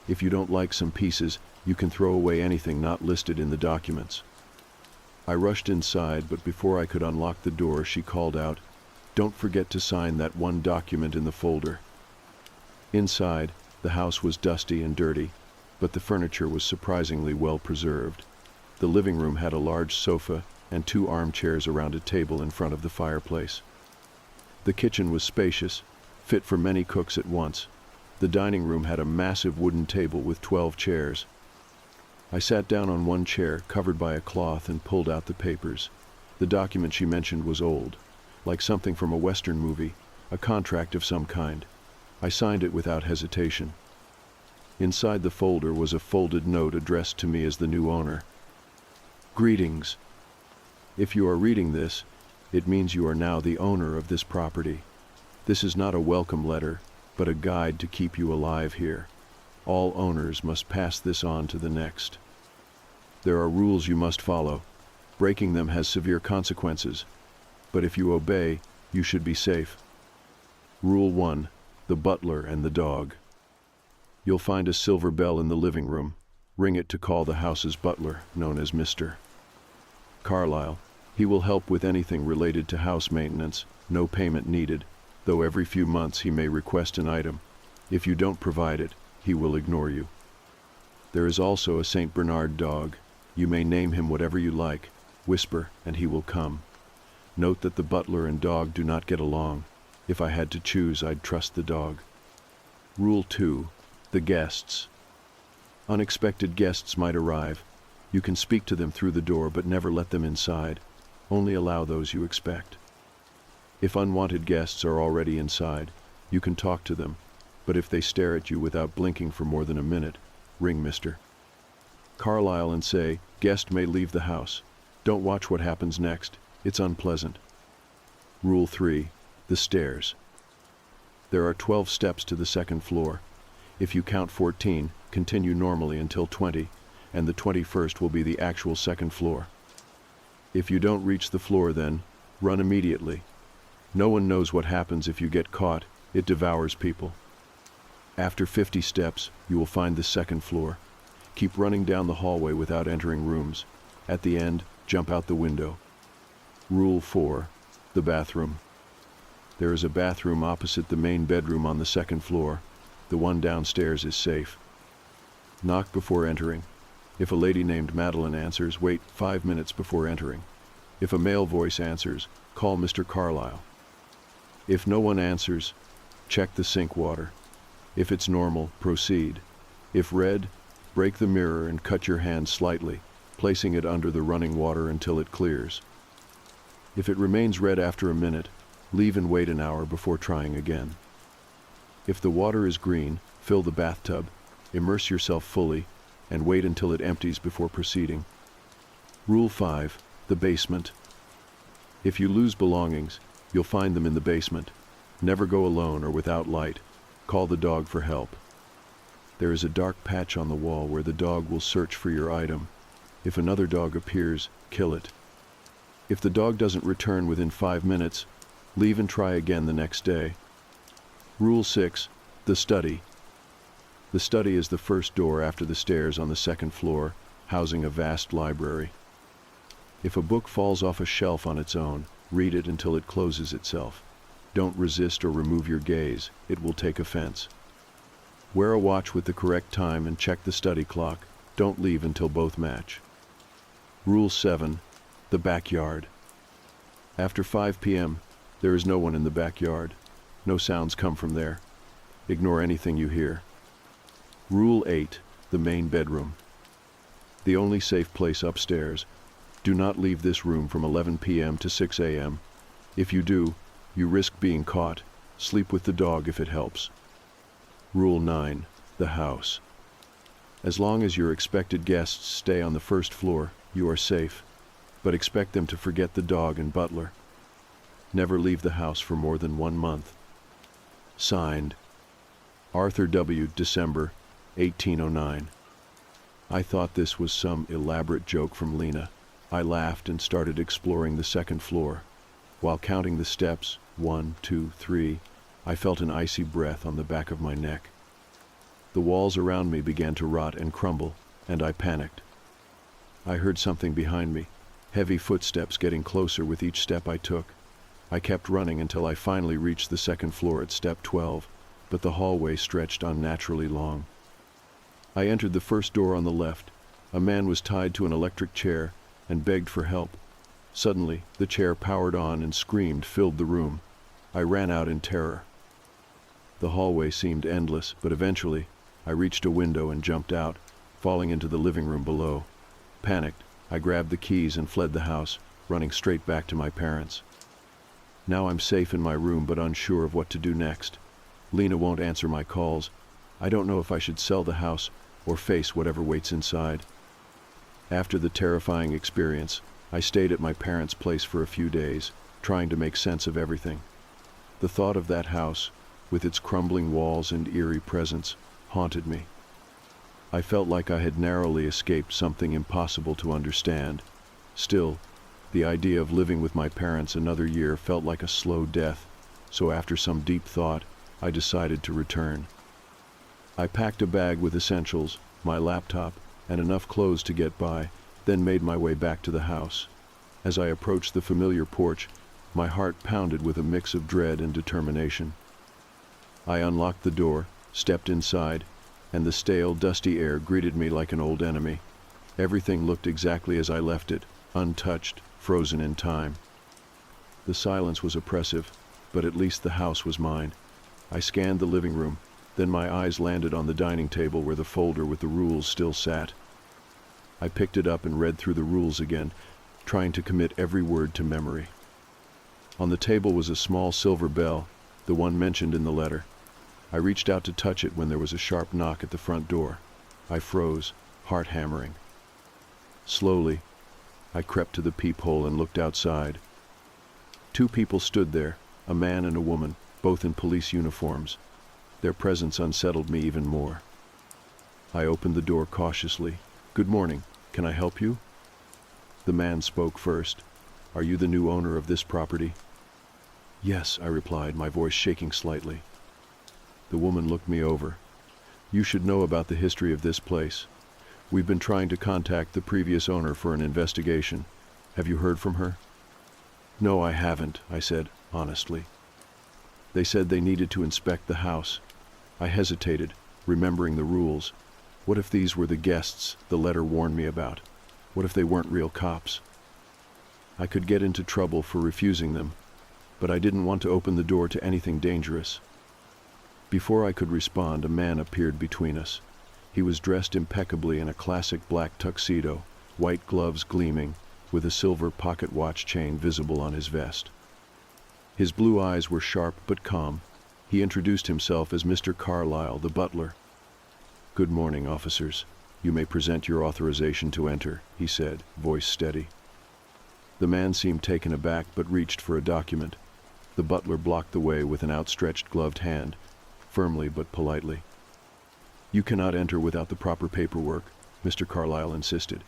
"If you don't like some pieces, you can throw away anything not listed in the documents." I rushed inside, but before I could unlock the door, she called out, "Don't forget to sign that one document in the folder." Inside, the house was dusty and dirty, but the furniture was surprisingly well preserved. The living room had a large sofa and 2 armchairs around a table in front of the fireplace. The kitchen was spacious, fit for many cooks at once. The dining room had a massive wooden table with 12 chairs. I sat down on one chair, covered by a cloth, and pulled out the papers. The document she mentioned was old, like something from a Western movie, a contract of some kind. I signed it without hesitation. Inside the folder was a folded note addressed to me as the new owner. "Greetings. If you are reading this, it means you are now the owner of this property. This is not a welcome letter, but a guide to keep you alive here. All owners must pass this on to the next. There are rules you must follow. Breaking them has severe consequences, but if you obey, you should be safe. Rule 1. The butler and the dog. You'll find a silver bell in the living room. Ring it to call the house's butler, known as Mr. Carlisle. He will help with anything related to house maintenance, no payment needed, though every few months he may request an item. If you don't provide it, he will ignore you. There is also a St. Bernard dog. You may name him whatever you like. Whisper, and he will come. Note that the butler and dog do not get along. If I had to choose, I'd trust the dog. Rule 2. The guests. Unexpected guests might arrive. You can speak to them through the door, but never let them inside. Only allow those you expect. If unwanted guests are already inside, you can talk to them, but if they stare at you without blinking for more than a minute, ring Mr. Carlisle and say, "Guest may leave the house. Don't watch what happens next. It's unpleasant." Rule 3. The stairs. There are 12 steps to the second floor. If you count 14, continue normally until 20, and the 21st will be the actual second floor. If you don't reach the floor then, run immediately. No one knows what happens if you get caught. It devours people. After 50 steps, you will find the second floor. Keep running down the hallway without entering rooms. At the end, jump out the window. Rule 4. The bathroom. There is a bathroom opposite the main bedroom on the second floor. The one downstairs is safe. Knock before entering. If a lady named Madeline answers, wait 5 minutes before entering. If a male voice answers, call Mr. Carlisle. If no one answers, check the sink water. If it's normal, proceed. If red, break the mirror and cut your hand slightly, placing it under the running water until it clears. If it remains red after a minute, leave and wait an hour before trying again. If the water is green, fill the bathtub, immerse yourself fully, and wait until it empties before proceeding. Rule 5. The basement. If you lose belongings, you'll find them in the basement. Never go alone or without light. Call the dog for help. There is a dark patch on the wall where the dog will search for your item. If another dog appears, kill it. If the dog doesn't return within 5 minutes, leave and try again the next day. Rule 6. The study. The study is the first door after the stairs on the second floor, housing a vast library. If a book falls off a shelf on its own, read it until it closes itself. Don't resist or remove your gaze. It will take offense. Wear a watch with the correct time and check the study clock. Don't leave until both match. Rule 7. The backyard. After 5 p.m., there is no one in the backyard. No sounds come from there. Ignore anything you hear. Rule 8. The main bedroom. The only safe place upstairs. Do not leave this room from 11 p.m. to 6 a.m. If you do, you risk being caught. Sleep with the dog if it helps. Rule 9. The house. As long as your expected guests stay on the first floor, you are safe, but expect them to forget the dog and butler. Never leave the house for more than 1 month. Signed, Arthur W. December, 1809. I thought this was some elaborate joke from Lena. I laughed and started exploring the second floor. While counting the steps, 1, 2, 3, I felt an icy breath on the back of my neck. The walls around me began to rot and crumble, and I panicked. I heard something behind me, heavy footsteps getting closer with each step I took. I kept running until I finally reached the second floor at step 12, but the hallway stretched unnaturally long. I entered the first door on the left. A man was tied to an electric chair and begged for help. Suddenly, the chair powered on and screamed filled the room. I ran out in terror. The hallway seemed endless, but eventually, I reached a window and jumped out, falling into the living room below. Panicked, I grabbed the keys and fled the house, running straight back to my parents. Now I'm safe in my room but unsure of what to do next. Lena won't answer my calls. I don't know if I should sell the house or face whatever waits inside. After the terrifying experience, I stayed at my parents' place for a few days, trying to make sense of everything. The thought of that house, with its crumbling walls and eerie presence, haunted me. I felt like I had narrowly escaped something impossible to understand. Still, the idea of living with my parents another year felt like a slow death, so after some deep thought, I decided to return. I packed a bag with essentials, my laptop, and enough clothes to get by, then made my way back to the house. As I approached the familiar porch, my heart pounded with a mix of dread and determination. I unlocked the door, stepped inside, and the stale, dusty air greeted me like an old enemy. Everything looked exactly as I left it, untouched, frozen in time. The silence was oppressive, but at least the house was mine. I scanned the living room, then my eyes landed on the dining table where the folder with the rules still sat. I picked it up and read through the rules again, trying to commit every word to memory. On the table was a small silver bell, the one mentioned in the letter. I reached out to touch it when there was a sharp knock at the front door. I froze, heart hammering. Slowly, I crept to the peephole and looked outside. 2 people stood there, a man and a woman, both in police uniforms. Their presence unsettled me even more. I opened the door cautiously. "Good morning. Can I help you?" The man spoke first. "Are you the new owner of this property?" "Yes," I replied, my voice shaking slightly. The woman looked me over. "You should know about the history of this place. We've been trying to contact the previous owner for an investigation. Have you heard from her?" "No, I haven't," I said, honestly. "They said they needed to inspect the house." I hesitated, remembering the rules. What if these were the guests the letter warned me about? What if they weren't real cops? I could get into trouble for refusing them, but I didn't want to open the door to anything dangerous. Before I could respond, a man appeared between us. He was dressed impeccably in a classic black tuxedo, white gloves gleaming, with a silver pocket watch chain visible on his vest. His blue eyes were sharp but calm. He introduced himself as Mr. Carlyle, the butler. "Good morning, officers. You may present your authorization to enter," he said, voice steady. The man seemed taken aback but reached for a document. The butler blocked the way with an outstretched gloved hand, firmly but politely. "You cannot enter without the proper paperwork," Mr. Carlyle insisted.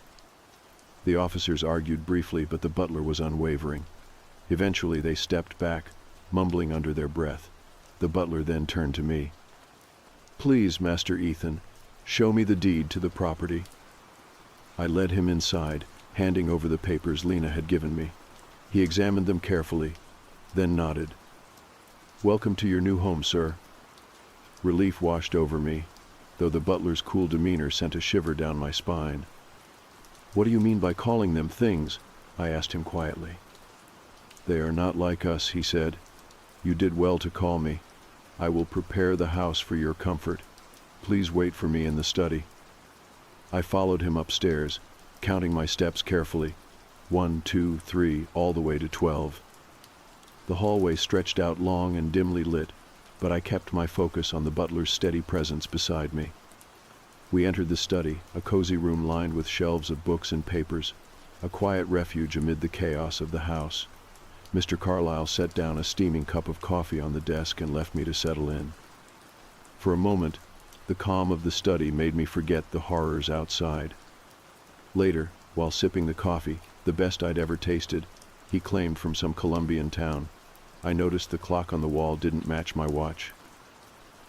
The officers argued briefly, but the butler was unwavering. Eventually they stepped back, mumbling under their breath. The butler then turned to me. "Please, Master Ethan, show me the deed to the property." I led him inside, handing over the papers Lena had given me. He examined them carefully, then nodded. "Welcome to your new home, sir." Relief washed over me, though the butler's cool demeanor sent a shiver down my spine. "What do you mean by calling them things?" I asked him quietly. "They are not like us," he said. "You did well to call me. I will prepare the house for your comfort. Please wait for me in the study." I followed him upstairs, counting my steps carefully. 1, 2, 3, all the way to 12. The hallway stretched out long and dimly lit, but I kept my focus on the butler's steady presence beside me. We entered the study, a cozy room lined with shelves of books and papers, a quiet refuge amid the chaos of the house. Mr. Carlyle set down a steaming cup of coffee on the desk and left me to settle in. For a moment, the calm of the study made me forget the horrors outside. Later, while sipping the coffee, the best I'd ever tasted, he claimed from some Colombian town, I noticed the clock on the wall didn't match my watch.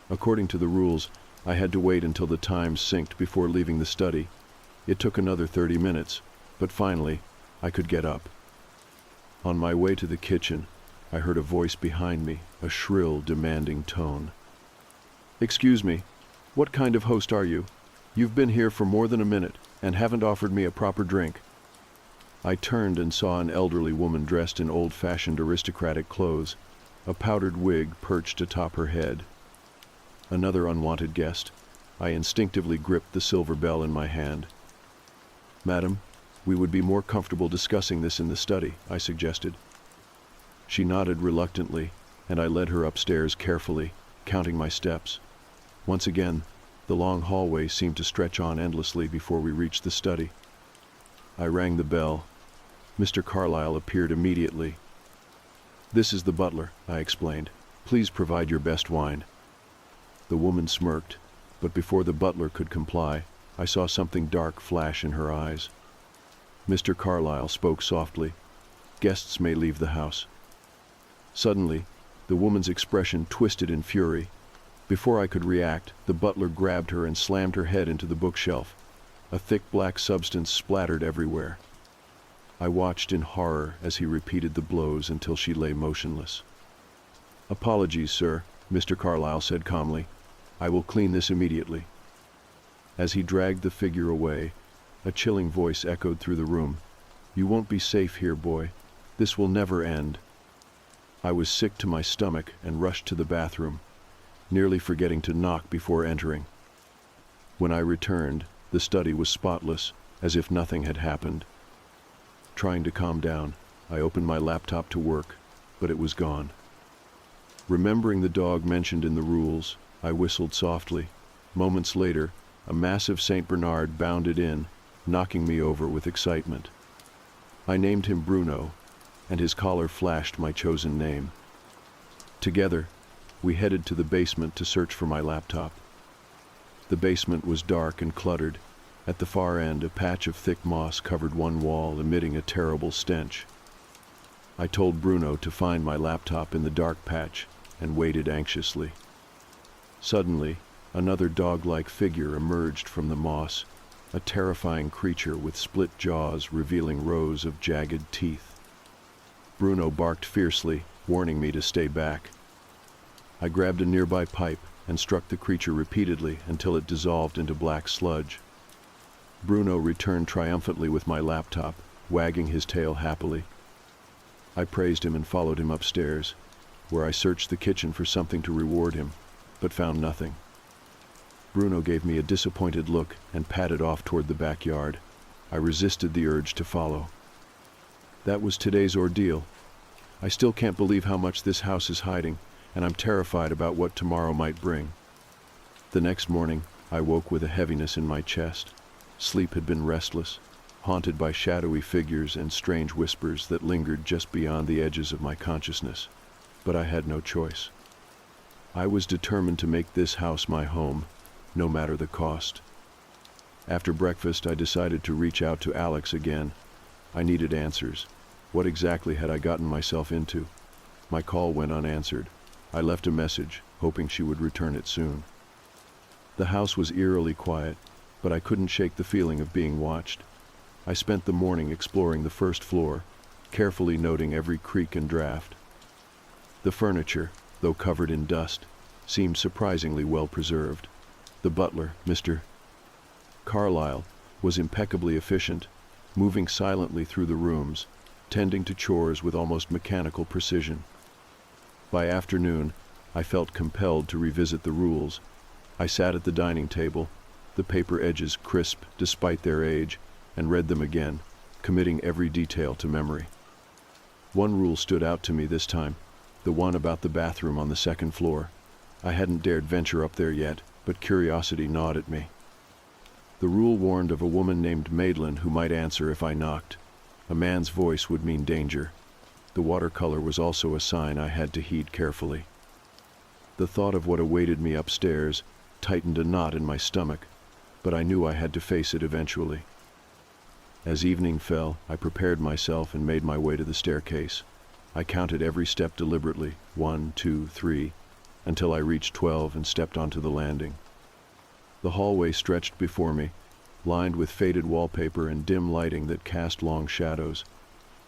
According to the rules, I had to wait until the times synced before leaving the study. It took another 30 minutes, but finally, I could get up. On my way to the kitchen, I heard a voice behind me, a shrill, demanding tone. "Excuse me, what kind of host are you? You've been here for more than a minute and haven't offered me a proper drink." I turned and saw an elderly woman dressed in old-fashioned aristocratic clothes, a powdered wig perched atop her head. Another unwanted guest. I instinctively gripped the silver bell in my hand. "Madam, we would be more comfortable discussing this in the study," I suggested. She nodded reluctantly, and I led her upstairs carefully, counting my steps. Once again, the long hallway seemed to stretch on endlessly before we reached the study. I rang the bell. Mr. Carlyle appeared immediately. "This is the butler," I explained. "Please provide your best wine." The woman smirked, but before the butler could comply, I saw something dark flash in her eyes. Mr. Carlyle spoke softly. "Guests may leave the house." Suddenly, the woman's expression twisted in fury. Before I could react, the butler grabbed her and slammed her head into the bookshelf. A thick black substance splattered everywhere. I watched in horror as he repeated the blows until she lay motionless. "Apologies, sir," Mr. Carlyle said calmly. "I will clean this immediately." As he dragged the figure away, a chilling voice echoed through the room. "You won't be safe here, boy. This will never end." I was sick to my stomach and rushed to the bathroom, nearly forgetting to knock before entering. When I returned, the study was spotless, as if nothing had happened. Trying to calm down, I opened my laptop to work, but it was gone. Remembering the dog mentioned in the rules, I whistled softly. Moments later, a massive Saint Bernard bounded in, knocking me over with excitement. I named him Bruno, and his collar flashed my chosen name. Together, we headed to the basement to search for my laptop. The basement was dark and cluttered. At the far end, a patch of thick moss covered one wall, emitting a terrible stench. I told Bruno to find my laptop in the dark patch and waited anxiously. Suddenly, another dog-like figure emerged from the moss, a terrifying creature with split jaws revealing rows of jagged teeth. Bruno barked fiercely, warning me to stay back. I grabbed a nearby pipe and struck the creature repeatedly until it dissolved into black sludge. Bruno returned triumphantly with my laptop, wagging his tail happily. I praised him and followed him upstairs, where I searched the kitchen for something to reward him, but found nothing. Bruno gave me a disappointed look and padded off toward the backyard. I resisted the urge to follow. That was today's ordeal. I still can't believe how much this house is hiding, and I'm terrified about what tomorrow might bring. The next morning, I woke with a heaviness in my chest. Sleep had been restless, haunted by shadowy figures and strange whispers that lingered just beyond the edges of my consciousness. But I had no choice. I was determined to make this house my home, no matter the cost. After breakfast, I decided to reach out to Alex again. I needed answers. What exactly had I gotten myself into? My call went unanswered. I left a message, hoping she would return it soon. The house was eerily quiet, but I couldn't shake the feeling of being watched. I spent the morning exploring the first floor, carefully noting every creak and draft. The furniture, though covered in dust, seemed surprisingly well preserved. The butler, Mr. Carlyle, was impeccably efficient, moving silently through the rooms, tending to chores with almost mechanical precision. By afternoon, I felt compelled to revisit the rules. I sat at the dining table, the paper edges crisp despite their age, and read them again, committing every detail to memory. One rule stood out to me this time, the one about the bathroom on the second floor. I hadn't dared venture up there yet, but curiosity gnawed at me. The rule warned of a woman named Madeline who might answer if I knocked. A man's voice would mean danger. The watercolor was also a sign I had to heed carefully. The thought of what awaited me upstairs tightened a knot in my stomach, but I knew I had to face it eventually. As evening fell, I prepared myself and made my way to the staircase. I counted every step deliberately, 1, 2, 3, until I reached 12 and stepped onto the landing. The hallway stretched before me, lined with faded wallpaper and dim lighting that cast long shadows.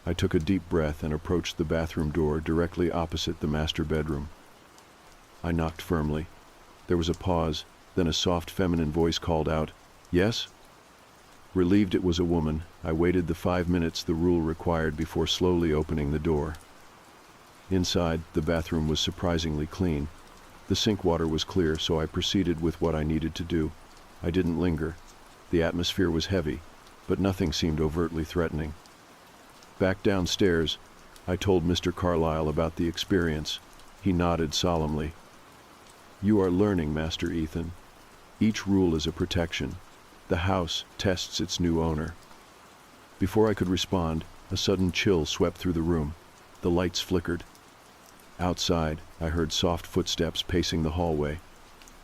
I took a deep breath and approached the bathroom door directly opposite the master bedroom. I knocked firmly. There was a pause, then a soft feminine voice called out, "Yes?" Relieved it was a woman, I waited the 5 minutes the rule required before slowly opening the door. Inside, the bathroom was surprisingly clean. The sink water was clear, so I proceeded with what I needed to do. I didn't linger. The atmosphere was heavy, but nothing seemed overtly threatening. Back downstairs, I told Mr. Carlyle about the experience. He nodded solemnly. "You are learning, Master Ethan. Each rule is a protection. The house tests its new owner." Before I could respond, a sudden chill swept through the room. The lights flickered. Outside, I heard soft footsteps pacing the hallway.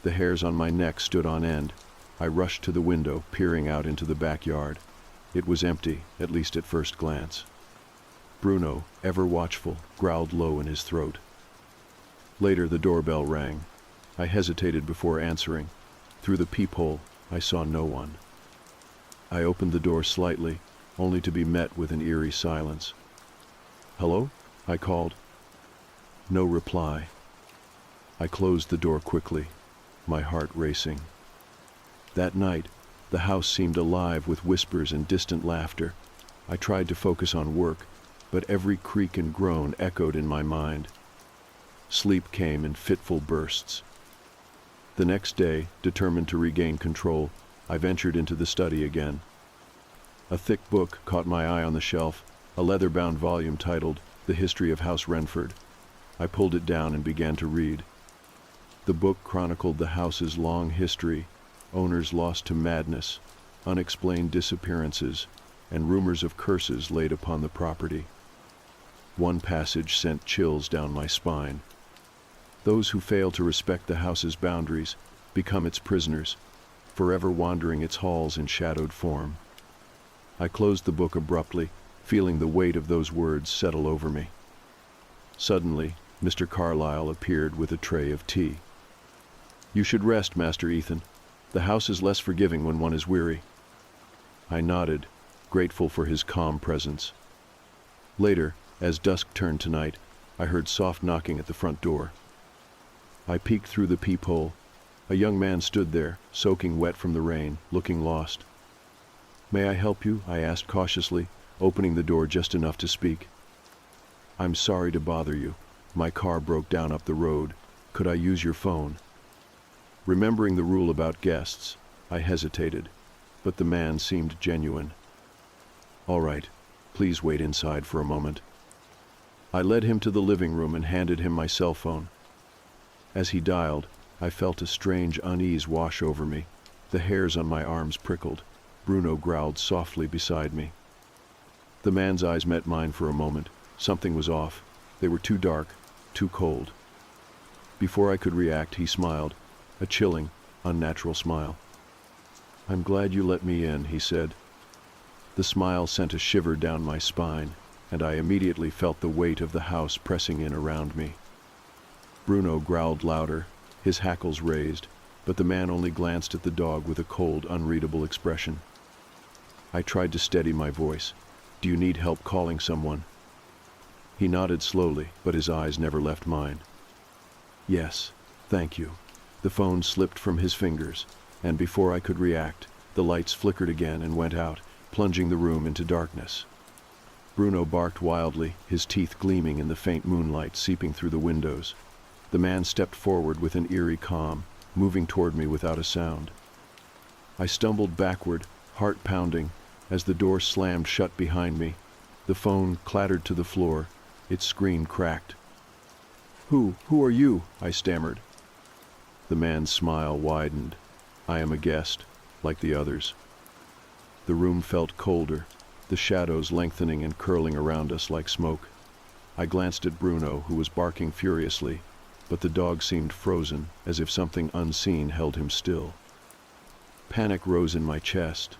The hairs on my neck stood on end. I rushed to the window, peering out into the backyard. It was empty, at least at first glance. Bruno, ever watchful, growled low in his throat. Later, the doorbell rang. I hesitated before answering. Through the peephole, I saw no one. I opened the door slightly, only to be met with an eerie silence. "Hello?" I called. No reply. I closed the door quickly, my heart racing. That night, the house seemed alive with whispers and distant laughter. I tried to focus on work, but every creak and groan echoed in my mind. Sleep came in fitful bursts. The next day, determined to regain control, I ventured into the study again. A thick book caught my eye on the shelf, a leather-bound volume titled The History of House Renford. I pulled it down and began to read. The book chronicled the house's long history, owners lost to madness, unexplained disappearances, and rumors of curses laid upon the property. One passage sent chills down my spine. Those who fail to respect the house's boundaries become its prisoners, forever wandering its halls in shadowed form. I closed the book abruptly, feeling the weight of those words settle over me. Suddenly, Mr. Carlyle appeared with a tray of tea. "You should rest, Master Ethan. The house is less forgiving when one is weary." I nodded, grateful for his calm presence. Later, as dusk turned to night, I heard soft knocking at the front door. I peeked through the peephole. A young man stood there, soaking wet from the rain, looking lost. "May I help you?" I asked cautiously, opening the door just enough to speak. "I'm sorry to bother you. My car broke down up the road. Could I use your phone?" Remembering the rule about guests, I hesitated, but the man seemed genuine. "All right, please wait inside for a moment." I led him to the living room and handed him my cell phone. As he dialed, I felt a strange unease wash over me. The hairs on my arms prickled. Bruno growled softly beside me. The man's eyes met mine for a moment. Something was off. They were too dark, too cold. Before I could react, he smiled, a chilling, unnatural smile. "I'm glad you let me in," he said. The smile sent a shiver down my spine, and I immediately felt the weight of the house pressing in around me. Bruno growled louder, his hackles raised, but the man only glanced at the dog with a cold, unreadable expression. I tried to steady my voice. "Do you need help calling someone?" He nodded slowly, but his eyes never left mine. "Yes, thank you." The phone slipped from his fingers, and before I could react, the lights flickered again and went out, plunging the room into darkness. Bruno barked wildly, his teeth gleaming in the faint moonlight seeping through the windows. The man stepped forward with an eerie calm, moving toward me without a sound. I stumbled backward, heart pounding, as the door slammed shut behind me. The phone clattered to the floor, its screen cracked. Who are you?" I stammered. The man's smile widened. "I am a guest, like the others." The room felt colder, the shadows lengthening and curling around us like smoke. I glanced at Bruno, who was barking furiously, but the dog seemed frozen, as if something unseen held him still. Panic rose in my chest.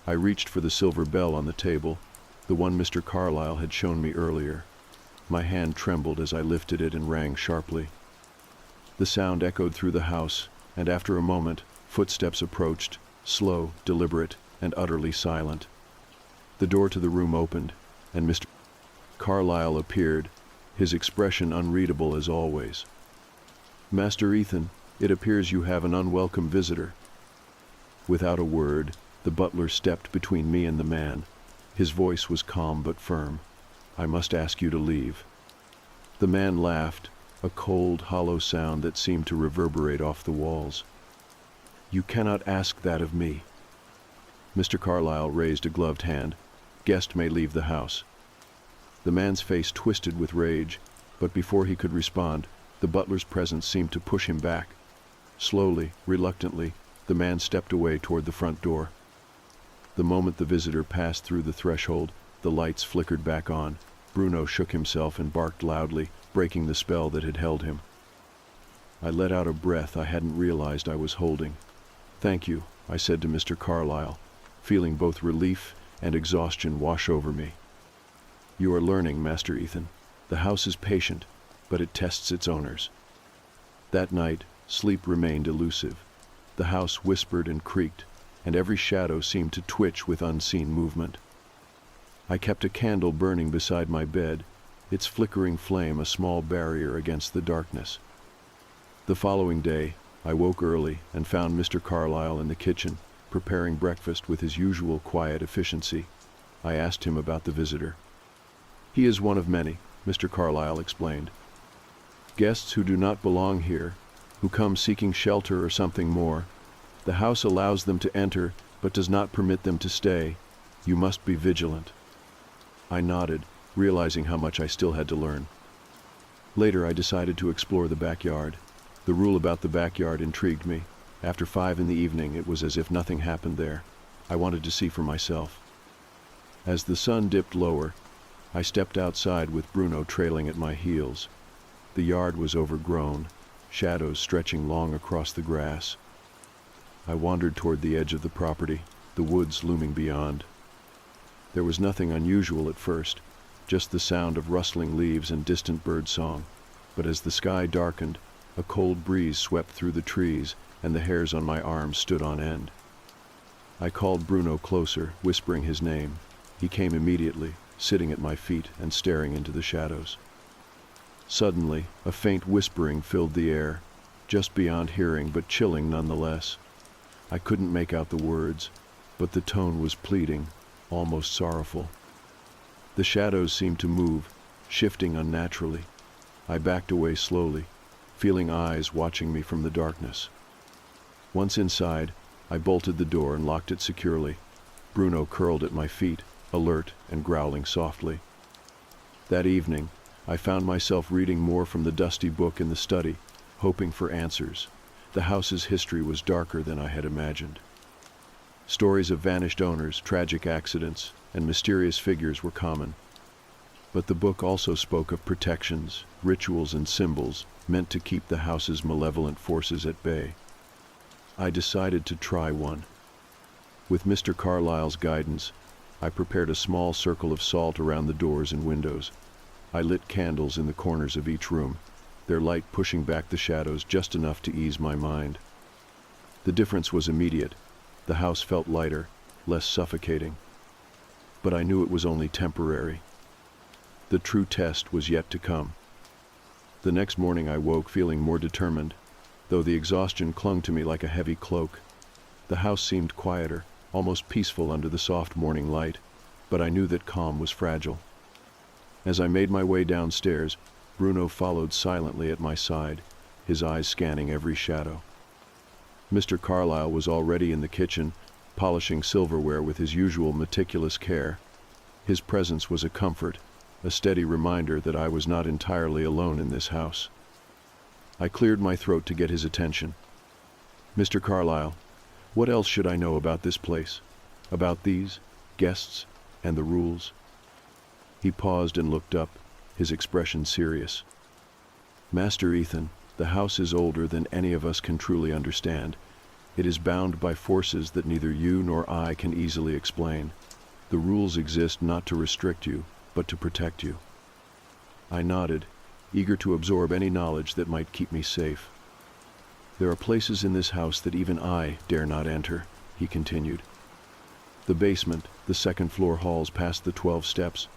I reached for the silver bell on the table, the one Mr. Carlyle had shown me earlier. My hand trembled as I lifted it and rang sharply. The sound echoed through the house, and after a moment, footsteps approached, slow, deliberate, and utterly silent. The door to the room opened, and Mr. Carlyle appeared, his expression unreadable as always. "Master Ethan, it appears you have an unwelcome visitor." Without a word, the butler stepped between me and the man. His voice was calm but firm. "I must ask you to leave." The man laughed, a cold, hollow sound that seemed to reverberate off the walls. "You cannot ask that of me." Mr. Carlyle raised a gloved hand. "Guest may leave the house." The man's face twisted with rage, but before he could respond, the butler's presence seemed to push him back. Slowly, reluctantly, the man stepped away toward the front door. The moment the visitor passed through the threshold, the lights flickered back on. Bruno shook himself and barked loudly, breaking the spell that had held him. I let out a breath I hadn't realized I was holding. "Thank you," I said to Mr. Carlyle, feeling both relief and exhaustion wash over me. "You are learning, Master Ethan. The house is patient, but it tests its owners." That night, sleep remained elusive. The house whispered and creaked, and every shadow seemed to twitch with unseen movement. I kept a candle burning beside my bed, its flickering flame a small barrier against the darkness. The following day, I woke early and found Mr. Carlyle in the kitchen, preparing breakfast with his usual quiet efficiency. I asked him about the visitor. "He is one of many," Mr. Carlyle explained. "Guests who do not belong here, who come seeking shelter or something more. The house allows them to enter, but does not permit them to stay. You must be vigilant." I nodded, realizing how much I still had to learn. Later, I decided to explore the backyard. The rule about the backyard intrigued me. After 5 in the evening, it was as if nothing happened there. I wanted to see for myself. As the sun dipped lower, I stepped outside with Bruno trailing at my heels. The yard was overgrown, shadows stretching long across the grass. I wandered toward the edge of the property, the woods looming beyond. There was nothing unusual at first. just the sound of rustling leaves and distant bird song. But as the sky darkened, a cold breeze swept through the trees, and the hairs on my arms stood on end. I called Bruno closer, whispering his name. He came immediately, sitting at my feet and staring into the shadows. Suddenly, a faint whispering filled the air, just beyond hearing but chilling nonetheless. I couldn't make out the words, but the tone was pleading, almost sorrowful. The shadows seemed to move, shifting unnaturally. I backed away slowly, feeling eyes watching me from the darkness. Once inside, I bolted the door and locked it securely. Bruno curled at my feet, alert and growling softly. That evening, I found myself reading more from the dusty book in the study, hoping for answers. The house's history was darker than I had imagined. Stories of vanished owners, tragic accidents, and mysterious figures were common. But the book also spoke of protections, rituals, and symbols meant to keep the house's malevolent forces at bay. I decided to try one. With Mr. Carlyle's guidance, I prepared a small circle of salt around the doors and windows. I lit candles in the corners of each room, their light pushing back the shadows just enough to ease my mind. The difference was immediate. The house felt lighter, less suffocating. But I knew it was only temporary. The true test was yet to come. The next morning I woke feeling more determined, though the exhaustion clung to me like a heavy cloak. The house seemed quieter, almost peaceful under the soft morning light, but I knew that calm was fragile. As I made my way downstairs, Bruno followed silently at my side, his eyes scanning every shadow. Mr. Carlyle was already in the kitchen, polishing silverware with his usual meticulous care. His presence was a comfort, a steady reminder that I was not entirely alone in this house. I cleared my throat to get his attention. "Mr. Carlyle, what else should I know about this place? About these guests and the rules?" He paused and looked up, his expression serious. "Master Ethan, the house is older than any of us can truly understand. It is bound by forces that neither you nor I can easily explain. The rules exist not to restrict you, but to protect you." I nodded, eager to absorb any knowledge that might keep me safe. "There are places in this house that even I dare not enter," he continued. "The basement, the second-floor halls past the 12 steps,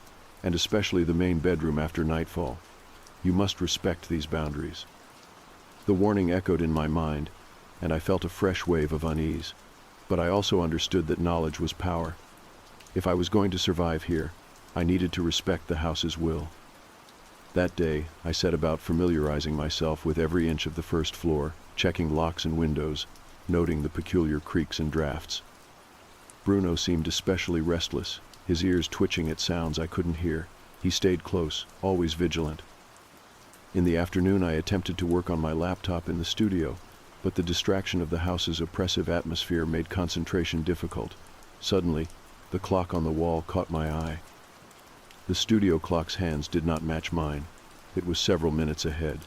and especially the main bedroom after nightfall. You must respect these boundaries." The warning echoed in my mind, and I felt a fresh wave of unease. But I also understood that knowledge was power. If I was going to survive here, I needed to respect the house's will. That day, I set about familiarizing myself with every inch of the first floor, checking locks and windows, noting the peculiar creaks and drafts. Bruno seemed especially restless, his ears twitching at sounds I couldn't hear. He stayed close, always vigilant. In the afternoon, I attempted to work on my laptop in the studio, but the distraction of the house's oppressive atmosphere made concentration difficult. Suddenly, the clock on the wall caught my eye. The studio clock's hands did not match mine. It was several minutes ahead.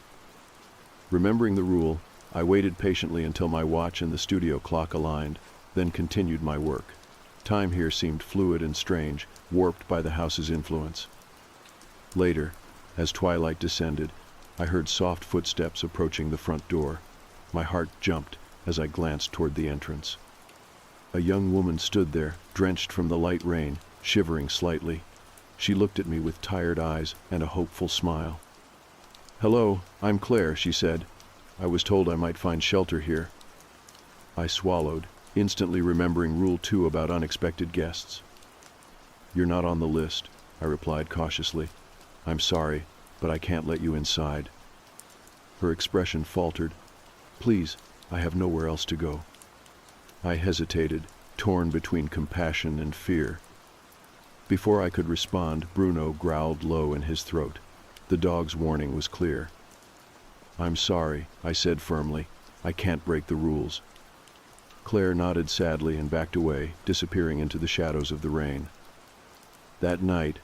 Remembering the rule, I waited patiently until my watch and the studio clock aligned, then continued my work. Time here seemed fluid and strange, warped by the house's influence. Later, as twilight descended, I heard soft footsteps approaching the front door. My heart jumped as I glanced toward the entrance. A young woman stood there, drenched from the light rain, shivering slightly. She looked at me with tired eyes and a hopeful smile. "Hello, I'm Claire," she said. "I was told I might find shelter here." I swallowed, instantly remembering Rule 2 about unexpected guests. "You're not on the list," I replied cautiously. "I'm sorry, but I can't let you inside." Her expression faltered. "Please, I have nowhere else to go." I hesitated, torn between compassion and fear. Before I could respond, Bruno growled low in his throat. The dog's warning was clear. "I'm sorry," I said firmly. "I can't break the rules." Claire nodded sadly and backed away, disappearing into the shadows of the rain. That night,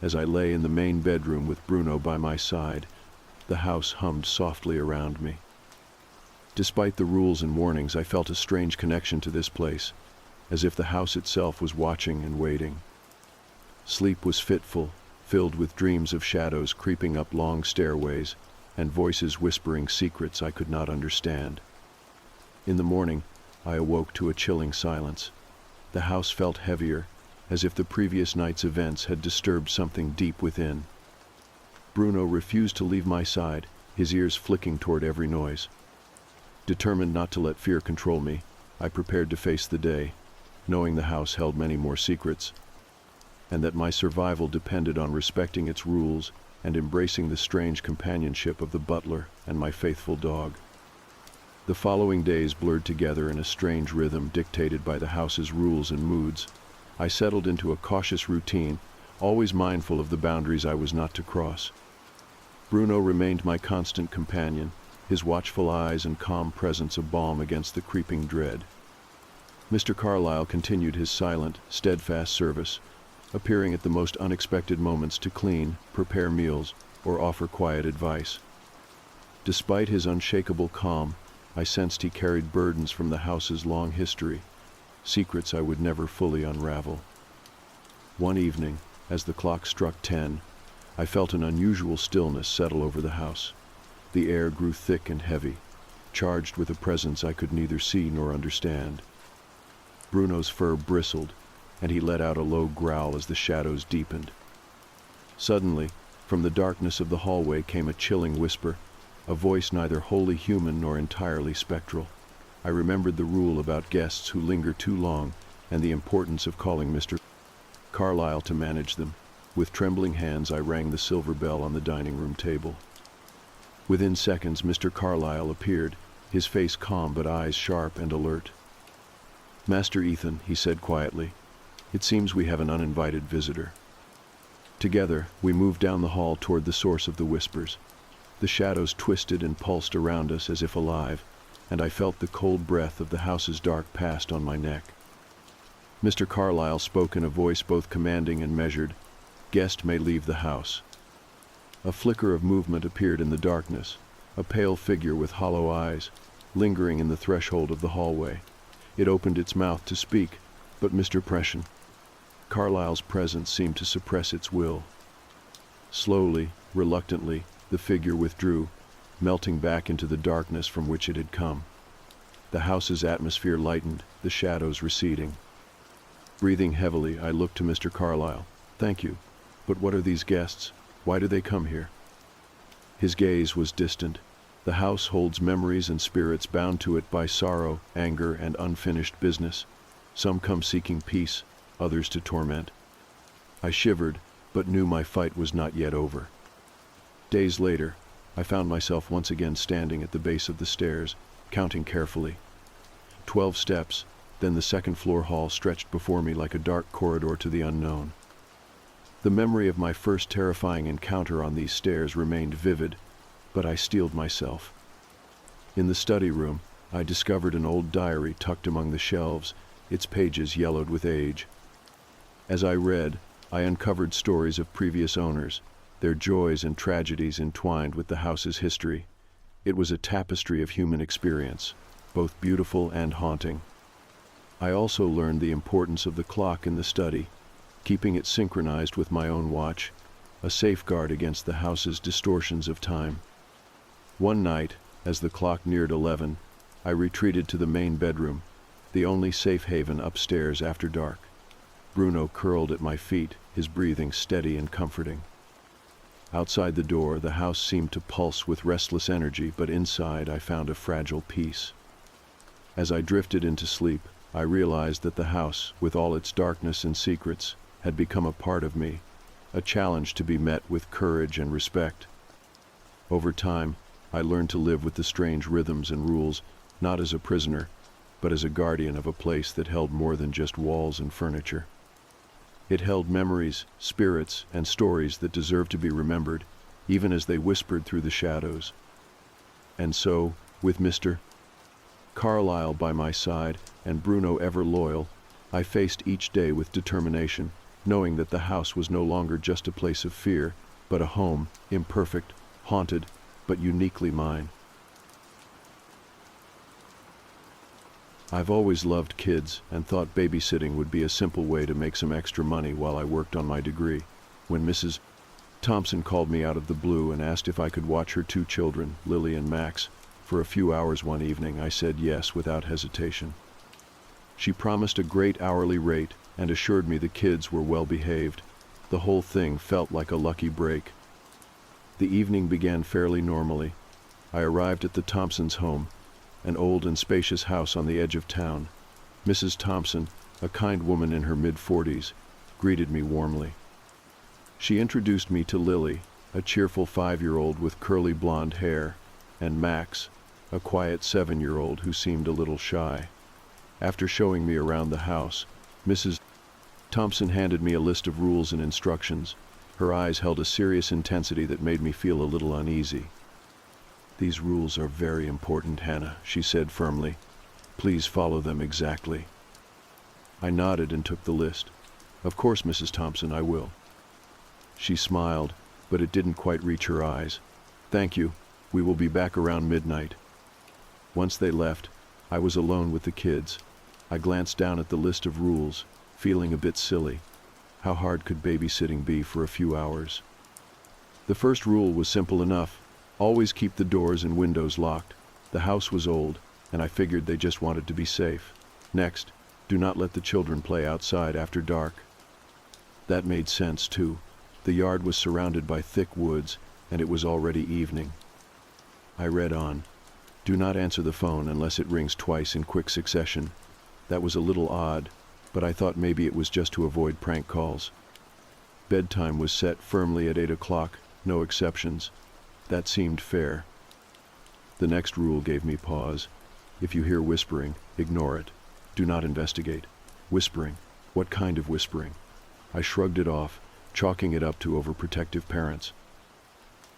as I lay in the main bedroom with Bruno by my side, the house hummed softly around me. Despite the rules and warnings, I felt a strange connection to this place, as if the house itself was watching and waiting. Sleep was fitful, filled with dreams of shadows creeping up long stairways and voices whispering secrets I could not understand. In the morning, I awoke to a chilling silence. The house felt heavier, as if the previous night's events had disturbed something deep within. Bruno refused to leave my side, his ears flicking toward every noise. Determined not to let fear control me, I prepared to face the day, knowing the house held many more secrets, and that my survival depended on respecting its rules and embracing the strange companionship of the butler and my faithful dog. The following days blurred together in a strange rhythm dictated by the house's rules and moods. I settled into a cautious routine, always mindful of the boundaries I was not to cross. Bruno remained my constant companion, his watchful eyes and calm presence a balm against the creeping dread. Mr. Carlyle continued his silent, steadfast service, appearing at the most unexpected moments to clean, prepare meals, or offer quiet advice. Despite his unshakable calm, I sensed he carried burdens from the house's long history, secrets I would never fully unravel. One evening, as the clock struck 10, I felt an unusual stillness settle over the house. The air grew thick and heavy, charged with a presence I could neither see nor understand. Bruno's fur bristled, and he let out a low growl as the shadows deepened. Suddenly, from the darkness of the hallway came a chilling whisper, a voice neither wholly human nor entirely spectral. I remembered the rule about guests who linger too long and the importance of calling Mr. Carlyle to manage them. With trembling hands, I rang the silver bell on the dining room table. Within seconds, Mr. Carlyle appeared, his face calm but eyes sharp and alert. "Master Ethan," he said quietly, "it seems we have an uninvited visitor." Together, we moved down the hall toward the source of the whispers. The shadows twisted and pulsed around us as if alive, and I felt the cold breath of the house's dark past on my neck. Mr. Carlyle spoke in a voice both commanding and measured. "Guest may leave the house." A flicker of movement appeared in the darkness, a pale figure with hollow eyes, lingering in the threshold of the hallway. It opened its mouth to speak, but Mr. Pression. Carlyle's presence seemed to suppress its will. Slowly, reluctantly, the figure withdrew, melting back into the darkness from which it had come. The house's atmosphere lightened, the shadows receding. Breathing heavily, I looked to Mr. Carlyle. "Thank you. But what are these guests? Why do they come here?" His gaze was distant. The house holds memories and spirits bound to it by sorrow, anger, and unfinished business. Some come seeking peace, others to torment. I shivered, but knew my fight was not yet over. Days later, I found myself once again standing at the base of the stairs, counting carefully. 12 steps, then the second-floor hall stretched before me like a dark corridor to the unknown. The memory of my first terrifying encounter on these stairs remained vivid, but I steeled myself. In the study room, I discovered an old diary tucked among the shelves, its pages yellowed with age. As I read, I uncovered stories of previous owners, their joys and tragedies entwined with the house's history. It was a tapestry of human experience, both beautiful and haunting. I also learned the importance of the clock in the study, keeping it synchronized with my own watch, a safeguard against the house's distortions of time. One night, as the clock neared 11, I retreated to the main bedroom, the only safe haven upstairs after dark. Bruno curled at my feet, his breathing steady and comforting. Outside the door, the house seemed to pulse with restless energy, but inside I found a fragile peace. As I drifted into sleep, I realized that the house, with all its darkness and secrets, had become a part of me, a challenge to be met with courage and respect. Over time, I learned to live with the strange rhythms and rules, not as a prisoner, but as a guardian of a place that held more than just walls and furniture. It held memories, spirits, and stories that deserved to be remembered, even as they whispered through the shadows. And so, with Mr. Carlyle by my side and Bruno ever loyal, I faced each day with determination, knowing that the house was no longer just a place of fear, but a home, imperfect, haunted, but uniquely mine. I've always loved kids and thought babysitting would be a simple way to make some extra money while I worked on my degree. When Mrs. Thompson called me out of the blue and asked if I could watch her 2 children, Lily and Max, for a few hours one evening. I said yes without hesitation. She promised a great hourly rate and assured me the kids were well behaved. The whole thing felt like a lucky break. The evening began fairly normally. I arrived at the Thompsons' home, an old and spacious house on the edge of town. Mrs. Thompson, a kind woman in her mid-40s, greeted me warmly. She introduced me to Lily, a cheerful 5-year-old with curly blonde hair, and Max, a quiet 7-year-old who seemed a little shy. After showing me around the house, Mrs. Thompson handed me a list of rules and instructions. Her eyes held a serious intensity that made me feel a little uneasy. "These rules are very important, Hannah," she said firmly. "Please follow them exactly." I nodded and took the list. "Of course, Mrs. Thompson, I will." She smiled, but it didn't quite reach her eyes. "Thank you. We will be back around midnight." Once they left, I was alone with the kids. I glanced down at the list of rules, feeling a bit silly. How hard could babysitting be for a few hours? The first rule was simple enough. Always keep the doors and windows locked. The house was old, and I figured they just wanted to be safe. Next, do not let the children play outside after dark. That made sense, too. The yard was surrounded by thick woods, and it was already evening. I read on. Do not answer the phone unless it rings twice in quick succession. That was a little odd, but I thought maybe it was just to avoid prank calls. Bedtime was set firmly at 8 o'clock, no exceptions. That seemed fair. The next rule gave me pause. If you hear whispering, ignore it. Do not investigate. Whispering? What kind of whispering? I shrugged it off, chalking it up to overprotective parents.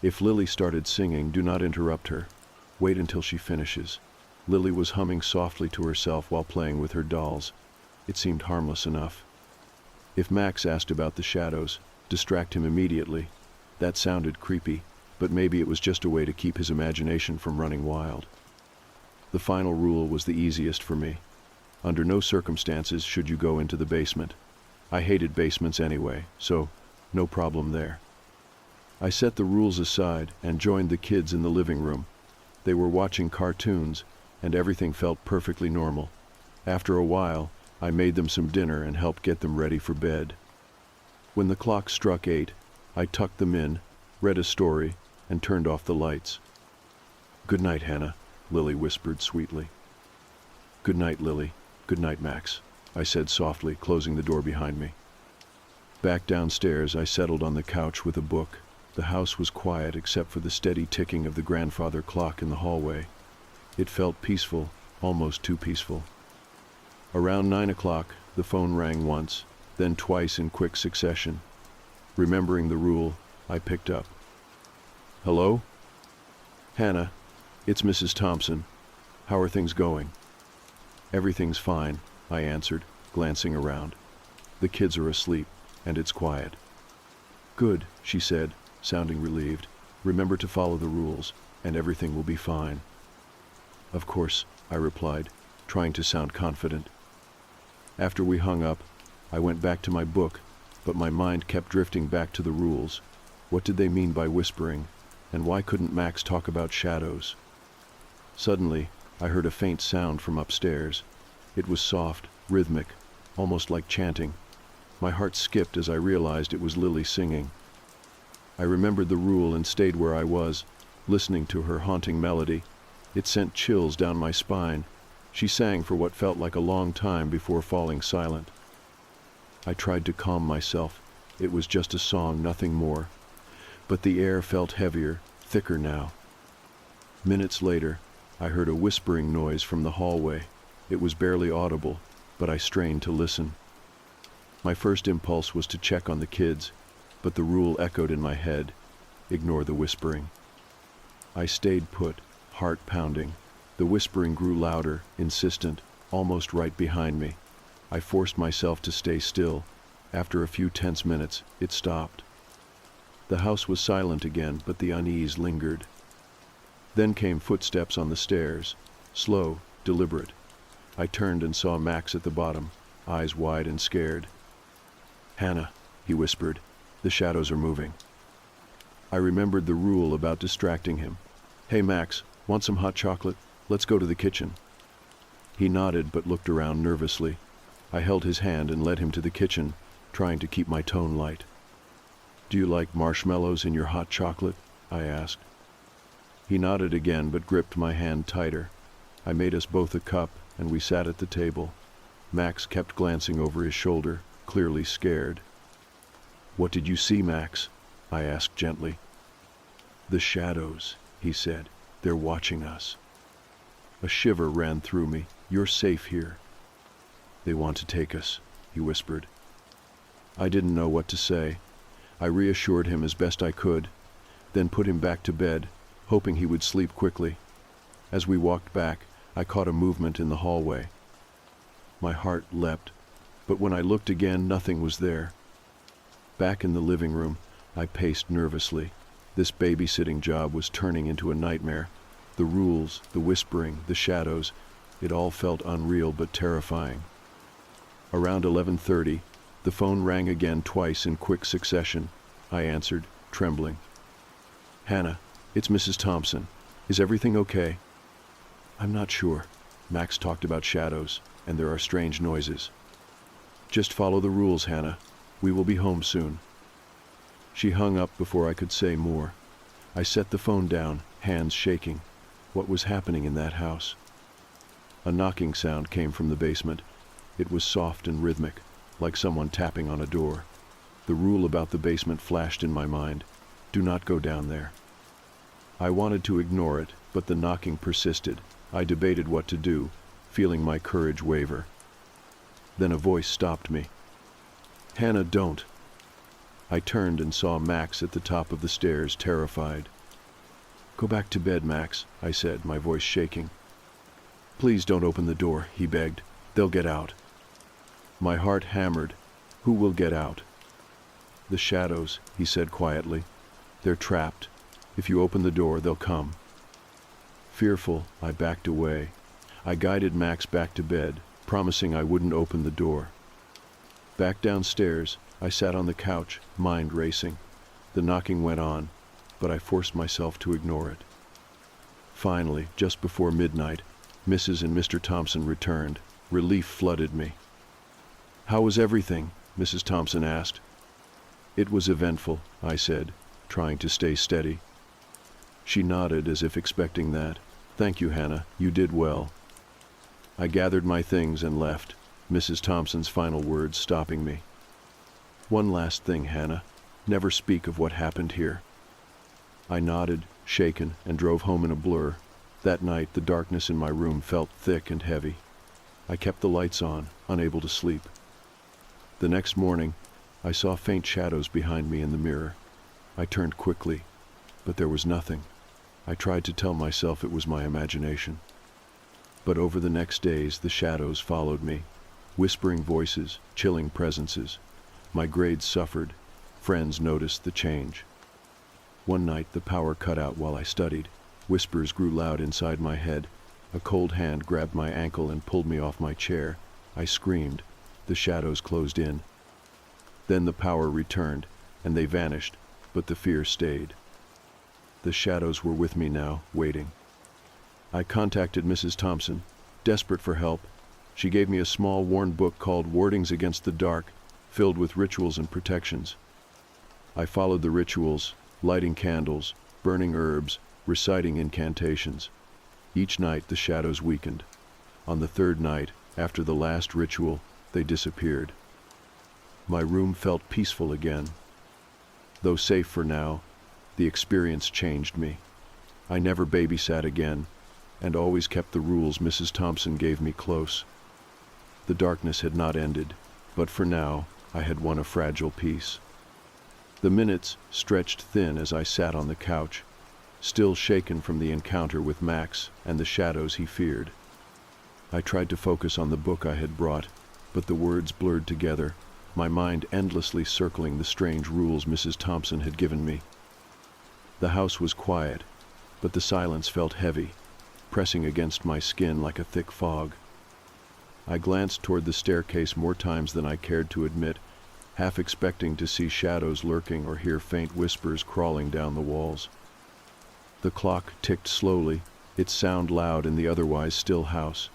If Lily started singing, do not interrupt her. Wait until she finishes. Lily was humming softly to herself while playing with her dolls. It seemed harmless enough. If Max asked about the shadows, distract him immediately. That sounded creepy, but maybe it was just a way to keep his imagination from running wild. The final rule was the easiest for me. Under no circumstances should you go into the basement. I hated basements anyway, so no problem there. I set the rules aside and joined the kids in the living room. They were watching cartoons, and everything felt perfectly normal. After a while, I made them some dinner and helped get them ready for bed. When the clock struck 8, I tucked them in, read a story, and turned off the lights. "Good night, Hannah," Lily whispered sweetly. "Good night, Lily. Good night, Max," I said softly, closing the door behind me. Back downstairs, I settled on the couch with a book. The house was quiet except for the steady ticking of the grandfather clock in the hallway. It felt peaceful, almost too peaceful. Around 9 o'clock, the phone rang once, then twice in quick succession. Remembering the rule, I picked up. "Hello? Hannah, it's Mrs. Thompson. How are things going?" "Everything's fine," I answered, glancing around. "The kids are asleep, and it's quiet." "Good," she said, sounding relieved. "Remember to follow the rules, and everything will be fine." "Of course," I replied, trying to sound confident. After we hung up, I went back to my book, but my mind kept drifting back to the rules. What did they mean by whispering, and why couldn't Max talk about shadows? Suddenly, I heard a faint sound from upstairs. It was soft, rhythmic, almost like chanting. My heart skipped as I realized it was Lily singing. I remembered the rule and stayed where I was, listening to her haunting melody. It sent chills down my spine. She sang for what felt like a long time before falling silent. I tried to calm myself. It was just a song, nothing more. But the air felt heavier, thicker now. Minutes later, I heard a whispering noise from the hallway. It was barely audible, but I strained to listen. My first impulse was to check on the kids, but the rule echoed in my head. Ignore the whispering. I stayed put, heart pounding. The whispering grew louder, insistent, almost right behind me. I forced myself to stay still. After a few tense minutes, it stopped. The house was silent again, but the unease lingered. Then came footsteps on the stairs, slow, deliberate. I turned and saw Max at the bottom, eyes wide and scared. "Hannah," he whispered, "the shadows are moving." I remembered the rule about distracting him. "Hey Max, want some hot chocolate? Let's go to the kitchen." He nodded but looked around nervously. I held his hand and led him to the kitchen, trying to keep my tone light. "Do you like marshmallows in your hot chocolate?" I asked. He nodded again but gripped my hand tighter. I made us both a cup and we sat at the table. Max kept glancing over his shoulder, clearly scared. "What did you see, Max?" I asked gently. "The shadows," he said. "They're watching us." A shiver ran through me. "You're safe here." "They want to take us," he whispered. I didn't know what to say. I reassured him as best I could, then put him back to bed, hoping he would sleep quickly. As we walked back, I caught a movement in the hallway. My heart leapt, but when I looked again, nothing was there. Back in the living room, I paced nervously. This babysitting job was turning into a nightmare. The rules, the whispering, the shadows, it all felt unreal but terrifying. Around 11:30, the phone rang again twice in quick succession. I answered, trembling. "Hannah, it's Mrs. Thompson. Is everything okay?" "I'm not sure. Max talked about shadows, and there are strange noises." "Just follow the rules, Hannah. We will be home soon." She hung up before I could say more. I set the phone down, hands shaking. What was happening in that house? A knocking sound came from the basement. It was soft and rhythmic, like someone tapping on a door. The rule about the basement flashed in my mind. Do not go down there. I wanted to ignore it, but the knocking persisted. I debated what to do, feeling my courage waver. Then a voice stopped me. "Hannah, don't." I turned and saw Max at the top of the stairs, terrified. "Go back to bed, Max," I said, my voice shaking. "Please don't open the door," he begged. "They'll get out." My heart hammered. Who will get out? "The shadows," he said quietly. "They're trapped. If you open the door, they'll come." Fearful, I backed away. I guided Max back to bed, promising I wouldn't open the door. Back downstairs, I sat on the couch, mind racing. The knocking went on, but I forced myself to ignore it. Finally, just before midnight, Mrs. and Mr. Thompson returned. Relief flooded me. "How was everything?" Mrs. Thompson asked. "It was eventful," I said, trying to stay steady. She nodded as if expecting that. "Thank you, Hannah. You did well." I gathered my things and left, Mrs. Thompson's final words stopping me. "One last thing, Hannah. Never speak of what happened here." I nodded, shaken, and drove home in a blur. That night, the darkness in my room felt thick and heavy. I kept the lights on, unable to sleep. The next morning, I saw faint shadows behind me in the mirror. I turned quickly, but there was nothing. I tried to tell myself it was my imagination. But over the next days, the shadows followed me. Whispering voices, chilling presences. My grades suffered. Friends noticed the change. One night, the power cut out while I studied. Whispers grew loud inside my head. A cold hand grabbed my ankle and pulled me off my chair. I screamed. The shadows closed in. Then the power returned, and they vanished, but the fear stayed. The shadows were with me now, waiting. I contacted Mrs. Thompson, desperate for help. She gave me a small worn book called Wardings Against the Dark, filled with rituals and protections. I followed the rituals, lighting candles, burning herbs, reciting incantations. Each night the shadows weakened. On the third night, after the last ritual, they disappeared. My room felt peaceful again. Though safe for now, the experience changed me. I never babysat again, and always kept the rules Mrs. Thompson gave me close. The darkness had not ended, but for now, I had won a fragile peace. The minutes stretched thin as I sat on the couch, still shaken from the encounter with Max and the shadows he feared. I tried to focus on the book I had brought, but the words blurred together, my mind endlessly circling the strange rules Mrs. Thompson had given me. The house was quiet, but the silence felt heavy, pressing against my skin like a thick fog. I glanced toward the staircase more times than I cared to admit, half expecting to see shadows lurking or hear faint whispers crawling down the walls. The clock ticked slowly, its sound loud in the otherwise still house.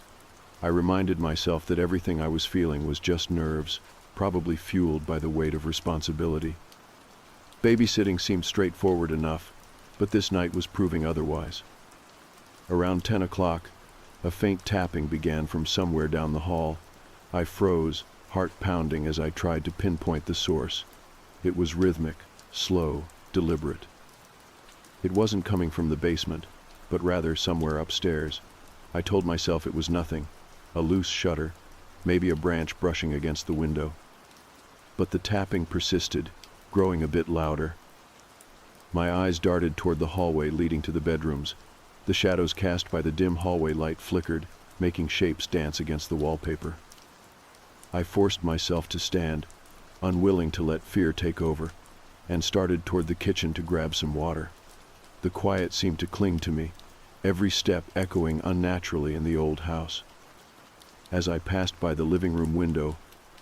I reminded myself that everything I was feeling was just nerves, probably fueled by the weight of responsibility. Babysitting seemed straightforward enough, but this night was proving otherwise. Around 10 o'clock, a faint tapping began from somewhere down the hall. I froze, heart pounding as I tried to pinpoint the source. It was rhythmic, slow, deliberate. It wasn't coming from the basement, but rather somewhere upstairs. I told myself it was nothing, a loose shutter, maybe a branch brushing against the window. But the tapping persisted, growing a bit louder. My eyes darted toward the hallway leading to the bedrooms. The shadows cast by the dim hallway light flickered, making shapes dance against the wallpaper. I forced myself to stand, unwilling to let fear take over, and started toward the kitchen to grab some water. The quiet seemed to cling to me, every step echoing unnaturally in the old house. As I passed by the living room window,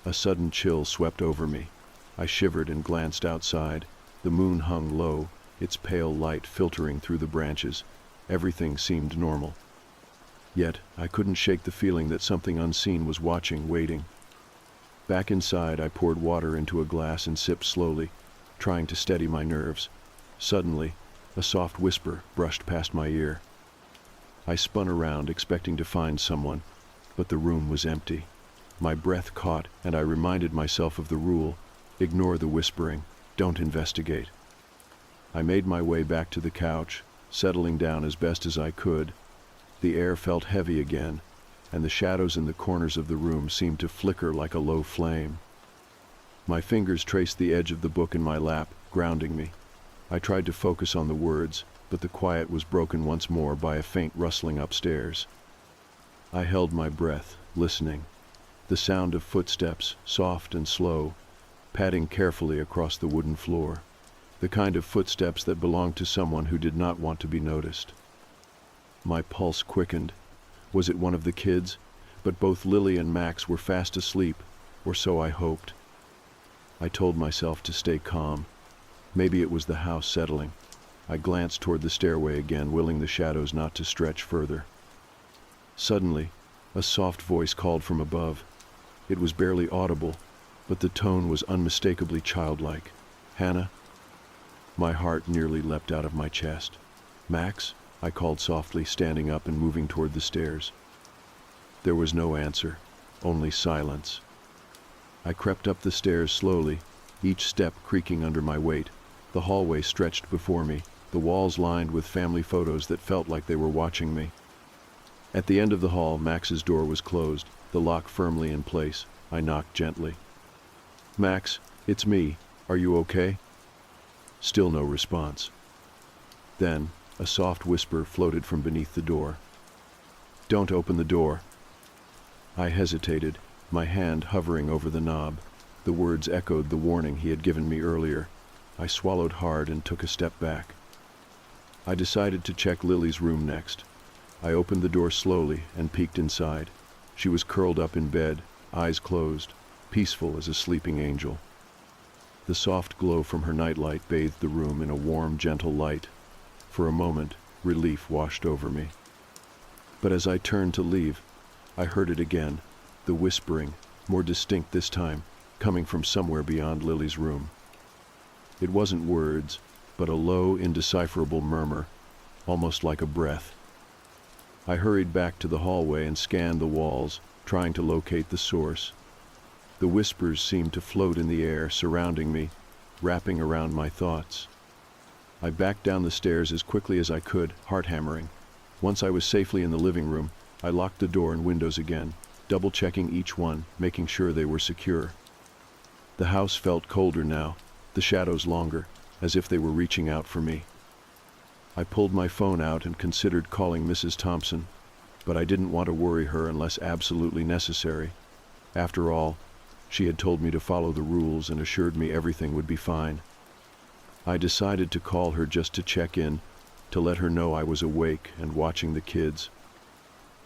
a sudden chill swept over me. I shivered and glanced outside. The moon hung low, its pale light filtering through the branches. Everything seemed normal. Yet, I couldn't shake the feeling that something unseen was watching, waiting. Back inside, I poured water into a glass and sipped slowly, trying to steady my nerves. Suddenly, a soft whisper brushed past my ear. I spun around, expecting to find someone, but the room was empty. My breath caught, and I reminded myself of the rule: ignore the whispering, don't investigate. I made my way back to the couch, settling down as best as I could. The air felt heavy again, and the shadows in the corners of the room seemed to flicker like a low flame. My fingers traced the edge of the book in my lap, grounding me. I tried to focus on the words, but the quiet was broken once more by a faint rustling upstairs. I held my breath, listening. The sound of footsteps, soft and slow, padding carefully across the wooden floor. The kind of footsteps that belonged to someone who did not want to be noticed. My pulse quickened. Was it one of the kids? But both Lily and Max were fast asleep, or so I hoped. I told myself to stay calm. Maybe it was the house settling. I glanced toward the stairway again, willing the shadows not to stretch further. Suddenly, a soft voice called from above. It was barely audible, but the tone was unmistakably childlike. "Hannah?" My heart nearly leapt out of my chest. "Max?" I called softly, standing up and moving toward the stairs. There was no answer, only silence. I crept up the stairs slowly, each step creaking under my weight. The hallway stretched before me, the walls lined with family photos that felt like they were watching me. At the end of the hall, Max's door was closed, the lock firmly in place. I knocked gently. "Max, it's me. Are you okay?" Still no response. Then, a soft whisper floated from beneath the door. "Don't open the door." I hesitated, my hand hovering over the knob. The words echoed the warning he had given me earlier. I swallowed hard and took a step back. I decided to check Lily's room next. I opened the door slowly and peeked inside. She was curled up in bed, eyes closed, peaceful as a sleeping angel. The soft glow from her nightlight bathed the room in a warm, gentle light. For a moment, relief washed over me. But as I turned to leave, I heard it again, the whispering, more distinct this time, coming from somewhere beyond Lily's room. It wasn't words, but a low, indecipherable murmur, almost like a breath. I hurried back to the hallway and scanned the walls, trying to locate the source. The whispers seemed to float in the air, surrounding me, wrapping around my thoughts. I backed down the stairs as quickly as I could, heart hammering. Once I was safely in the living room, I locked the door and windows again, double-checking each one, making sure they were secure. The house felt colder now, the shadows longer, as if they were reaching out for me. I pulled my phone out and considered calling Mrs. Thompson, but I didn't want to worry her unless absolutely necessary. After all, she had told me to follow the rules and assured me everything would be fine. I decided to call her just to check in, to let her know I was awake and watching the kids.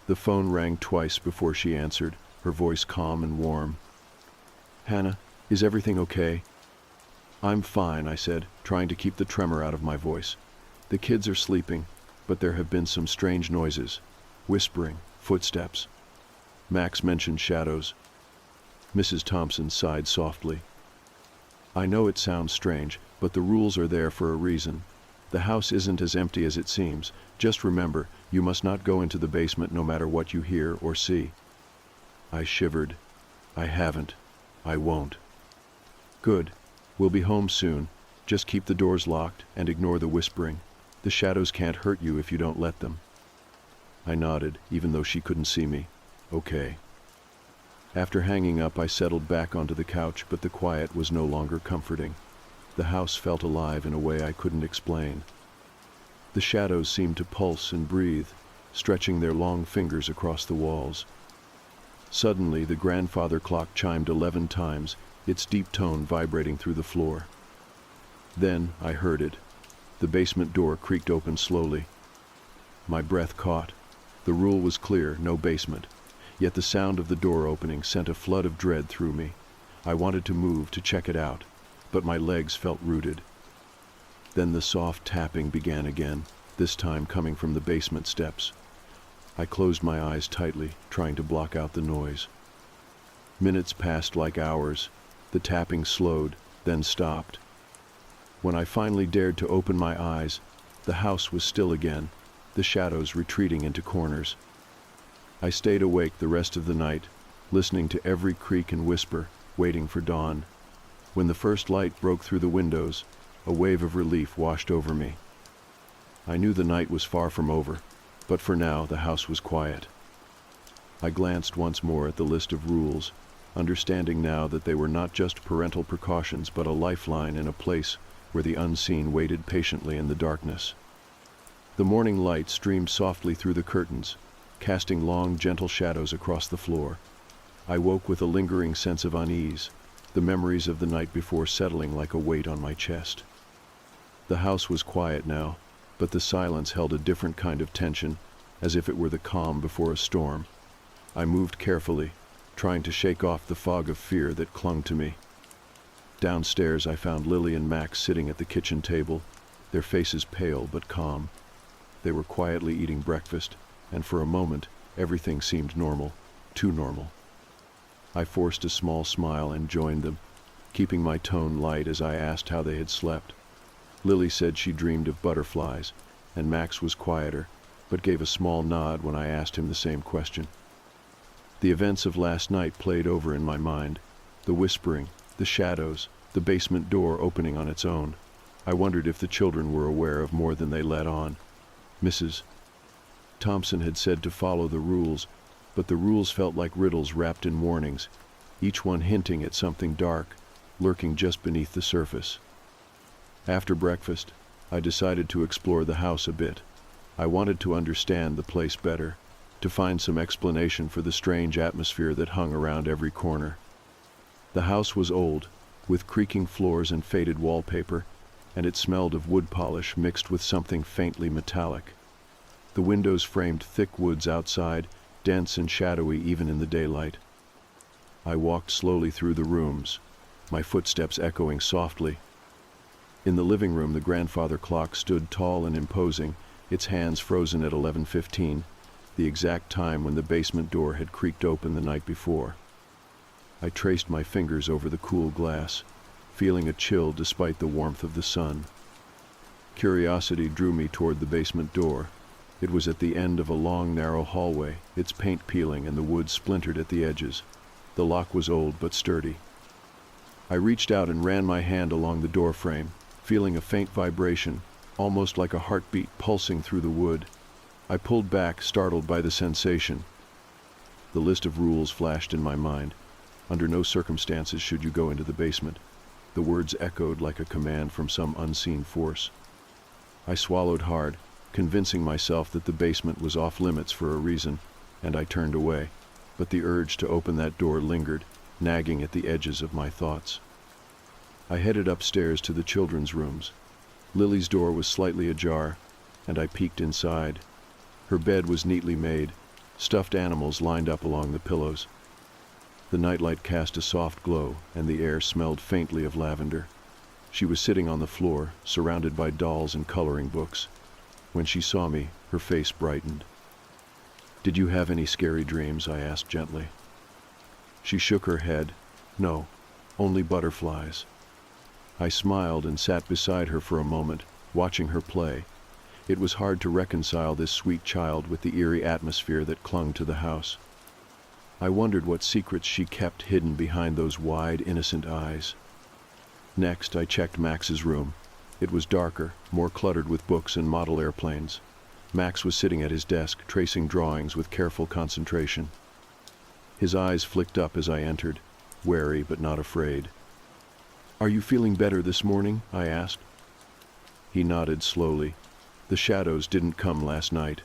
The phone rang twice before she answered, her voice calm and warm. "Hannah, Is everything okay?" "I'm fine," I said, trying to keep the tremor out of my voice. "The kids are sleeping, but there have been some strange noises. Whispering, footsteps." Max mentioned shadows. Mrs. Thompson sighed softly. "I know it sounds strange, but the rules are there for a reason. The house isn't as empty as it seems. Just remember, you must not go into the basement no matter what you hear or see." I shivered. "I haven't. I won't." "Good. We'll be home soon. Just keep the doors locked and ignore the whispering. The shadows can't hurt you if you don't let them." I nodded, even though she couldn't see me. "Okay." After hanging up, I settled back onto the couch, but the quiet was no longer comforting. The house felt alive in a way I couldn't explain. The shadows seemed to pulse and breathe, stretching their long fingers across the walls. Suddenly, the grandfather clock chimed 11 times, its deep tone vibrating through the floor. Then I heard it. The basement door creaked open slowly. My breath caught. The rule was clear, no basement. Yet the sound of the door opening sent a flood of dread through me. I wanted to move, to check it out, but my legs felt rooted. Then the soft tapping began again, this time coming from the basement steps. I closed my eyes tightly, trying to block out the noise. Minutes passed like hours. The tapping slowed, then stopped. When I finally dared to open my eyes, the house was still again, the shadows retreating into corners. I stayed awake the rest of the night, listening to every creak and whisper, waiting for dawn. When the first light broke through the windows, a wave of relief washed over me. I knew the night was far from over, but for now the house was quiet. I glanced once more at the list of rules, understanding now that they were not just parental precautions but a lifeline in a place where the unseen waited patiently in the darkness. The morning light streamed softly through the curtains, casting long, gentle shadows across the floor. I woke with a lingering sense of unease, the memories of the night before settling like a weight on my chest. The house was quiet now, but the silence held a different kind of tension, as if it were the calm before a storm. I moved carefully, trying to shake off the fog of fear that clung to me. Downstairs, I found Lily and Max sitting at the kitchen table, their faces pale but calm. They were quietly eating breakfast, and for a moment, everything seemed normal, too normal. I forced a small smile and joined them, keeping my tone light as I asked how they had slept. Lily said she dreamed of butterflies, and Max was quieter, but gave a small nod when I asked him the same question. The events of last night played over in my mind, the whispering, the shadows, the basement door opening on its own. I wondered if the children were aware of more than they let on. Mrs. Thompson had said to follow the rules, but the rules felt like riddles wrapped in warnings, each one hinting at something dark, lurking just beneath the surface. After breakfast, I decided to explore the house a bit. I wanted to understand the place better, to find some explanation for the strange atmosphere that hung around every corner. The house was old, with creaking floors and faded wallpaper, and it smelled of wood polish mixed with something faintly metallic. The windows framed thick woods outside, dense and shadowy even in the daylight. I walked slowly through the rooms, my footsteps echoing softly. In the living room, the grandfather clock stood tall and imposing, its hands frozen at 11:15, the exact time when the basement door had creaked open the night before. I traced my fingers over the cool glass, feeling a chill despite the warmth of the sun. Curiosity drew me toward the basement door. It was at the end of a long, narrow hallway, its paint peeling and the wood splintered at the edges. The lock was old but sturdy. I reached out and ran my hand along the door frame, feeling a faint vibration, almost like a heartbeat pulsing through the wood. I pulled back, startled by the sensation. The list of rules flashed in my mind. Under no circumstances should you go into the basement. The words echoed like a command from some unseen force. I swallowed hard, convincing myself that the basement was off limits for a reason, and I turned away. But the urge to open that door lingered, nagging at the edges of my thoughts. I headed upstairs to the children's rooms. Lily's door was slightly ajar, and I peeked inside. Her bed was neatly made, stuffed animals lined up along the pillows. The nightlight cast a soft glow, and the air smelled faintly of lavender. She was sitting on the floor, surrounded by dolls and coloring books. When she saw me, her face brightened. "Did you have any scary dreams?" I asked gently. She shook her head. "No, only butterflies." I smiled and sat beside her for a moment, watching her play. It was hard to reconcile this sweet child with the eerie atmosphere that clung to the house. I wondered what secrets she kept hidden behind those wide, innocent eyes. Next, I checked Max's room. It was darker, more cluttered with books and model airplanes. Max was sitting at his desk, tracing drawings with careful concentration. His eyes flicked up as I entered, wary but not afraid. "Are you feeling better this morning?" I asked. He nodded slowly. "The shadows didn't come last night."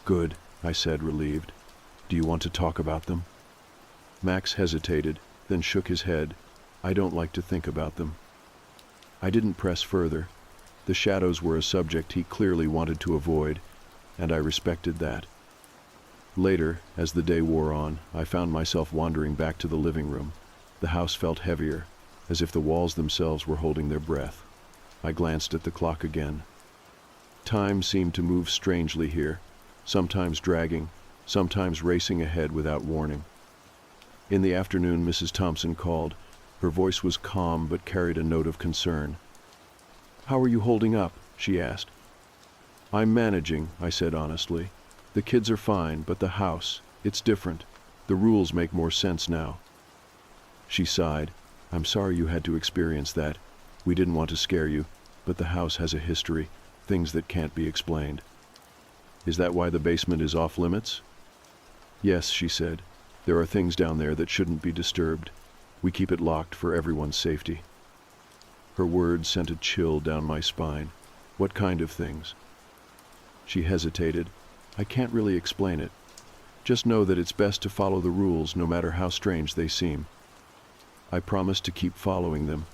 "Good," I said, relieved. "Do you want to talk about them?" Max hesitated, then shook his head. "I don't like to think about them." I didn't press further. The shadows were a subject he clearly wanted to avoid, and I respected that. Later, as the day wore on, I found myself wandering back to the living room. The house felt heavier, as if the walls themselves were holding their breath. I glanced at the clock again. Time seemed to move strangely here, sometimes dragging, sometimes racing ahead without warning. In the afternoon, Mrs. Thompson called. Her voice was calm but carried a note of concern. "How are you holding up?" she asked. "I'm managing," I said honestly. "The kids are fine, but the house, it's different. The rules make more sense now." She sighed. "I'm sorry you had to experience that. We didn't want to scare you, but the house has a history, things that can't be explained." "Is that why the basement is off limits?" "Yes," she said. "There are things down there that shouldn't be disturbed. We keep it locked for everyone's safety." Her words sent a chill down my spine. "What kind of things?" She hesitated. "I can't really explain it. Just know that it's best to follow the rules no matter how strange they seem." I promised to keep following them,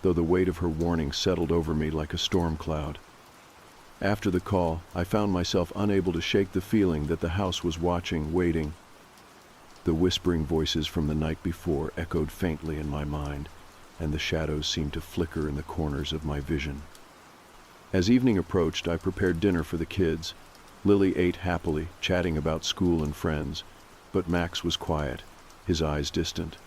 though the weight of her warning settled over me like a storm cloud. After the call, I found myself unable to shake the feeling that the house was watching, waiting. The whispering voices from the night before echoed faintly in my mind, and the shadows seemed to flicker in the corners of my vision. As evening approached, I prepared dinner for the kids. Lily ate happily, chatting about school and friends, but Max was quiet, his eyes distant.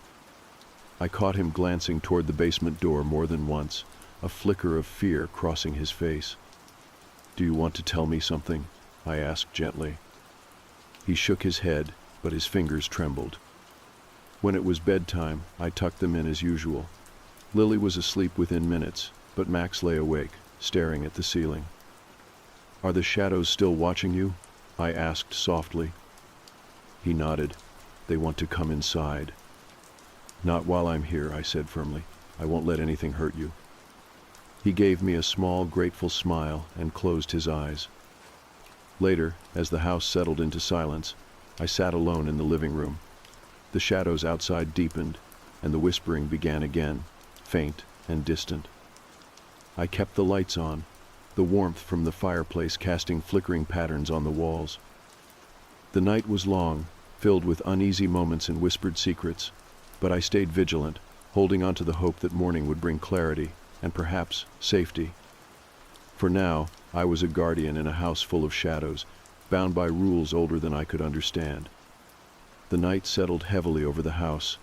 I caught him glancing toward the basement door more than once, a flicker of fear crossing his face. "Do you want to tell me something?" I asked gently. He shook his head, but his fingers trembled. When it was bedtime, I tucked them in as usual. Lily was asleep within minutes, but Max lay awake, staring at the ceiling. "Are the shadows still watching you?" I asked softly. He nodded. "They want to come inside." "Not while I'm here," I said firmly. "I won't let anything hurt you." He gave me a small, grateful smile and closed his eyes. Later, as the house settled into silence, I sat alone in the living room. The shadows outside deepened, and the whispering began again, faint and distant. I kept the lights on, the warmth from the fireplace casting flickering patterns on the walls. The night was long, filled with uneasy moments and whispered secrets, but I stayed vigilant, holding on to the hope that morning would bring clarity and perhaps safety. For now, I was a guardian in a house full of shadows, bound by rules older than I could understand. The night settled heavily over the house,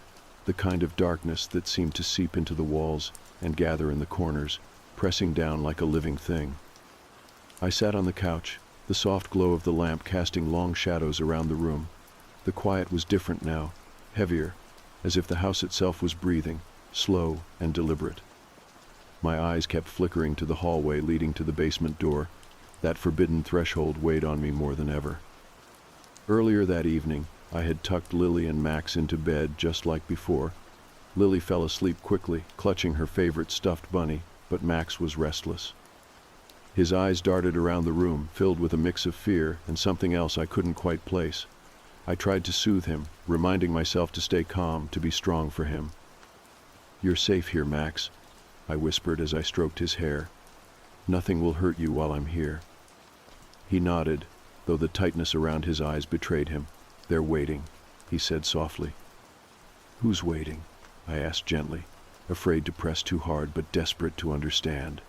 the kind of darkness that seemed to seep into the walls and gather in the corners, pressing down like a living thing. I sat on the couch, the soft glow of the lamp casting long shadows around the room. The quiet was different now, heavier, as if the house itself was breathing, slow and deliberate. My eyes kept flickering to the hallway leading to the basement door. That forbidden threshold weighed on me more than ever. Earlier that evening, I had tucked Lily and Max into bed just like before. Lily fell asleep quickly, clutching her favorite stuffed bunny, but Max was restless. His eyes darted around the room, filled with a mix of fear and something else I couldn't quite place. I tried to soothe him, reminding myself to stay calm, to be strong for him. "You're safe here, Max," I whispered as I stroked his hair. "Nothing will hurt you while I'm here." He nodded, though the tightness around his eyes betrayed him. "They're waiting," he said softly. "Who's waiting?" I asked gently, afraid to press too hard but desperate to understand.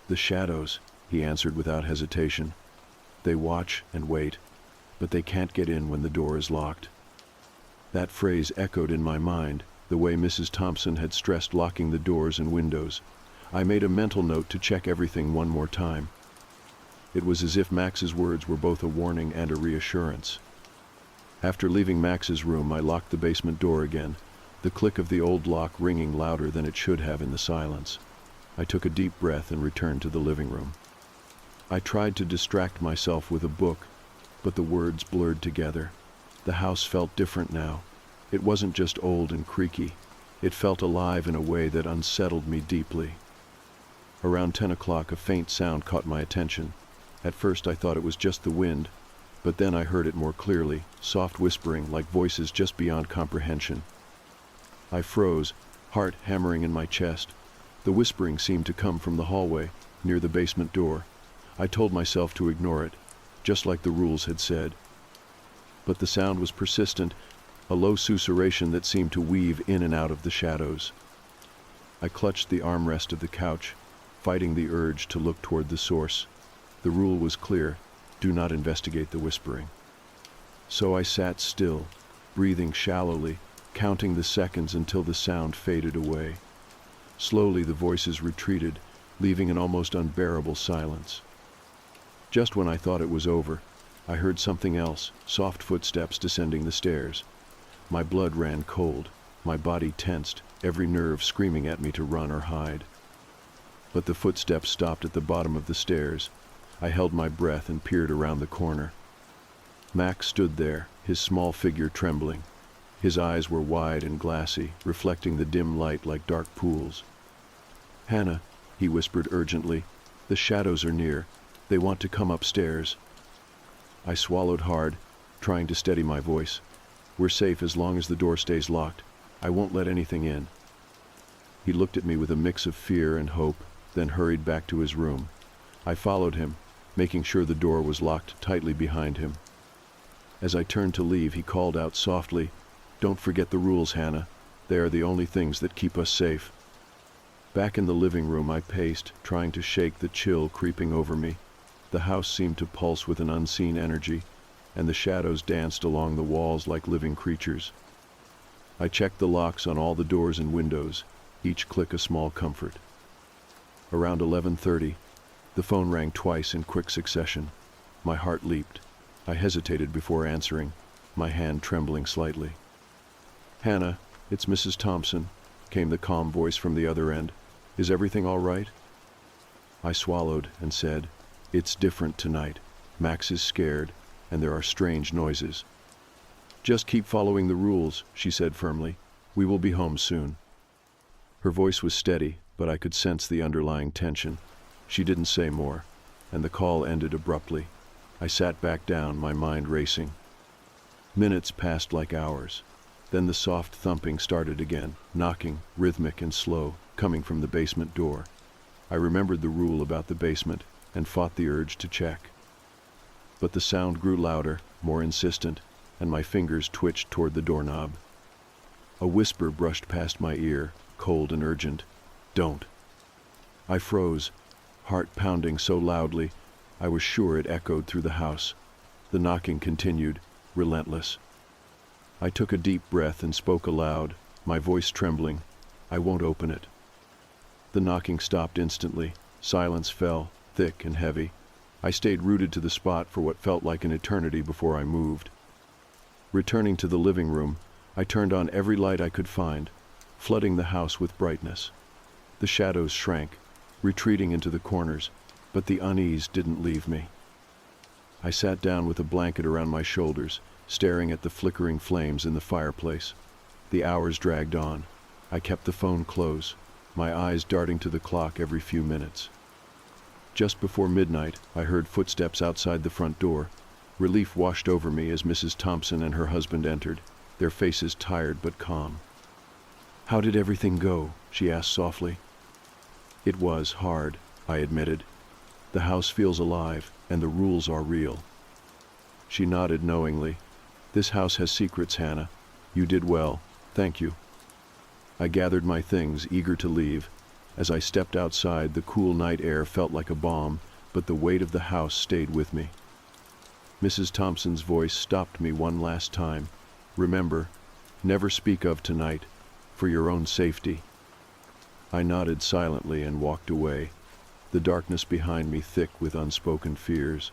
"The shadows," he answered without hesitation. "They watch and wait, but they can't get in when the door is locked." That phrase echoed in my mind, the way Mrs. Thompson had stressed locking the doors and windows. I made a mental note to check everything one more time. It was as if Max's words were both a warning and a reassurance. After leaving Max's room, I locked the basement door again, the click of the old lock ringing louder than it should have in the silence. I took a deep breath and returned to the living room. I tried to distract myself with a book, but the words blurred together. The house felt different now. It wasn't just old and creaky. It felt alive in a way that unsettled me deeply. Around 10 o'clock, a faint sound caught my attention. At first I thought it was just the wind, but then I heard it more clearly, soft whispering like voices just beyond comprehension. I froze, heart hammering in my chest. The whispering seemed to come from the hallway, near the basement door. I told myself to ignore it, just like the rules had said. But the sound was persistent, a low susurration that seemed to weave in and out of the shadows. I clutched the armrest of the couch, fighting the urge to look toward the source. The rule was clear: do not investigate the whispering. So I sat still, breathing shallowly, counting the seconds until the sound faded away. Slowly the voices retreated, leaving an almost unbearable silence. Just when I thought it was over, I heard something else, soft footsteps descending the stairs. My blood ran cold, my body tensed, every nerve screaming at me to run or hide. But the footsteps stopped at the bottom of the stairs. I held my breath and peered around the corner. Max stood there, his small figure trembling. His eyes were wide and glassy, reflecting the dim light like dark pools. "Hannah," he whispered urgently, "the shadows are near. They want to come upstairs." I swallowed hard, trying to steady my voice. "We're safe as long as the door stays locked. I won't let anything in." He looked at me with a mix of fear and hope, then hurried back to his room. I followed him, making sure the door was locked tightly behind him. As I turned to leave, he called out softly, "Don't forget the rules, Hannah. They are the only things that keep us safe." Back in the living room, I paced, trying to shake the chill creeping over me. The house seemed to pulse with an unseen energy, and the shadows danced along the walls like living creatures. I checked the locks on all the doors and windows, each click a small comfort. Around 11:30, the phone rang twice in quick succession. My heart leaped. I hesitated before answering, my hand trembling slightly. "Hannah, it's Mrs. Thompson," came the calm voice from the other end. "Is everything all right?" I swallowed and said, "It's different tonight. Max is scared, and there are strange noises." "Just keep following the rules," she said firmly. "We will be home soon." Her voice was steady, but I could sense the underlying tension. She didn't say more, and the call ended abruptly. I sat back down, my mind racing. Minutes passed like hours. Then the soft thumping started again, knocking, rhythmic and slow, coming from the basement door. I remembered the rule about the basement and fought the urge to check. But the sound grew louder, more insistent, and my fingers twitched toward the doorknob. A whisper brushed past my ear, cold and urgent. "Don't." I froze, heart pounding so loudly I was sure it echoed through the house. The knocking continued, relentless. I took a deep breath and spoke aloud, my voice trembling. "I won't open it." The knocking stopped instantly. Silence fell, thick and heavy. I stayed rooted to the spot for what felt like an eternity before I moved. Returning to the living room, I turned on every light I could find, flooding the house with brightness. The shadows shrank, retreating into the corners, but the unease didn't leave me. I sat down with a blanket around my shoulders, staring at the flickering flames in the fireplace. The hours dragged on. I kept the phone close, my eyes darting to the clock every few minutes. Just before midnight, I heard footsteps outside the front door. Relief washed over me as Mrs. Thompson and her husband entered, their faces tired but calm. "How did everything go?" she asked softly. "It was hard," I admitted. "The house feels alive, and the rules are real." She nodded knowingly. "This house has secrets, Hannah. You did well. Thank you. I gathered my things, eager to leave. As I stepped outside, the cool night air felt like a balm, but the weight of the house stayed with me. Mrs. Thompson's voice stopped me one last time. Remember, never speak of tonight, for your own safety. I nodded silently and walked away, the darkness behind me thick with unspoken fears.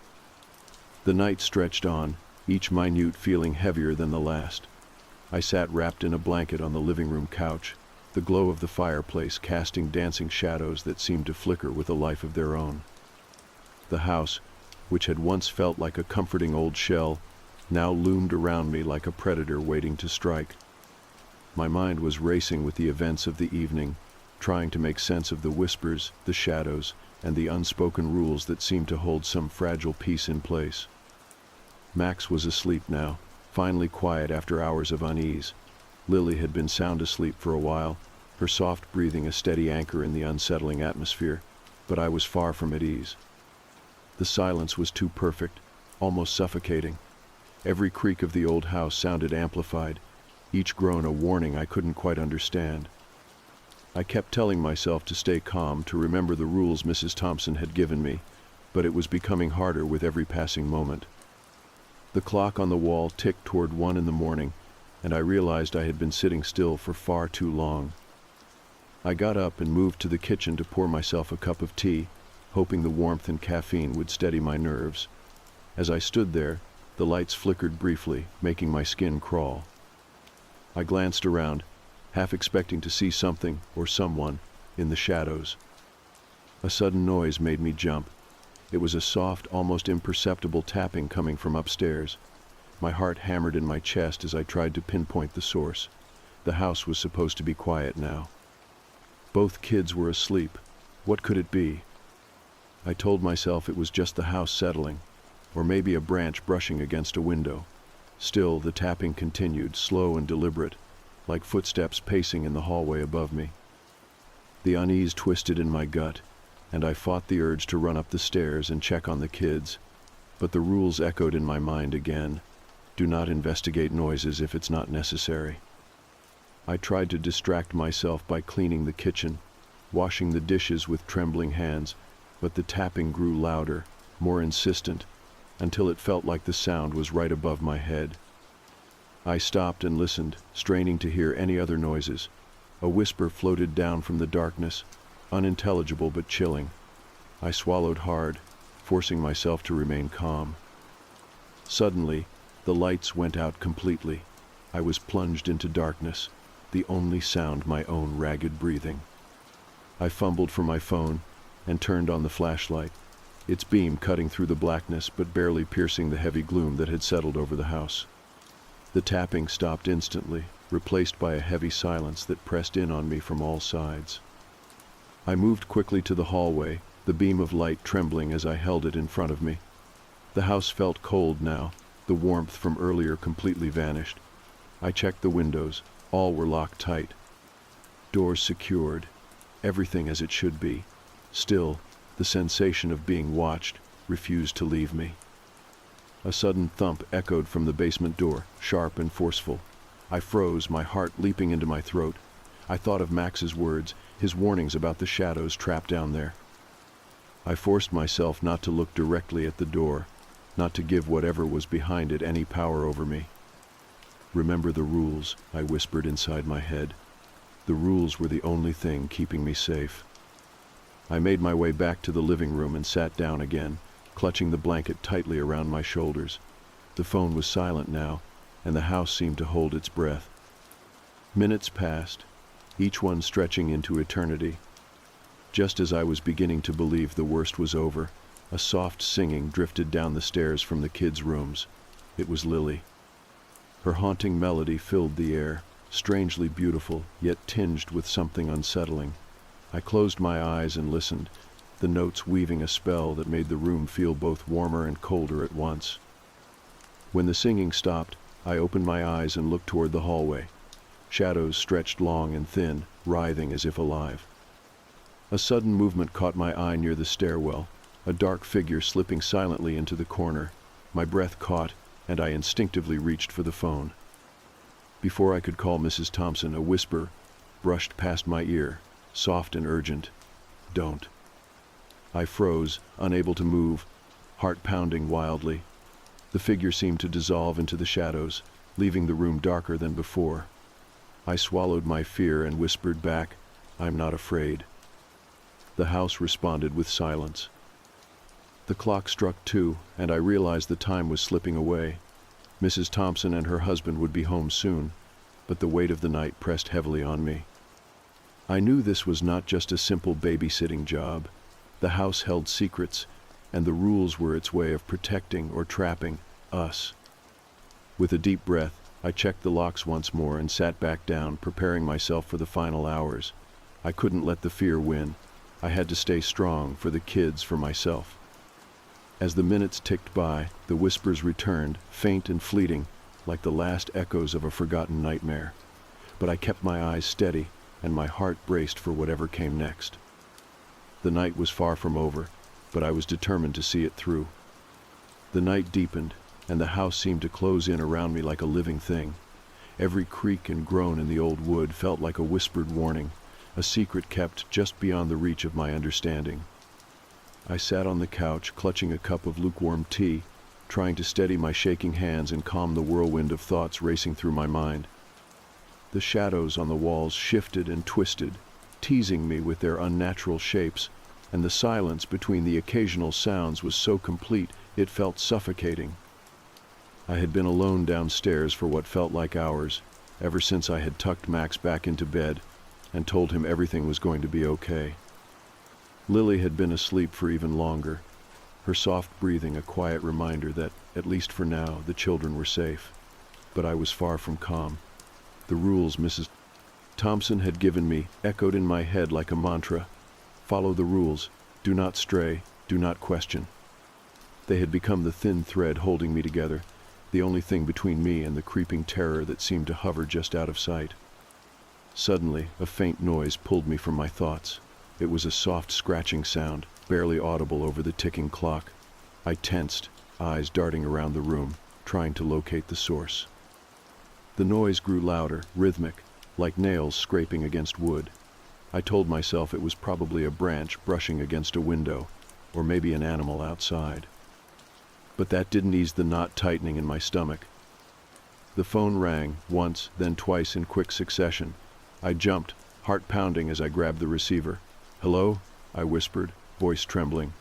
The night stretched on, each minute feeling heavier than the last. I sat wrapped in a blanket on the living room couch, the glow of the fireplace casting dancing shadows that seemed to flicker with a life of their own. The house, which had once felt like a comforting old shell, now loomed around me like a predator waiting to strike. My mind was racing with the events of the evening, trying to make sense of the whispers, the shadows, and the unspoken rules that seemed to hold some fragile peace in place. Max was asleep now, finally quiet after hours of unease. Lily had been sound asleep for a while, her soft breathing a steady anchor in the unsettling atmosphere, but I was far from at ease. The silence was too perfect, almost suffocating. Every creak of the old house sounded amplified, each groan a warning I couldn't quite understand. I kept telling myself to stay calm, to remember the rules Mrs. Thompson had given me, but it was becoming harder with every passing moment. The clock on the wall ticked toward 1 in the morning, and I realized I had been sitting still for far too long. I got up and moved to the kitchen to pour myself a cup of tea, hoping the warmth and caffeine would steady my nerves. As I stood there, the lights flickered briefly, making my skin crawl. I glanced around, half expecting to see something or someone in the shadows. A sudden noise made me jump. It was a soft, almost imperceptible tapping coming from upstairs. My heart hammered in my chest as I tried to pinpoint the source. The house was supposed to be quiet now. Both kids were asleep. What could it be? I told myself it was just the house settling, or maybe a branch brushing against a window. Still, the tapping continued, slow and deliberate, like footsteps pacing in the hallway above me. The unease twisted in my gut, and I fought the urge to run up the stairs and check on the kids. But the rules echoed in my mind again. Do not investigate noises if it's not necessary. I tried to distract myself by cleaning the kitchen, washing the dishes with trembling hands, but the tapping grew louder, more insistent, until it felt like the sound was right above my head. I stopped and listened, straining to hear any other noises. A whisper floated down from the darkness, unintelligible but chilling. I swallowed hard, forcing myself to remain calm. Suddenly, the lights went out completely. I was plunged into darkness, the only sound my own ragged breathing. I fumbled for my phone and turned on the flashlight, its beam cutting through the blackness but barely piercing the heavy gloom that had settled over the house. The tapping stopped instantly, replaced by a heavy silence that pressed in on me from all sides. I moved quickly to the hallway, the beam of light trembling as I held it in front of me. The house felt cold now, the warmth from earlier completely vanished. I checked the windows, all were locked tight. Doors secured, everything as it should be. Still, the sensation of being watched refused to leave me. A sudden thump echoed from the basement door, sharp and forceful. I froze, my heart leaping into my throat. I thought of Max's words, his warnings about the shadows trapped down there. I forced myself not to look directly at the door, not to give whatever was behind it any power over me. Remember the rules, I whispered inside my head. The rules were the only thing keeping me safe. I made my way back to the living room and sat down again, clutching the blanket tightly around my shoulders. The phone was silent now, and the house seemed to hold its breath. Minutes passed, each one stretching into eternity. Just as I was beginning to believe the worst was over, a soft singing drifted down the stairs from the kids' rooms. It was Lily. Her haunting melody filled the air, strangely beautiful, yet tinged with something unsettling. I closed my eyes and listened, the notes weaving a spell that made the room feel both warmer and colder at once. When the singing stopped, I opened my eyes and looked toward the hallway. Shadows stretched long and thin, writhing as if alive. A sudden movement caught my eye near the stairwell, a dark figure slipping silently into the corner. My breath caught, and I instinctively reached for the phone. Before I could call Mrs. Thompson, a whisper brushed past my ear, soft and urgent. "Don't." I froze, unable to move, heart pounding wildly. The figure seemed to dissolve into the shadows, leaving the room darker than before. I swallowed my fear and whispered back, "I'm not afraid." The house responded with silence. The clock struck 2, and I realized the time was slipping away. Mrs. Thompson and her husband would be home soon, but the weight of the night pressed heavily on me. I knew this was not just a simple babysitting job. The house held secrets, and the rules were its way of protecting or trapping us. With a deep breath, I checked the locks once more and sat back down, preparing myself for the final hours. I couldn't let the fear win. I had to stay strong for the kids, for myself. As the minutes ticked by, the whispers returned, faint and fleeting, like the last echoes of a forgotten nightmare. But I kept my eyes steady, and my heart braced for whatever came next. The night was far from over, but I was determined to see it through. The night deepened, and the house seemed to close in around me like a living thing. Every creak and groan in the old wood felt like a whispered warning, a secret kept just beyond the reach of my understanding. I sat on the couch, clutching a cup of lukewarm tea, trying to steady my shaking hands and calm the whirlwind of thoughts racing through my mind. The shadows on the walls shifted and twisted, teasing me with their unnatural shapes, and the silence between the occasional sounds was so complete it felt suffocating. I had been alone downstairs for what felt like hours, ever since I had tucked Max back into bed and told him everything was going to be okay. Lily had been asleep for even longer, her soft breathing a quiet reminder that, at least for now, the children were safe. But I was far from calm. The rules Mrs. Thompson had given me echoed in my head like a mantra. Follow the rules. Do not stray. Do not question. They had become the thin thread holding me together, the only thing between me and the creeping terror that seemed to hover just out of sight. Suddenly, a faint noise pulled me from my thoughts. It was a soft scratching sound, barely audible over the ticking clock. I tensed, eyes darting around the room, trying to locate the source. The noise grew louder, rhythmic, like nails scraping against wood. I told myself it was probably a branch brushing against a window, or maybe an animal outside. But that didn't ease the knot tightening in my stomach. The phone rang, once, then twice in quick succession. I jumped, heart pounding as I grabbed the receiver. "Hello?" I whispered, voice trembling.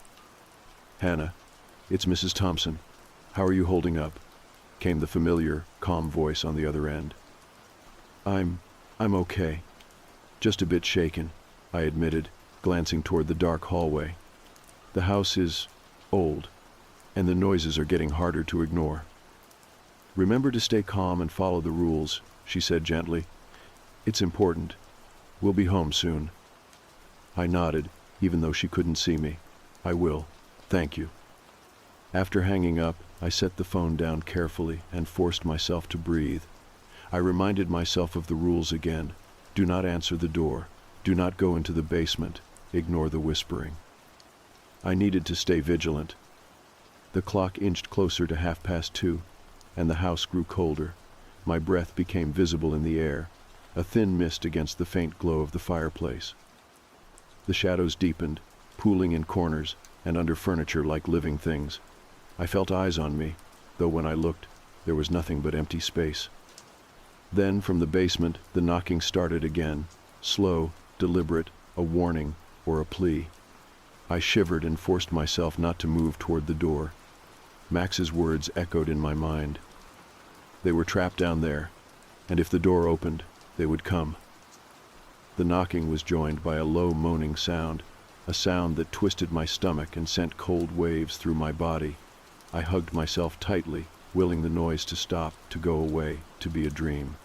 "Hannah, it's Mrs. Thompson. How are you holding up?" came the familiar, calm voice on the other end. I'm okay. Just a bit shaken," I admitted, glancing toward the dark hallway. "The house is old, and the noises are getting harder to ignore." "Remember to stay calm and follow the rules," she said gently. "It's important. We'll be home soon." I nodded, even though she couldn't see me. "I will. Thank you." After hanging up, I set the phone down carefully and forced myself to breathe. I reminded myself of the rules again. Do not answer the door. Do not go into the basement. Ignore the whispering. I needed to stay vigilant. The clock inched closer to 2:30, and the house grew colder. My breath became visible in the air, a thin mist against the faint glow of the fireplace. The shadows deepened, pooling in corners and under furniture like living things. I felt eyes on me, though when I looked, there was nothing but empty space. Then, from the basement, the knocking started again, slow, deliberate, a warning or a plea. I shivered and forced myself not to move toward the door. Max's words echoed in my mind. They were trapped down there, and if the door opened, they would come. The knocking was joined by a low moaning sound, a sound that twisted my stomach and sent cold waves through my body. I hugged myself tightly, willing the noise to stop, to go away, to be a dream.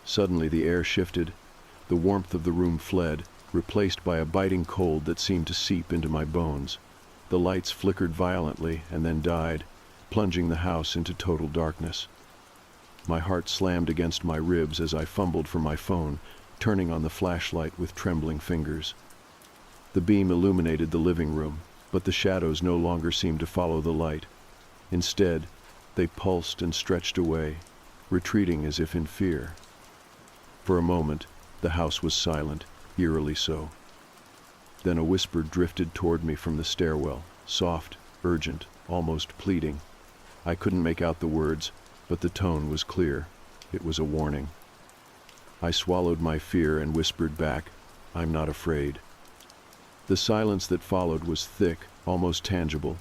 Suddenly the air shifted. The warmth of the room fled, replaced by a biting cold that seemed to seep into my bones. The lights flickered violently and then died, plunging the house into total darkness. My heart slammed against my ribs as I fumbled for my phone, turning on the flashlight with trembling fingers. The beam illuminated the living room, but the shadows no longer seemed to follow the light. Instead, they pulsed and stretched away, retreating as if in fear. For a moment, the house was silent, eerily so. Then a whisper drifted toward me from the stairwell, soft, urgent, almost pleading. I couldn't make out the words, but the tone was clear. It was a warning. I swallowed my fear and whispered back, "I'm not afraid." The silence that followed was thick, almost tangible.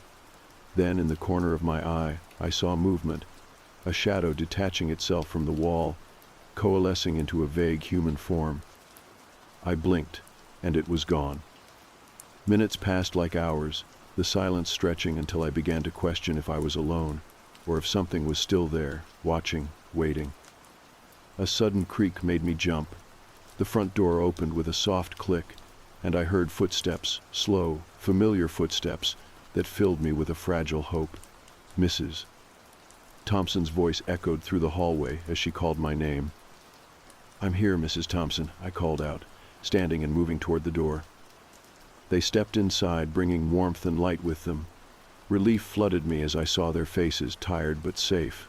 Then, in the corner of my eye, I saw movement, a shadow detaching itself from the wall, coalescing into a vague human form. I blinked, and it was gone. Minutes passed like hours, the silence stretching until I began to question if I was alone, or if something was still there, watching, waiting. A sudden creak made me jump. The front door opened with a soft click, and I heard footsteps, slow, familiar footsteps, that filled me with a fragile hope. "Mrs." Thompson's voice echoed through the hallway as she called my name. "I'm here, Mrs. Thompson," I called out, standing and moving toward the door. They stepped inside, bringing warmth and light with them. Relief flooded me as I saw their faces, tired but safe.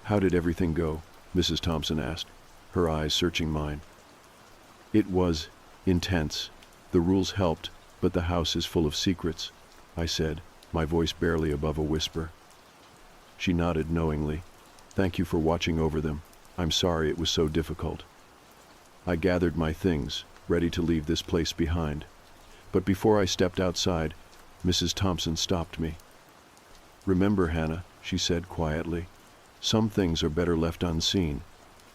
"How did everything go?" Mrs. Thompson asked, her eyes searching mine. "It was intense. The rules helped, but the house is full of secrets," I said, my voice barely above a whisper. She nodded knowingly. "Thank you for watching over them. I'm sorry it was so difficult." I gathered my things, ready to leave this place behind. But before I stepped outside, Mrs. Thompson stopped me. "Remember, Hannah," she said quietly, "some things are better left unseen.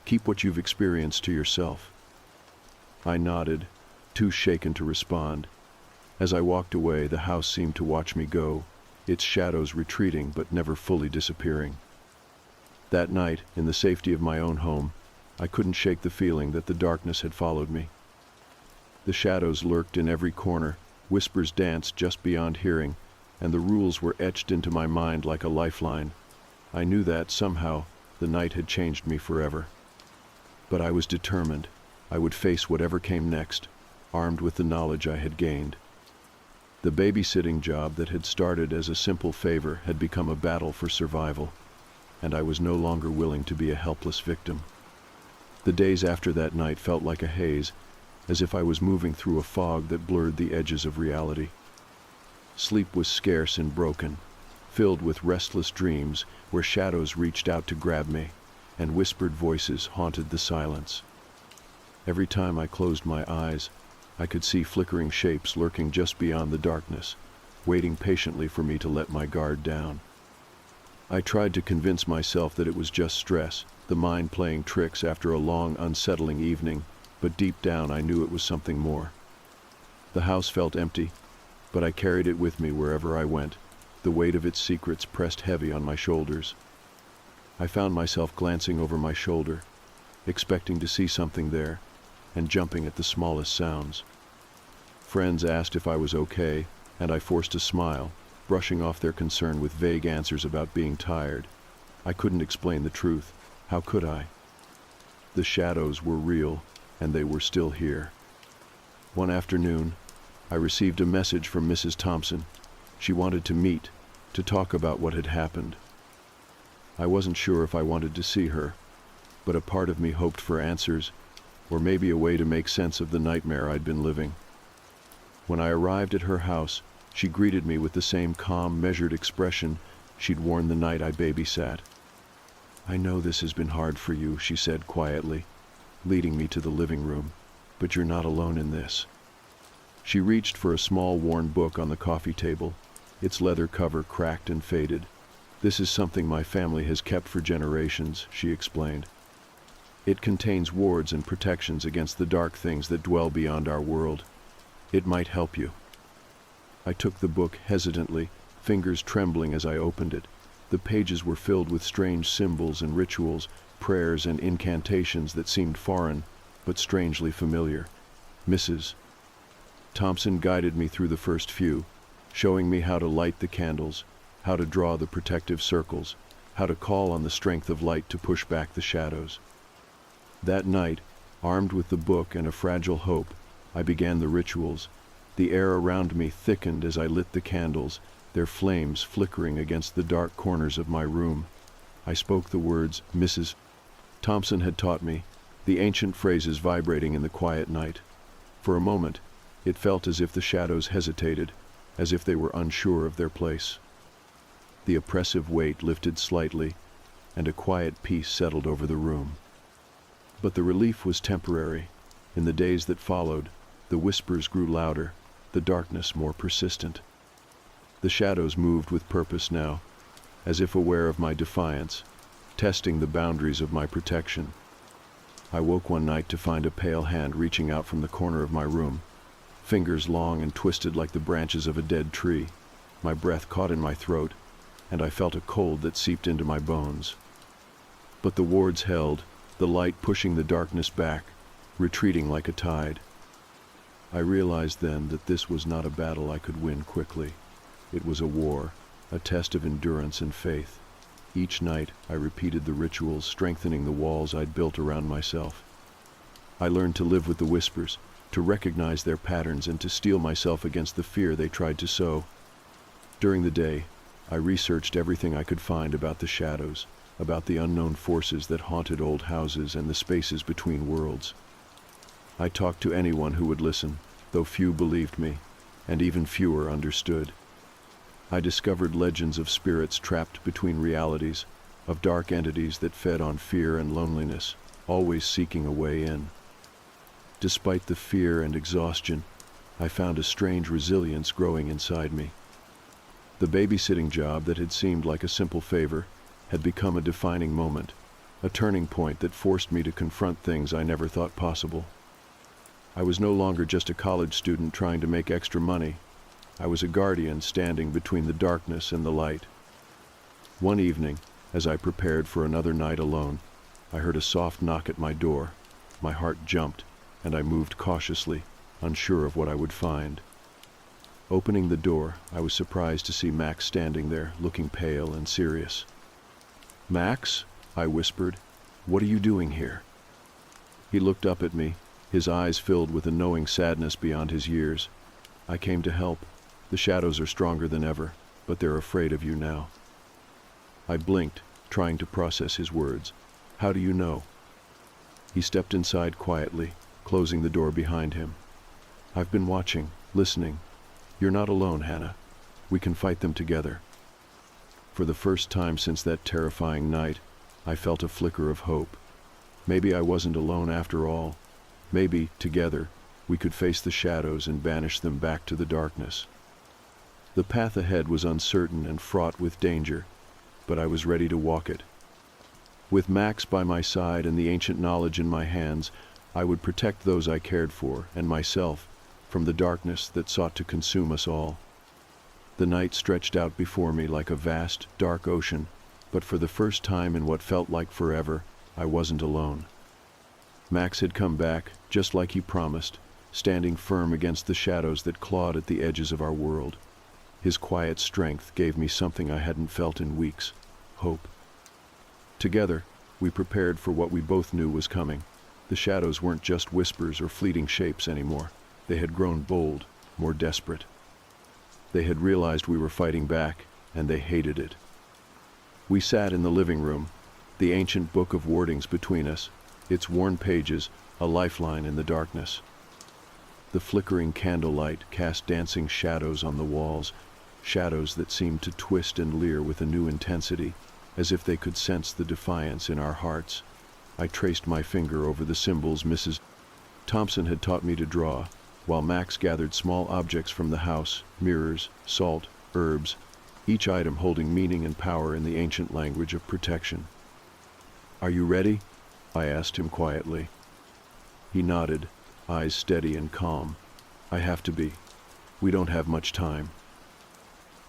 Keep what you've experienced to yourself." I nodded, too shaken to respond. As I walked away, the house seemed to watch me go, its shadows retreating but never fully disappearing. That night, in the safety of my own home, I couldn't shake the feeling that the darkness had followed me. The shadows lurked in every corner, whispers danced just beyond hearing, and the rules were etched into my mind like a lifeline. I knew that, somehow, the night had changed me forever. But I was determined. I would face whatever came next, armed with the knowledge I had gained. The babysitting job that had started as a simple favor had become a battle for survival, and I was no longer willing to be a helpless victim. The days after that night felt like a haze, as if I was moving through a fog that blurred the edges of reality. Sleep was scarce and broken, filled with restless dreams where shadows reached out to grab me, and whispered voices haunted the silence. Every time I closed my eyes, I could see flickering shapes lurking just beyond the darkness, waiting patiently for me to let my guard down. I tried to convince myself that it was just stress, the mind playing tricks after a long, unsettling evening, but deep down I knew it was something more. The house felt empty, but I carried it with me wherever I went. The weight of its secrets pressed heavy on my shoulders. I found myself glancing over my shoulder, expecting to see something there, and jumping at the smallest sounds. Friends asked if I was okay, and I forced a smile, brushing off their concern with vague answers about being tired. I couldn't explain the truth. How could I? The shadows were real, and they were still here. One afternoon, I received a message from Mrs. Thompson. She wanted to meet, to talk about what had happened. I wasn't sure if I wanted to see her, but a part of me hoped for answers, or maybe a way to make sense of the nightmare I'd been living. When I arrived at her house, she greeted me with the same calm, measured expression she'd worn the night I babysat. "I know this has been hard for you," she said quietly, leading me to the living room, "but you're not alone in this." She reached for a small worn book on the coffee table, its leather cover cracked and faded. "This is something my family has kept for generations," she explained. "It contains wards and protections against the dark things that dwell beyond our world. It might help you." I took the book hesitantly, fingers trembling as I opened it. The pages were filled with strange symbols and rituals, prayers and incantations that seemed foreign, but strangely familiar. Mrs. Thompson guided me through the first few, showing me how to light the candles, how to draw the protective circles, how to call on the strength of light to push back the shadows. That night, armed with the book and a fragile hope, I began the rituals. The air around me thickened as I lit the candles, their flames flickering against the dark corners of my room. I spoke the words Mrs. Thompson had taught me, the ancient phrases vibrating in the quiet night. For a moment, it felt as if the shadows hesitated, as if they were unsure of their place. The oppressive weight lifted slightly, and a quiet peace settled over the room. But the relief was temporary. In the days that followed, the whispers grew louder, the darkness more persistent. The shadows moved with purpose now, as if aware of my defiance, testing the boundaries of my protection. I woke one night to find a pale hand reaching out from the corner of my room, fingers long and twisted like the branches of a dead tree. My breath caught in my throat, and I felt a cold that seeped into my bones. But the wards held, the light pushing the darkness back, retreating like a tide. I realized then that this was not a battle I could win quickly. It was a war, a test of endurance and faith. Each night I repeated the rituals, strengthening the walls I'd built around myself. I learned to live with the whispers, to recognize their patterns, and to steel myself against the fear they tried to sow. During the day, I researched everything I could find about the shadows, about the unknown forces that haunted old houses and the spaces between worlds. I talked to anyone who would listen, though few believed me, and even fewer understood. I discovered legends of spirits trapped between realities, of dark entities that fed on fear and loneliness, always seeking a way in. Despite the fear and exhaustion, I found a strange resilience growing inside me. The babysitting job that had seemed like a simple favor had become a defining moment, a turning point that forced me to confront things I never thought possible. I was no longer just a college student trying to make extra money. I was a guardian standing between the darkness and the light. One evening, as I prepared for another night alone, I heard a soft knock at my door. My heart jumped, and I moved cautiously, unsure of what I would find. Opening the door, I was surprised to see Max standing there, looking pale and serious. "Max," I whispered, "what are you doing here?" He looked up at me, his eyes filled with a knowing sadness beyond his years. "I came to help. The shadows are stronger than ever, but they're afraid of you now." I blinked, trying to process his words. "How do you know?" He stepped inside quietly, closing the door behind him. "I've been watching, listening. You're not alone, Hannah. We can fight them together." For the first time since that terrifying night, I felt a flicker of hope. Maybe I wasn't alone after all. Maybe, together, we could face the shadows and banish them back to the darkness. The path ahead was uncertain and fraught with danger, but I was ready to walk it. With Max by my side and the ancient knowledge in my hands, I would protect those I cared for, and myself, from the darkness that sought to consume us all. The night stretched out before me like a vast, dark ocean, but for the first time in what felt like forever, I wasn't alone. Max had come back, just like he promised, standing firm against the shadows that clawed at the edges of our world. His quiet strength gave me something I hadn't felt in weeks: hope. Together, we prepared for what we both knew was coming. The shadows weren't just whispers or fleeting shapes anymore. They had grown bold, more desperate. They had realized we were fighting back, and they hated it. We sat in the living room, the ancient book of wardings between us, its worn pages a lifeline in the darkness. The flickering candlelight cast dancing shadows on the walls, shadows that seemed to twist and leer with a new intensity, as if they could sense the defiance in our hearts. I traced my finger over the symbols Mrs. Thompson had taught me to draw, while Max gathered small objects from the house: mirrors, salt, herbs, each item holding meaning and power in the ancient language of protection. "Are you ready?" I asked him quietly. He nodded, eyes steady and calm. "I have to be. We don't have much time."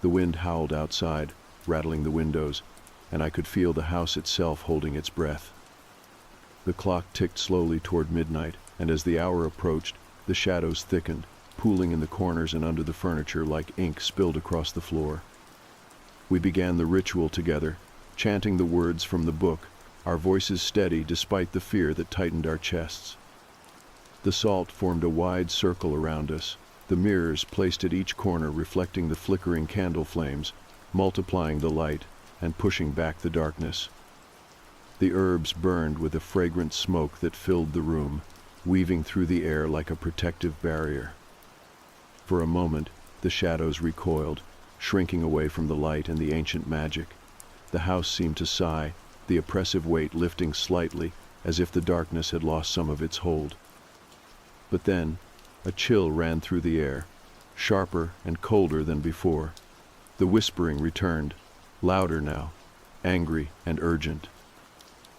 The wind howled outside, rattling the windows, and I could feel the house itself holding its breath. The clock ticked slowly toward midnight, and as the hour approached, the shadows thickened, pooling in the corners and under the furniture like ink spilled across the floor. We began the ritual together, chanting the words from the book, our voices steady despite the fear that tightened our chests. The salt formed a wide circle around us, the mirrors placed at each corner reflecting the flickering candle flames, multiplying the light and pushing back the darkness. The herbs burned with a fragrant smoke that filled the room, weaving through the air like a protective barrier. For a moment, the shadows recoiled, shrinking away from the light and the ancient magic. The house seemed to sigh, the oppressive weight lifting slightly, as if the darkness had lost some of its hold. But then, a chill ran through the air, sharper and colder than before. The whispering returned, louder now, angry and urgent.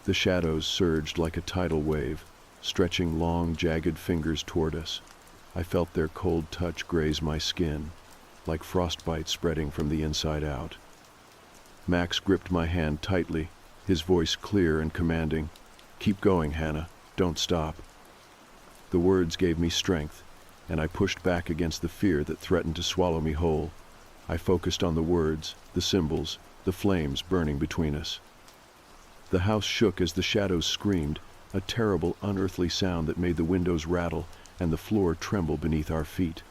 The shadows surged like a tidal wave, stretching long, jagged fingers toward us. I felt their cold touch graze my skin, like frostbite spreading from the inside out. Max gripped my hand tightly, his voice clear and commanding. "Keep going, Hannah. Don't stop." The words gave me strength, and I pushed back against the fear that threatened to swallow me whole. I focused on the words, the symbols, the flames burning between us. The house shook as the shadows screamed, a terrible, unearthly sound that made the windows rattle and the floor tremble beneath our feet.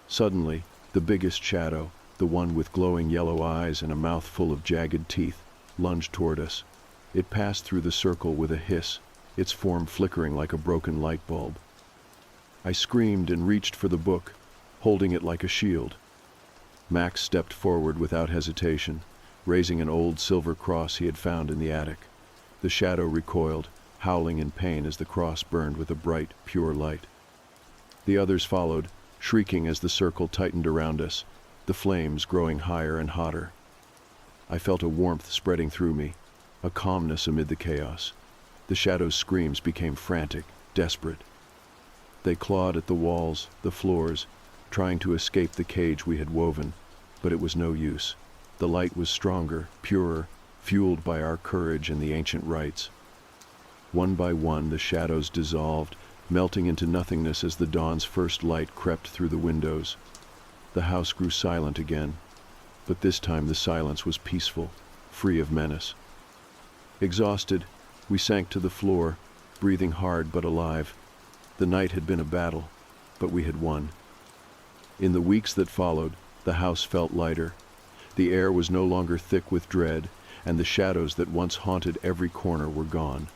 Suddenly, the biggest shadow, the one with glowing yellow eyes and a mouth full of jagged teeth, lunged toward us. It passed through the circle with a hiss, its form flickering like a broken light bulb. I screamed and reached for the book, holding it like a shield. Max stepped forward without hesitation, raising an old silver cross he had found in the attic. The shadow recoiled, howling in pain as the cross burned with a bright, pure light. The others followed, shrieking as the circle tightened around us, the flames growing higher and hotter. I felt a warmth spreading through me, a calmness amid the chaos. The shadows' screams became frantic, desperate. They clawed at the walls, the floors, trying to escape the cage we had woven, but it was no use. The light was stronger, purer, fueled by our courage and the ancient rites. One by one, the shadows dissolved, melting into nothingness as the dawn's first light crept through the windows. The house grew silent again, but this time the silence was peaceful, free of menace. Exhausted, we sank to the floor, breathing hard but alive. The night had been a battle, but we had won. In the weeks that followed, the house felt lighter. The air was no longer thick with dread, and the shadows that once haunted every corner were gone.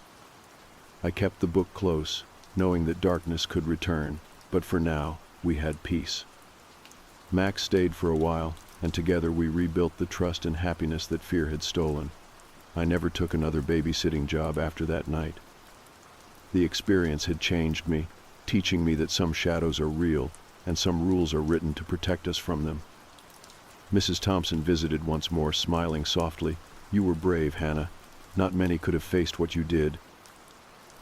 I kept the book close, knowing that darkness could return, but for now, we had peace. Max stayed for a while, and together we rebuilt the trust and happiness that fear had stolen. I never took another babysitting job after that night. The experience had changed me, teaching me that some shadows are real, and some rules are written to protect us from them. Mrs. Thompson visited once more, smiling softly. "You were brave, Hannah. Not many could have faced what you did."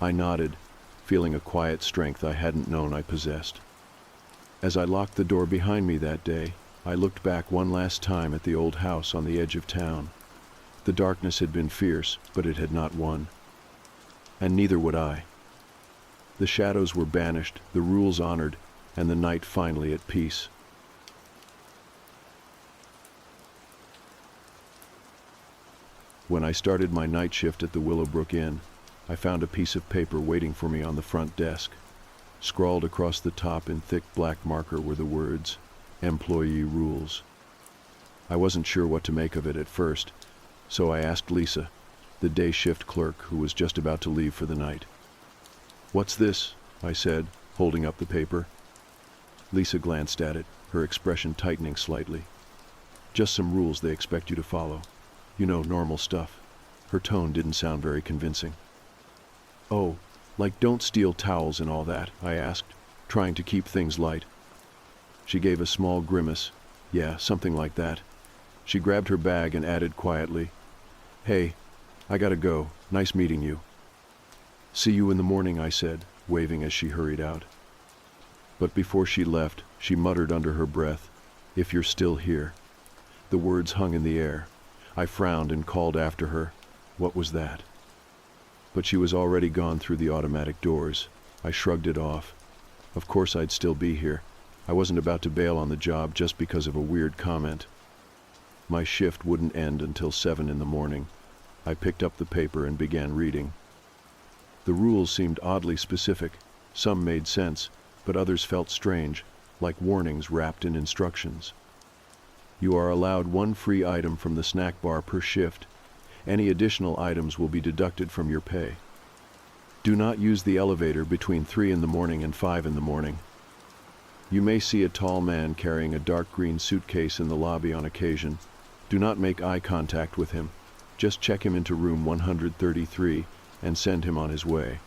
I nodded, feeling a quiet strength I hadn't known I possessed. As I locked the door behind me that day, I looked back one last time at the old house on the edge of town. The darkness had been fierce, but it had not won. And neither would I. The shadows were banished, the rules honored, and the night finally at peace. When I started my night shift at the Willowbrook Inn, I found a piece of paper waiting for me on the front desk. Scrawled across the top in thick black marker were the words, "Employee Rules." I wasn't sure what to make of it at first, so I asked Lisa, the day shift clerk who was just about to leave for the night. "What's this?" I said, holding up the paper. Lisa glanced at it, her expression tightening slightly. "Just some rules they expect you to follow. You know, normal stuff." Her tone didn't sound very convincing. "Oh, like don't steal towels and all that?" I asked, trying to keep things light. She gave a small grimace. "Yeah, something like that." She grabbed her bag and added quietly, "Hey, I gotta go. Nice meeting you." "See you in the morning," I said, waving as she hurried out. But before she left, she muttered under her breath, "If you're still here." The words hung in the air. I frowned and called after her, "What was that?" But she was already gone through the automatic doors. I shrugged it off. Of course I'd still be here. I wasn't about to bail on the job just because of a weird comment. My shift wouldn't end until 7 in the morning. I picked up the paper and began reading. The rules seemed oddly specific. Some made sense, but others felt strange, like warnings wrapped in instructions. You are allowed one free item from the snack bar per shift. Any additional items will be deducted from your pay. Do not use the elevator between 3 in the morning and 5 in the morning. You may see a tall man carrying a dark green suitcase in the lobby on occasion. Do not make eye contact with him. Just check him into room 133 and send him on his way.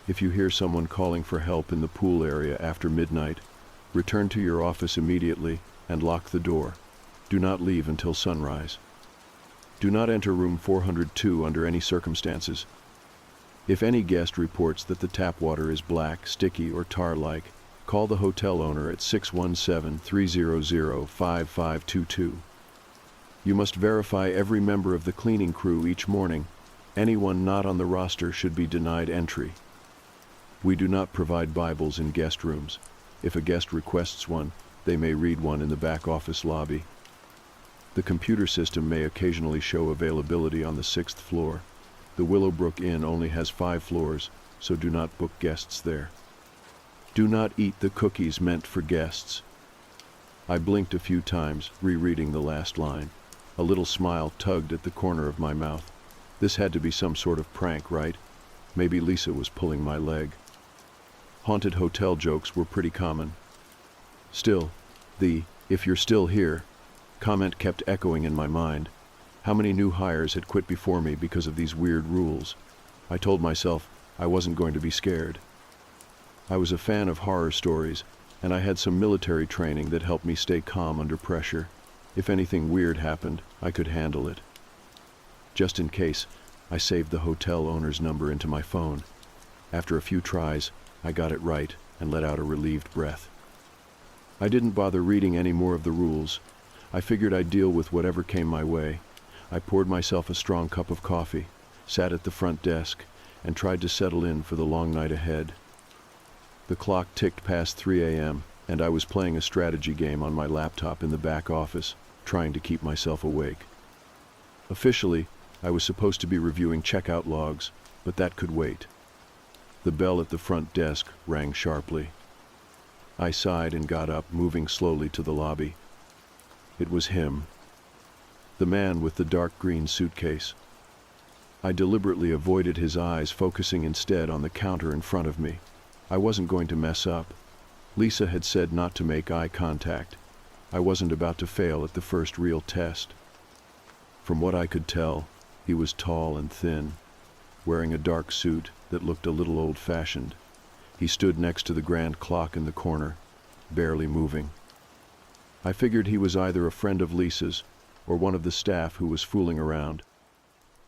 If you hear someone calling for help in the pool area after midnight, return to your office immediately and lock the door. Do not leave until sunrise. Do not enter room 402 under any circumstances. If any guest reports that the tap water is black, sticky, or tar-like, call the hotel owner at 617-300-5522. You must verify every member of the cleaning crew each morning. Anyone not on the roster should be denied entry. We do not provide Bibles in guest rooms. If a guest requests one, they may read one in the back office lobby. The computer system may occasionally show availability on the 6th floor. The Willowbrook Inn only has 5 floors, so do not book guests there. Do not eat the cookies meant for guests. I blinked a few times, rereading the last line. A little smile tugged at the corner of my mouth. This had to be some sort of prank, right? Maybe Lisa was pulling my leg. Haunted hotel jokes were pretty common. Still, the "if you're still here" comment kept echoing in my mind. How many new hires had quit before me because of these weird rules? I told myself I wasn't going to be scared. I was a fan of horror stories, and I had some military training that helped me stay calm under pressure. If anything weird happened, I could handle it. Just in case, I saved the hotel owner's number into my phone. After a few tries, I got it right and let out a relieved breath. I didn't bother reading any more of the rules. I figured I'd deal with whatever came my way. I poured myself a strong cup of coffee, sat at the front desk, and tried to settle in for the long night ahead. The clock ticked past 3 a.m., and I was playing a strategy game on my laptop in the back office, trying to keep myself awake. Officially, I was supposed to be reviewing checkout logs, but that could wait. The bell at the front desk rang sharply. I sighed and got up, moving slowly to the lobby. It was him. The man with the dark green suitcase. I deliberately avoided his eyes, focusing instead on the counter in front of me. I wasn't going to mess up. Lisa had said not to make eye contact. I wasn't about to fail at the first real test. From what I could tell, he was tall and thin, wearing a dark suit that looked a little old-fashioned. He stood next to the grand clock in the corner, barely moving. I figured he was either a friend of Lisa's or one of the staff who was fooling around.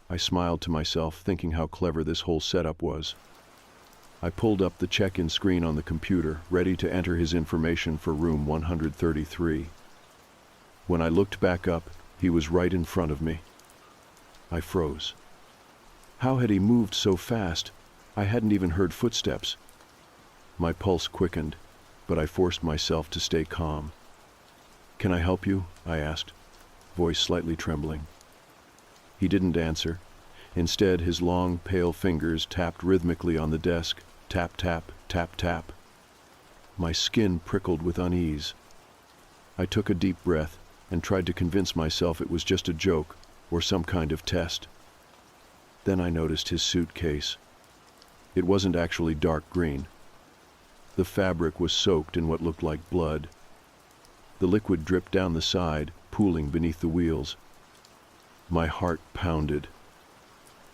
I smiled to myself, thinking how clever this whole setup was. I pulled up the check-in screen on the computer, ready to enter his information for room 133. When I looked back up, he was right in front of me. I froze. How had he moved so fast? I hadn't even heard footsteps. My pulse quickened, but I forced myself to stay calm. "Can I help you?" I asked, voice slightly trembling. He didn't answer. Instead, his long, pale fingers tapped rhythmically on the desk. Tap, tap, tap, tap. My skin prickled with unease. I took a deep breath and tried to convince myself it was just a joke or some kind of test. Then I noticed his suitcase. It wasn't actually dark green. The fabric was soaked in what looked like blood. The liquid dripped down the side, pooling beneath the wheels. My heart pounded.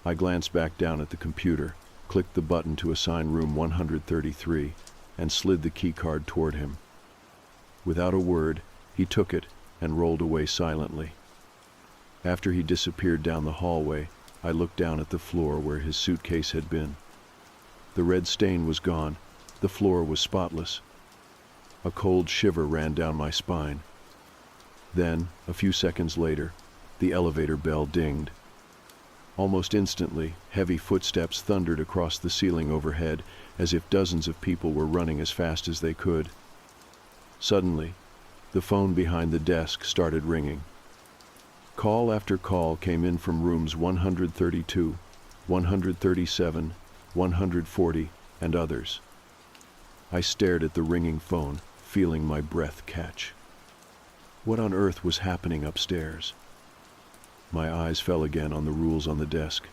I glanced back down at the computer, clicked the button to assign room 133, and slid the keycard toward him. Without a word, he took it and rolled away silently. After he disappeared down the hallway, I looked down at the floor where his suitcase had been. The red stain was gone. The floor was spotless. A cold shiver ran down my spine. Then, a few seconds later, the elevator bell dinged. Almost instantly, heavy footsteps thundered across the ceiling overhead, as if dozens of people were running as fast as they could. Suddenly, the phone behind the desk started ringing. Call after call came in from rooms 132, 137, 140, and others. I stared at the ringing phone, feeling my breath catch. What on earth was happening upstairs? My eyes fell again on the rules on the desk.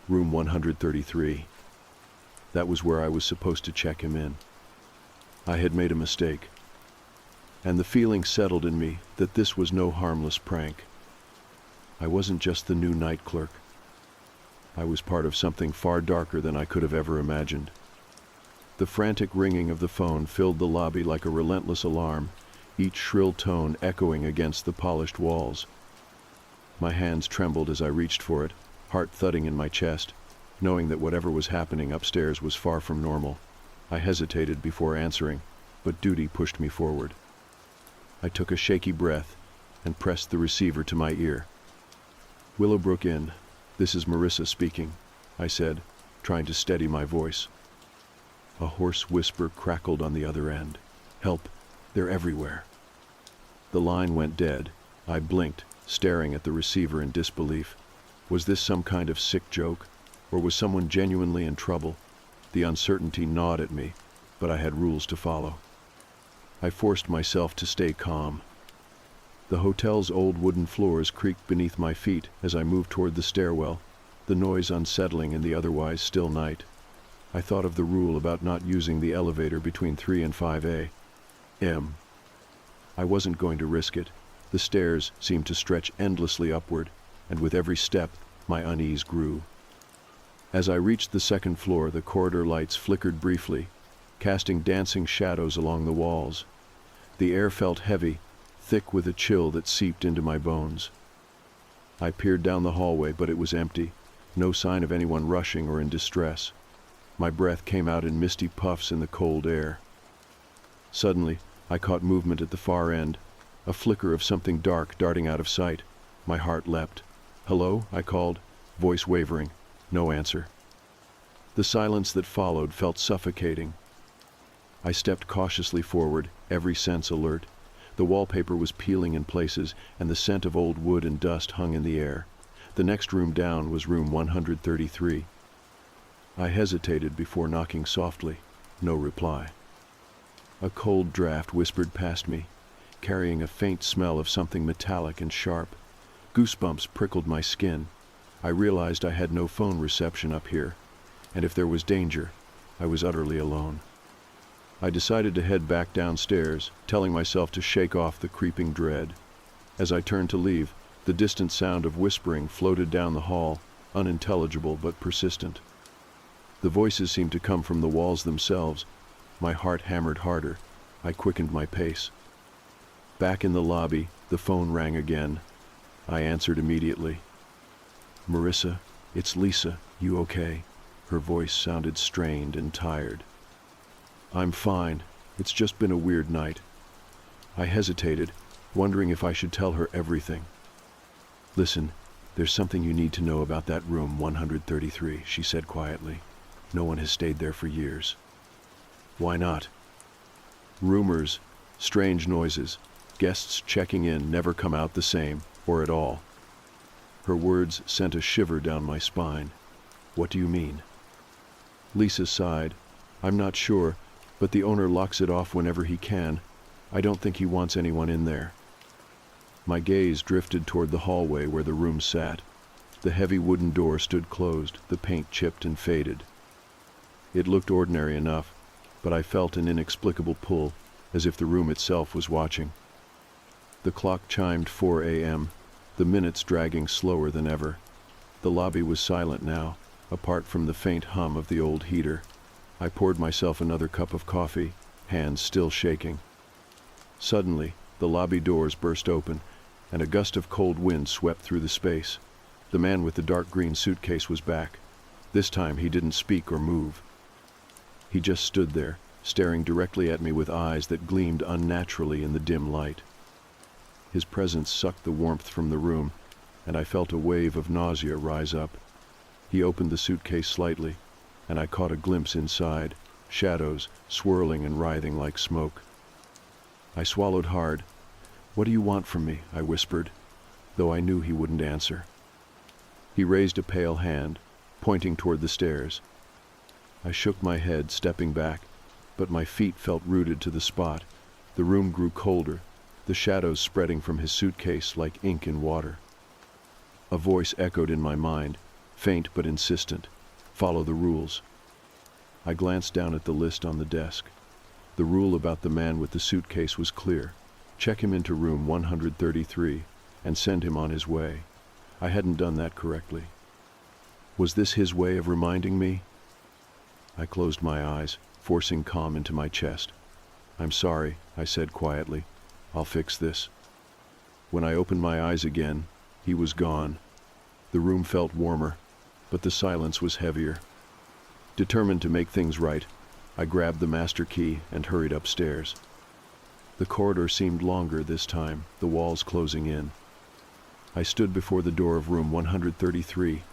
Room 133. That was where I was supposed to check him in. I had made a mistake, and the feeling settled in me that this was no harmless prank. I wasn't just the new night clerk. I was part of something far darker than I could have ever imagined. The frantic ringing of the phone filled the lobby like a relentless alarm, each shrill tone echoing against the polished walls. My hands trembled as I reached for it, heart thudding in my chest, knowing that whatever was happening upstairs was far from normal. I hesitated before answering, but duty pushed me forward. I took a shaky breath and pressed the receiver to my ear. "Willowbrook Inn, this is Marissa speaking," I said, trying to steady my voice. A hoarse whisper crackled on the other end. "Help, they're everywhere." The line went dead. I blinked, staring at the receiver in disbelief. Was this some kind of sick joke, or was someone genuinely in trouble? The uncertainty gnawed at me, but I had rules to follow. I forced myself to stay calm. The hotel's old wooden floors creaked beneath my feet as I moved toward the stairwell, the noise unsettling in the otherwise still night. I thought of the rule about not using the elevator between 3 and 5 a.m. I wasn't going to risk it. The stairs seemed to stretch endlessly upward, and with every step, my unease grew. As I reached the second floor, the corridor lights flickered briefly, casting dancing shadows along the walls. The air felt heavy, thick with a chill that seeped into my bones. I peered down the hallway, but it was empty, no sign of anyone rushing or in distress. My breath came out in misty puffs in the cold air. Suddenly, I caught movement at the far end, a flicker of something dark darting out of sight. My heart leapt. "Hello?" I called, voice wavering. No answer. The silence that followed felt suffocating. I stepped cautiously forward, every sense alert. The wallpaper was peeling in places, and the scent of old wood and dust hung in the air. The next room down was room 133. I hesitated before knocking softly. No reply. A cold draft whispered past me, carrying a faint smell of something metallic and sharp. Goosebumps prickled my skin. I realized I had no phone reception up here, and if there was danger, I was utterly alone. I decided to head back downstairs, telling myself to shake off the creeping dread. As I turned to leave, the distant sound of whispering floated down the hall, unintelligible but persistent. The voices seemed to come from the walls themselves. My heart hammered harder. I quickened my pace. Back in the lobby, the phone rang again. I answered immediately. "Marissa, it's Lisa. You okay?" Her voice sounded strained and tired. "I'm fine. It's just been a weird night." I hesitated, wondering if I should tell her everything. "Listen, there's something you need to know about that room 133, she said quietly. "No one has stayed there for years." "Why not?" "Rumors, strange noises, guests checking in never come out the same, or at all." Her words sent a shiver down my spine. "What do you mean?" Lisa sighed. "I'm not sure, but the owner locks it off whenever he can. I don't think he wants anyone in there." My gaze drifted toward the hallway where the room sat. The heavy wooden door stood closed, the paint chipped and faded. It looked ordinary enough, but I felt an inexplicable pull, as if the room itself was watching. The clock chimed 4 a.m., the minutes dragging slower than ever. The lobby was silent now, apart from the faint hum of the old heater. I poured myself another cup of coffee, hands still shaking. Suddenly, the lobby doors burst open, and a gust of cold wind swept through the space. The man with the dark green suitcase was back. This time he didn't speak or move. He just stood there, staring directly at me with eyes that gleamed unnaturally in the dim light. His presence sucked the warmth from the room, and I felt a wave of nausea rise up. He opened the suitcase slightly, and I caught a glimpse inside, shadows swirling and writhing like smoke. I swallowed hard. "What do you want from me?" I whispered, though I knew he wouldn't answer. He raised a pale hand, pointing toward the stairs. I shook my head, stepping back, but my feet felt rooted to the spot. The room grew colder, the shadows spreading from his suitcase like ink in water. A voice echoed in my mind, faint but insistent. Follow the rules. I glanced down at the list on the desk. The rule about the man with the suitcase was clear. Check him into room 133 and send him on his way. I hadn't done that correctly. Was this his way of reminding me? I closed my eyes, forcing calm into my chest. "I'm sorry," I said quietly. "I'll fix this." When I opened my eyes again, he was gone. The room felt warmer, but the silence was heavier. Determined to make things right, I grabbed the master key and hurried upstairs. The corridor seemed longer this time, the walls closing in. I stood before the door of room 133,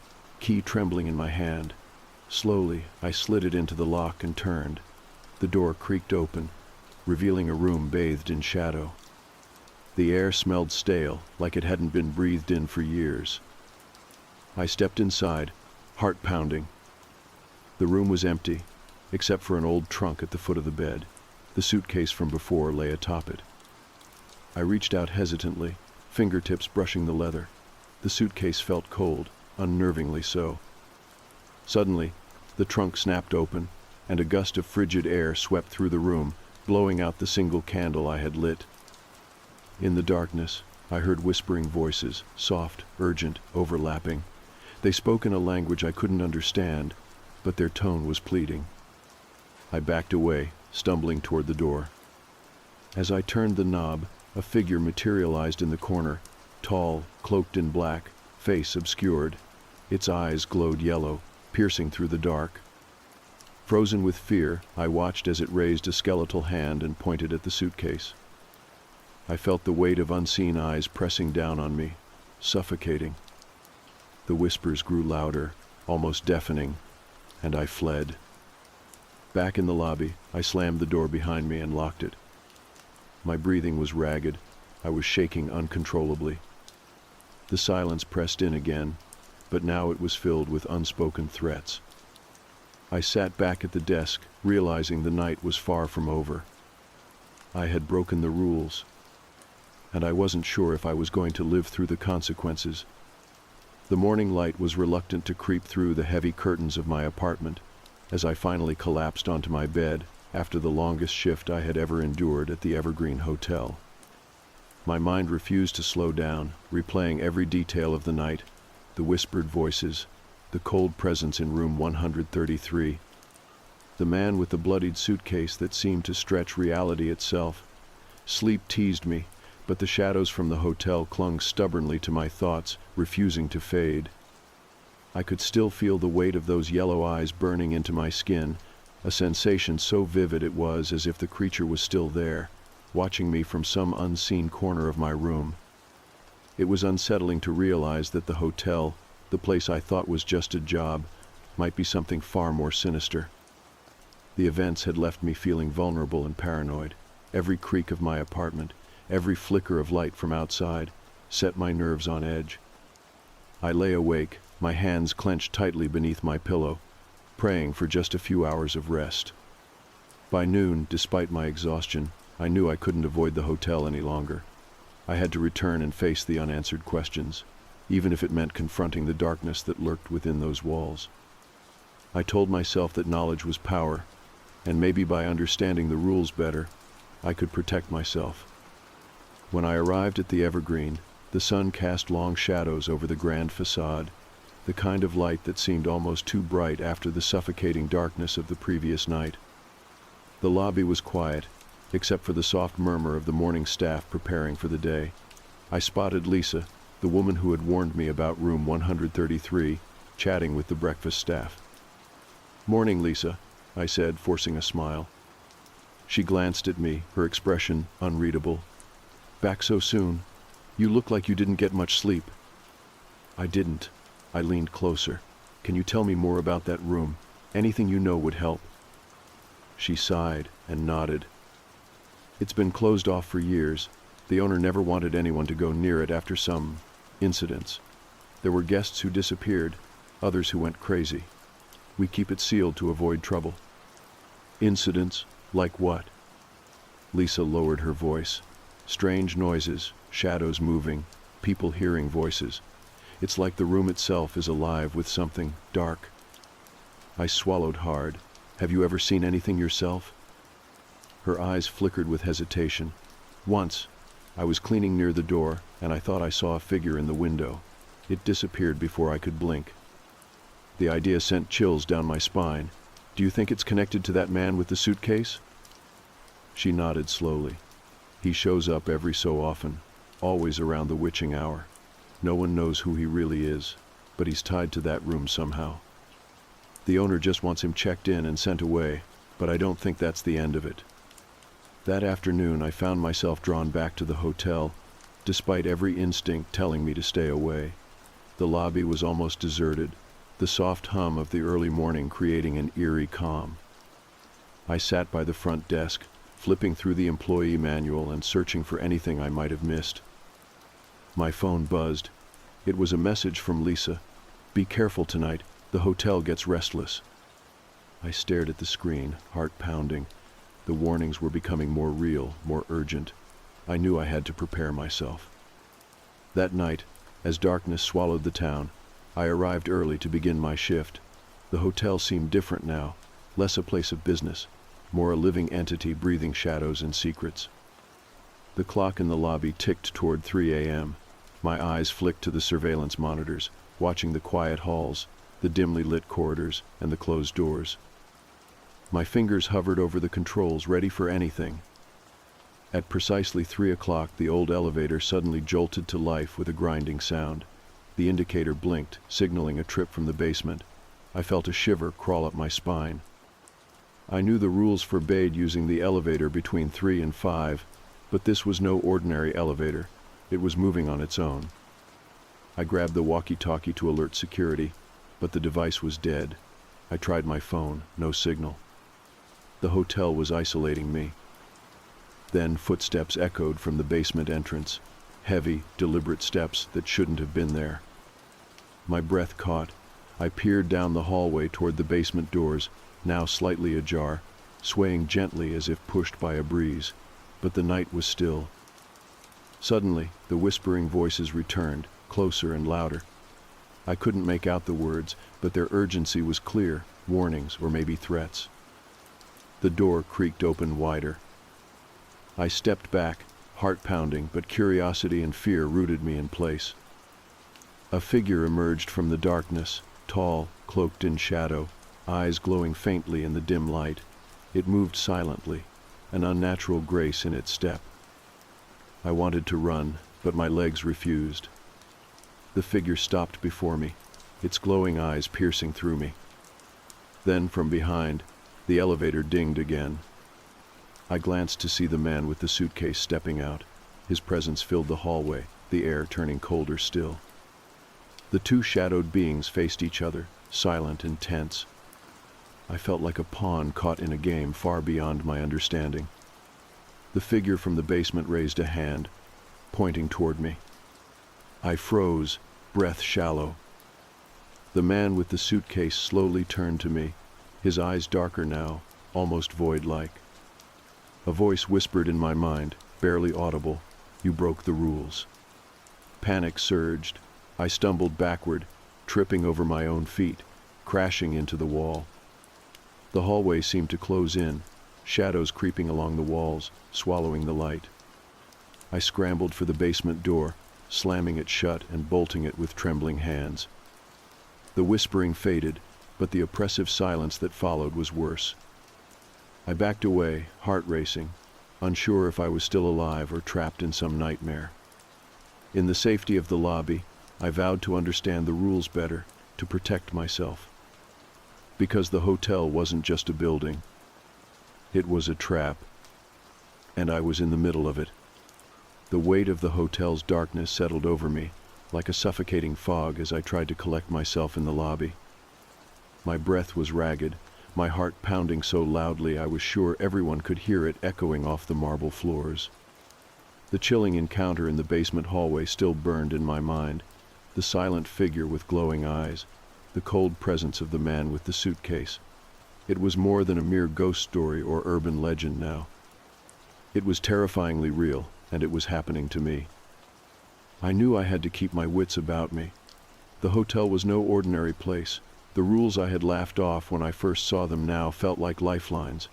key trembling in my hand. Slowly, I slid it into the lock and turned. The door creaked open, revealing a room bathed in shadow. The air smelled stale, like it hadn't been breathed in for years. I stepped inside, heart pounding. The room was empty, except for an old trunk at the foot of the bed. The suitcase from before lay atop it. I reached out hesitantly, fingertips brushing the leather. The suitcase felt cold, unnervingly so. Suddenly, the trunk snapped open, and a gust of frigid air swept through the room, blowing out the single candle I had lit. In the darkness, I heard whispering voices, soft, urgent, overlapping. They spoke in a language I couldn't understand, but their tone was pleading. I backed away, stumbling toward the door. As I turned the knob, a figure materialized in the corner, tall, cloaked in black, face obscured. Its eyes glowed yellow, piercing through the dark. Frozen with fear, I watched as it raised a skeletal hand and pointed at the suitcase. I felt the weight of unseen eyes pressing down on me, suffocating. The whispers grew louder, almost deafening, and I fled. Back in the lobby, I slammed the door behind me and locked it. My breathing was ragged. I was shaking uncontrollably. The silence pressed in again, but now it was filled with unspoken threats. I sat back at the desk, realizing the night was far from over. I had broken the rules, and I wasn't sure if I was going to live through the consequences. The morning light was reluctant to creep through the heavy curtains of my apartment as I finally collapsed onto my bed after the longest shift I had ever endured at the Evergreen Hotel. My mind refused to slow down, replaying every detail of the night, the whispered voices, the cold presence in room 133, the man with the bloodied suitcase that seemed to stretch reality itself. Sleep teased me, but the shadows from the hotel clung stubbornly to my thoughts, refusing to fade. I could still feel the weight of those yellow eyes burning into my skin, a sensation so vivid it was as if the creature was still there, watching me from some unseen corner of my room. It was unsettling to realize that the hotel, the place I thought was just a job, might be something far more sinister. The events had left me feeling vulnerable and paranoid. Every creak of my apartment, every flicker of light from outside, set my nerves on edge. I lay awake, my hands clenched tightly beneath my pillow, praying for just a few hours of rest. By noon, despite my exhaustion, I knew I couldn't avoid the hotel any longer. I had to return and face the unanswered questions, even if it meant confronting the darkness that lurked within those walls. I told myself that knowledge was power, and maybe by understanding the rules better, I could protect myself. When I arrived at the Evergreen, the sun cast long shadows over the grand facade, the kind of light that seemed almost too bright after the suffocating darkness of the previous night. The lobby was quiet, except for the soft murmur of the morning staff preparing for the day. I spotted Lisa, the woman who had warned me about room 133, chatting with the breakfast staff. "Morning, Lisa," I said, forcing a smile. She glanced at me, her expression unreadable. "Back so soon? You look like you didn't get much sleep." "I didn't." I leaned closer. "Can you tell me more about that room? Anything you know would help." She sighed and nodded. "It's been closed off for years. The owner never wanted anyone to go near it after some incidents. There were guests who disappeared, others who went crazy. We keep it sealed to avoid trouble." "Incidents? Like what?" Lisa lowered her voice. "Strange noises, shadows moving, people hearing voices. It's like the room itself is alive with something dark. I swallowed hard. Have you ever seen anything yourself? Her eyes flickered with hesitation. Once, I was cleaning near the door, and I thought I saw a figure in the window. It disappeared before I could blink. The idea sent chills down my spine. Do you think it's connected to that man with the suitcase? She nodded slowly. He shows up every so often, always around the witching hour. No one knows who he really is, but he's tied to that room somehow. The owner just wants him checked in and sent away, but I don't think that's the end of it. That afternoon, I found myself drawn back to the hotel, despite every instinct telling me to stay away. The lobby was almost deserted, the soft hum of the early morning creating an eerie calm. I sat by the front desk, flipping through the employee manual and searching for anything I might have missed. My phone buzzed. It was a message from Lisa. Be careful tonight, the hotel gets restless. I stared at the screen, heart pounding. The warnings were becoming more real, more urgent. I knew I had to prepare myself. That night, as darkness swallowed the town, I arrived early to begin my shift. The hotel seemed different now, less a place of business, more a living entity breathing shadows and secrets. The clock in the lobby ticked toward 3 a.m. My eyes flicked to the surveillance monitors, watching the quiet halls, the dimly lit corridors, and the closed doors. My fingers hovered over the controls, ready for anything. At precisely 3 o'clock, the old elevator suddenly jolted to life with a grinding sound. The indicator blinked, signaling a trip from the basement. I felt a shiver crawl up my spine. I knew the rules forbade using the elevator between 3 and 5, but this was no ordinary elevator. It was moving on its own. I grabbed the walkie-talkie to alert security, but the device was dead. I tried my phone, no signal. The hotel was isolating me. Then footsteps echoed from the basement entrance, heavy, deliberate steps that shouldn't have been there. My breath caught. I peered down the hallway toward the basement doors, now slightly ajar, swaying gently as if pushed by a breeze, but the night was still. Suddenly, the whispering voices returned, closer and louder. I couldn't make out the words, but their urgency was clear, warnings or maybe threats. The door creaked open wider. I stepped back, heart pounding, but curiosity and fear rooted me in place. A figure emerged from the darkness, tall, cloaked in shadow, eyes glowing faintly in the dim light. It moved silently, an unnatural grace in its step. I wanted to run, but my legs refused. The figure stopped before me, its glowing eyes piercing through me. Then, from behind, the elevator dinged again. I glanced to see the man with the suitcase stepping out. His presence filled the hallway, the air turning colder still. The two shadowed beings faced each other, silent and tense. I felt like a pawn caught in a game far beyond my understanding. The figure from the basement raised a hand, pointing toward me. I froze, breath shallow. The man with the suitcase slowly turned to me, his eyes darker now, almost void-like. A voice whispered in my mind, barely audible, "You broke the rules." Panic surged. I stumbled backward, tripping over my own feet, crashing into the wall. The hallway seemed to close in, shadows creeping along the walls, swallowing the light. I scrambled for the basement door, slamming it shut and bolting it with trembling hands. The whispering faded, but the oppressive silence that followed was worse. I backed away, heart racing, unsure if I was still alive or trapped in some nightmare. In the safety of the lobby, I vowed to understand the rules better, to protect myself. Because the hotel wasn't just a building. It was a trap, and I was in the middle of it. The weight of the hotel's darkness settled over me, like a suffocating fog as I tried to collect myself in the lobby. My breath was ragged, my heart pounding so loudly I was sure everyone could hear it echoing off the marble floors. The chilling encounter in the basement hallway still burned in my mind, the silent figure with glowing eyes, the cold presence of the man with the suitcase. It was more than a mere ghost story or urban legend now. It was terrifyingly real, and it was happening to me. I knew I had to keep my wits about me. The hotel was no ordinary place. The rules I had laughed off when I first saw them now felt like lifelines.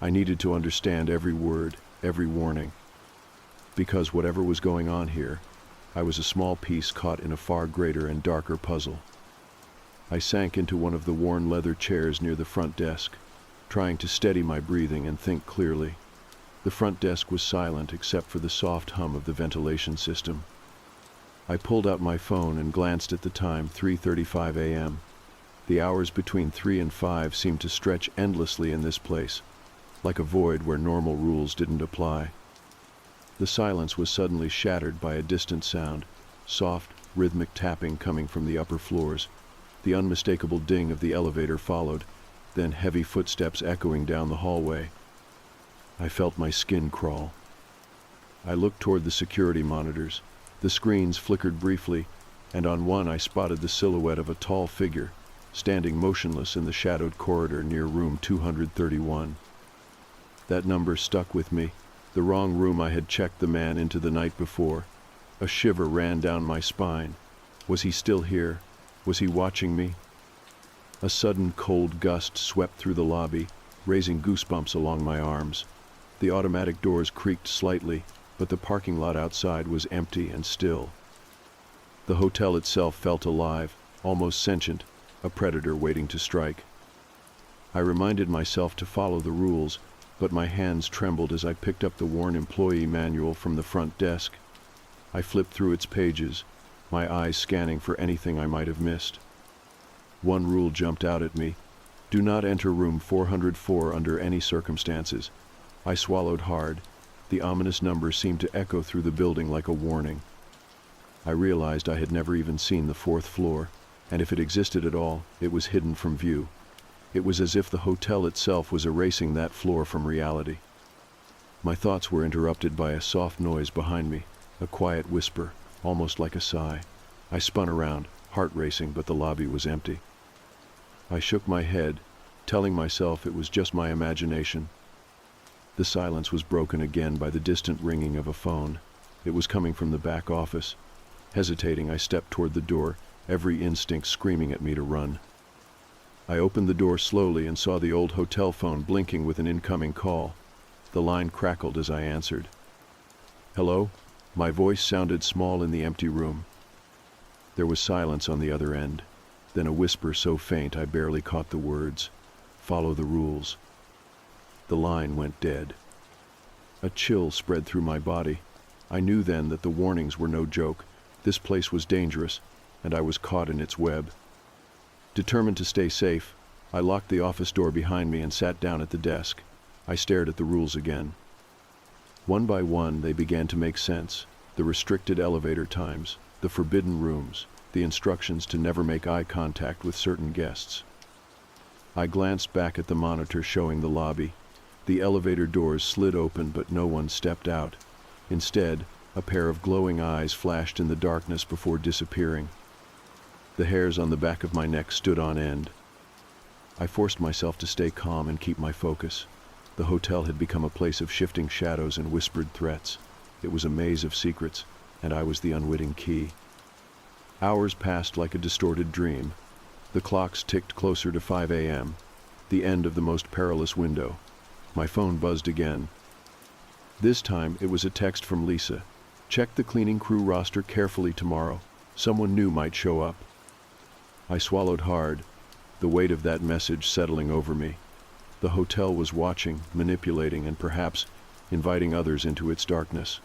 I needed to understand every word, every warning. Because whatever was going on here, I was a small piece caught in a far greater and darker puzzle. I sank into one of the worn leather chairs near the front desk, trying to steady my breathing and think clearly. The front desk was silent except for the soft hum of the ventilation system. I pulled out my phone and glanced at the time, 3:35 a.m. The hours between 3 and 5 seemed to stretch endlessly in this place, like a void where normal rules didn't apply. The silence was suddenly shattered by a distant sound, soft, rhythmic tapping coming from the upper floors. The unmistakable ding of the elevator followed, then heavy footsteps echoing down the hallway. I felt my skin crawl. I looked toward the security monitors. The screens flickered briefly, and on one I spotted the silhouette of a tall figure, standing motionless in the shadowed corridor near room 231. That number stuck with me, the wrong room I had checked the man into the night before. A shiver ran down my spine. Was he still here? Was he watching me? A sudden cold gust swept through the lobby, raising goosebumps along my arms. The automatic doors creaked slightly, but the parking lot outside was empty and still. The hotel itself felt alive, almost sentient, a predator waiting to strike. I reminded myself to follow the rules, but my hands trembled as I picked up the worn employee manual from the front desk. I flipped through its pages, my eyes scanning for anything I might have missed. One rule jumped out at me: do not enter room 404 under any circumstances. I swallowed hard. The ominous number seemed to echo through the building like a warning. I realized I had never even seen the fourth floor, and if it existed at all, it was hidden from view. It was as if the hotel itself was erasing that floor from reality. My thoughts were interrupted by a soft noise behind me, a quiet whisper, almost like a sigh. I spun around, heart racing, but the lobby was empty. I shook my head, telling myself it was just my imagination. The silence was broken again by the distant ringing of a phone. It was coming from the back office. Hesitating, I stepped toward the door, every instinct screaming at me to run. I opened the door slowly and saw the old hotel phone blinking with an incoming call. The line crackled as I answered. "Hello?" My voice sounded small in the empty room. There was silence on the other end, then a whisper so faint I barely caught the words. "Follow the rules." The line went dead. A chill spread through my body. I knew then that the warnings were no joke. This place was dangerous, and I was caught in its web. Determined to stay safe, I locked the office door behind me and sat down at the desk. I stared at the rules again. One by one, they began to make sense. The restricted elevator times, the forbidden rooms, the instructions to never make eye contact with certain guests. I glanced back at the monitor showing the lobby. The elevator doors slid open, but no one stepped out. Instead, a pair of glowing eyes flashed in the darkness before disappearing. The hairs on the back of my neck stood on end. I forced myself to stay calm and keep my focus. The hotel had become a place of shifting shadows and whispered threats. It was a maze of secrets, and I was the unwitting key. Hours passed like a distorted dream. The clocks ticked closer to 5 a.m., the end of the most perilous window. My phone buzzed again. This time, it was a text from Lisa. "Check the cleaning crew roster carefully tomorrow. Someone new might show up." I swallowed hard, the weight of that message settling over me. The hotel was watching, manipulating, and perhaps inviting others into its darkness.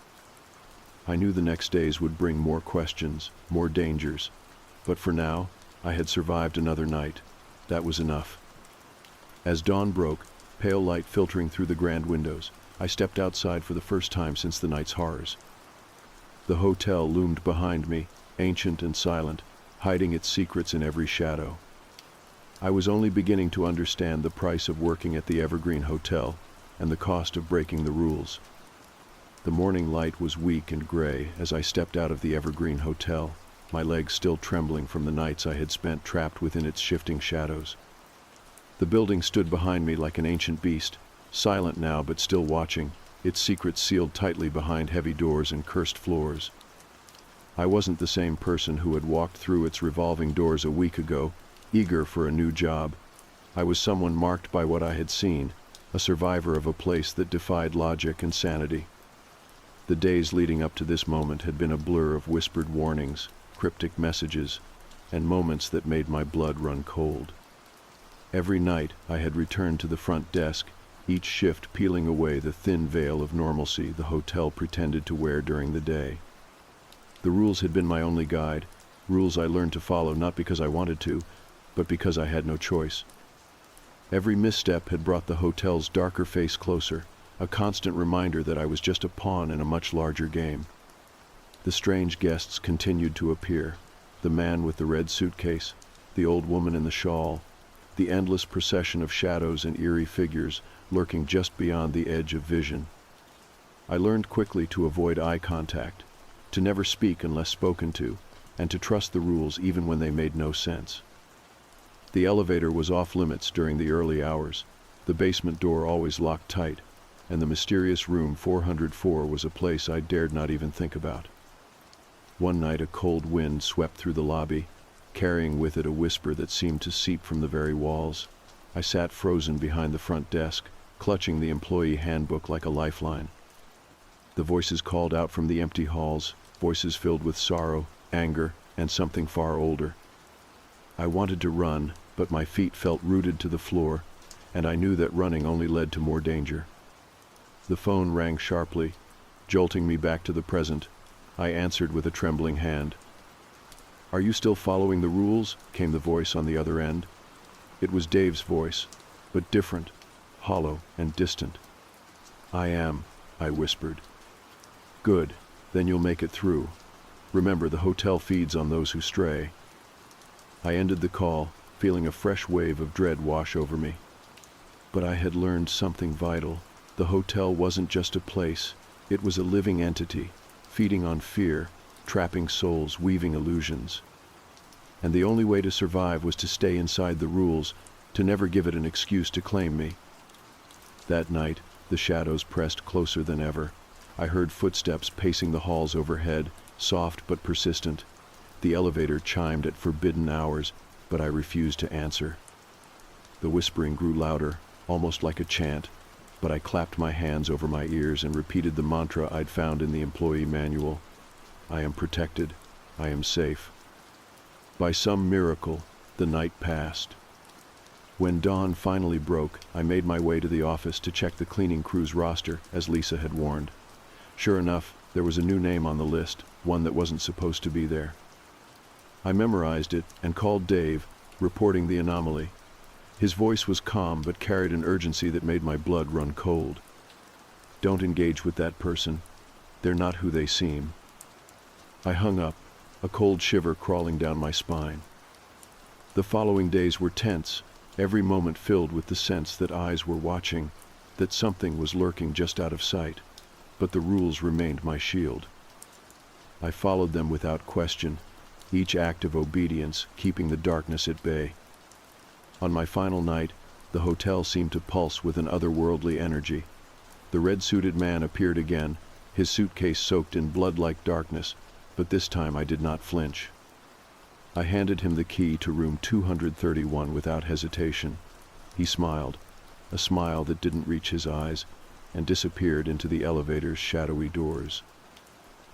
I knew the next days would bring more questions, more dangers. But for now, I had survived another night. That was enough. As dawn broke, pale light filtering through the grand windows, I stepped outside for the first time since the night's horrors. The hotel loomed behind me, ancient and silent, hiding its secrets in every shadow. I was only beginning to understand the price of working at the Evergreen Hotel and the cost of breaking the rules. The morning light was weak and gray as I stepped out of the Evergreen Hotel, my legs still trembling from the nights I had spent trapped within its shifting shadows. The building stood behind me like an ancient beast, silent now but still watching, its secrets sealed tightly behind heavy doors and cursed floors. I wasn't the same person who had walked through its revolving doors a week ago, eager for a new job. I was someone marked by what I had seen, a survivor of a place that defied logic and sanity. The days leading up to this moment had been a blur of whispered warnings, cryptic messages, and moments that made my blood run cold. Every night I had returned to the front desk, each shift peeling away the thin veil of normalcy the hotel pretended to wear during the day. The rules had been my only guide, rules I learned to follow not because I wanted to, but because I had no choice. Every misstep had brought the hotel's darker face closer, a constant reminder that I was just a pawn in a much larger game. The strange guests continued to appear, the man with the red suitcase, the old woman in the shawl, the endless procession of shadows and eerie figures lurking just beyond the edge of vision. I learned quickly to avoid eye contact, to never speak unless spoken to, and to trust the rules even when they made no sense. The elevator was off limits during the early hours, the basement door always locked tight, and the mysterious room 404 was a place I dared not even think about. One night a cold wind swept through the lobby, carrying with it a whisper that seemed to seep from the very walls. I sat frozen behind the front desk, clutching the employee handbook like a lifeline. The voices called out from the empty halls, voices filled with sorrow, anger, and something far older. I wanted to run, but my feet felt rooted to the floor, and I knew that running only led to more danger. The phone rang sharply, jolting me back to the present. I answered with a trembling hand. "Are you still following the rules?" came the voice on the other end. It was Dave's voice, but different, hollow and distant. "I am," I whispered. "Good, then you'll make it through. Remember, the hotel feeds on those who stray." I ended the call, feeling a fresh wave of dread wash over me. But I had learned something vital. The hotel wasn't just a place, it was a living entity, feeding on fear, trapping souls, weaving illusions. And the only way to survive was to stay inside the rules, to never give it an excuse to claim me. That night, the shadows pressed closer than ever. I heard footsteps pacing the halls overhead, soft but persistent. The elevator chimed at forbidden hours, but I refused to answer. The whispering grew louder, almost like a chant, but I clapped my hands over my ears and repeated the mantra I'd found in the employee manual. I am protected. I am safe. By some miracle, the night passed. When dawn finally broke, I made my way to the office to check the cleaning crew's roster, as Lisa had warned. Sure enough, there was a new name on the list, one that wasn't supposed to be there. I memorized it and called Dave, reporting the anomaly. His voice was calm but carried an urgency that made my blood run cold. "Don't engage with that person. They're not who they seem." I hung up, a cold shiver crawling down my spine. The following days were tense, every moment filled with the sense that eyes were watching, that something was lurking just out of sight, but the rules remained my shield. I followed them without question, each act of obedience keeping the darkness at bay. On my final night, the hotel seemed to pulse with an otherworldly energy. The red-suited man appeared again, his suitcase soaked in blood-like darkness, but this time I did not flinch. I handed him the key to room 231 without hesitation. He smiled, a smile that didn't reach his eyes, and disappeared into the elevator's shadowy doors.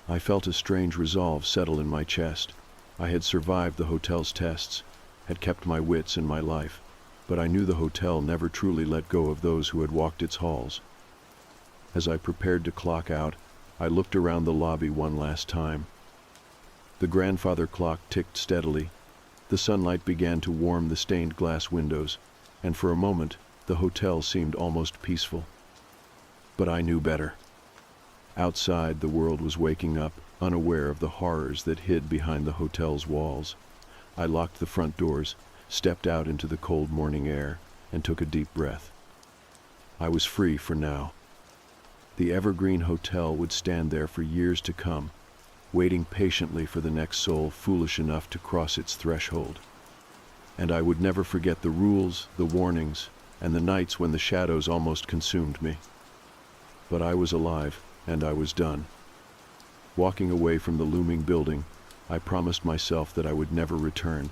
I felt a strange resolve settle in my chest. I had survived the hotel's tests, had kept my wits and my life, but I knew the hotel never truly let go of those who had walked its halls. As I prepared to clock out, I looked around the lobby one last time. The grandfather clock ticked steadily. The sunlight began to warm the stained glass windows, and for a moment, the hotel seemed almost peaceful. But I knew better. Outside, the world was waking up, unaware of the horrors that hid behind the hotel's walls. I locked the front doors, stepped out into the cold morning air, and took a deep breath. I was free for now. The Evergreen Hotel would stand there for years to come, waiting patiently for the next soul foolish enough to cross its threshold. And I would never forget the rules, the warnings, and the nights when the shadows almost consumed me. But I was alive, and I was done. Walking away from the looming building, I promised myself that I would never return,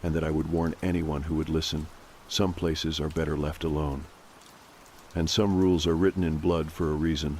and that I would warn anyone who would listen. Some places are better left alone. And some rules are written in blood for a reason.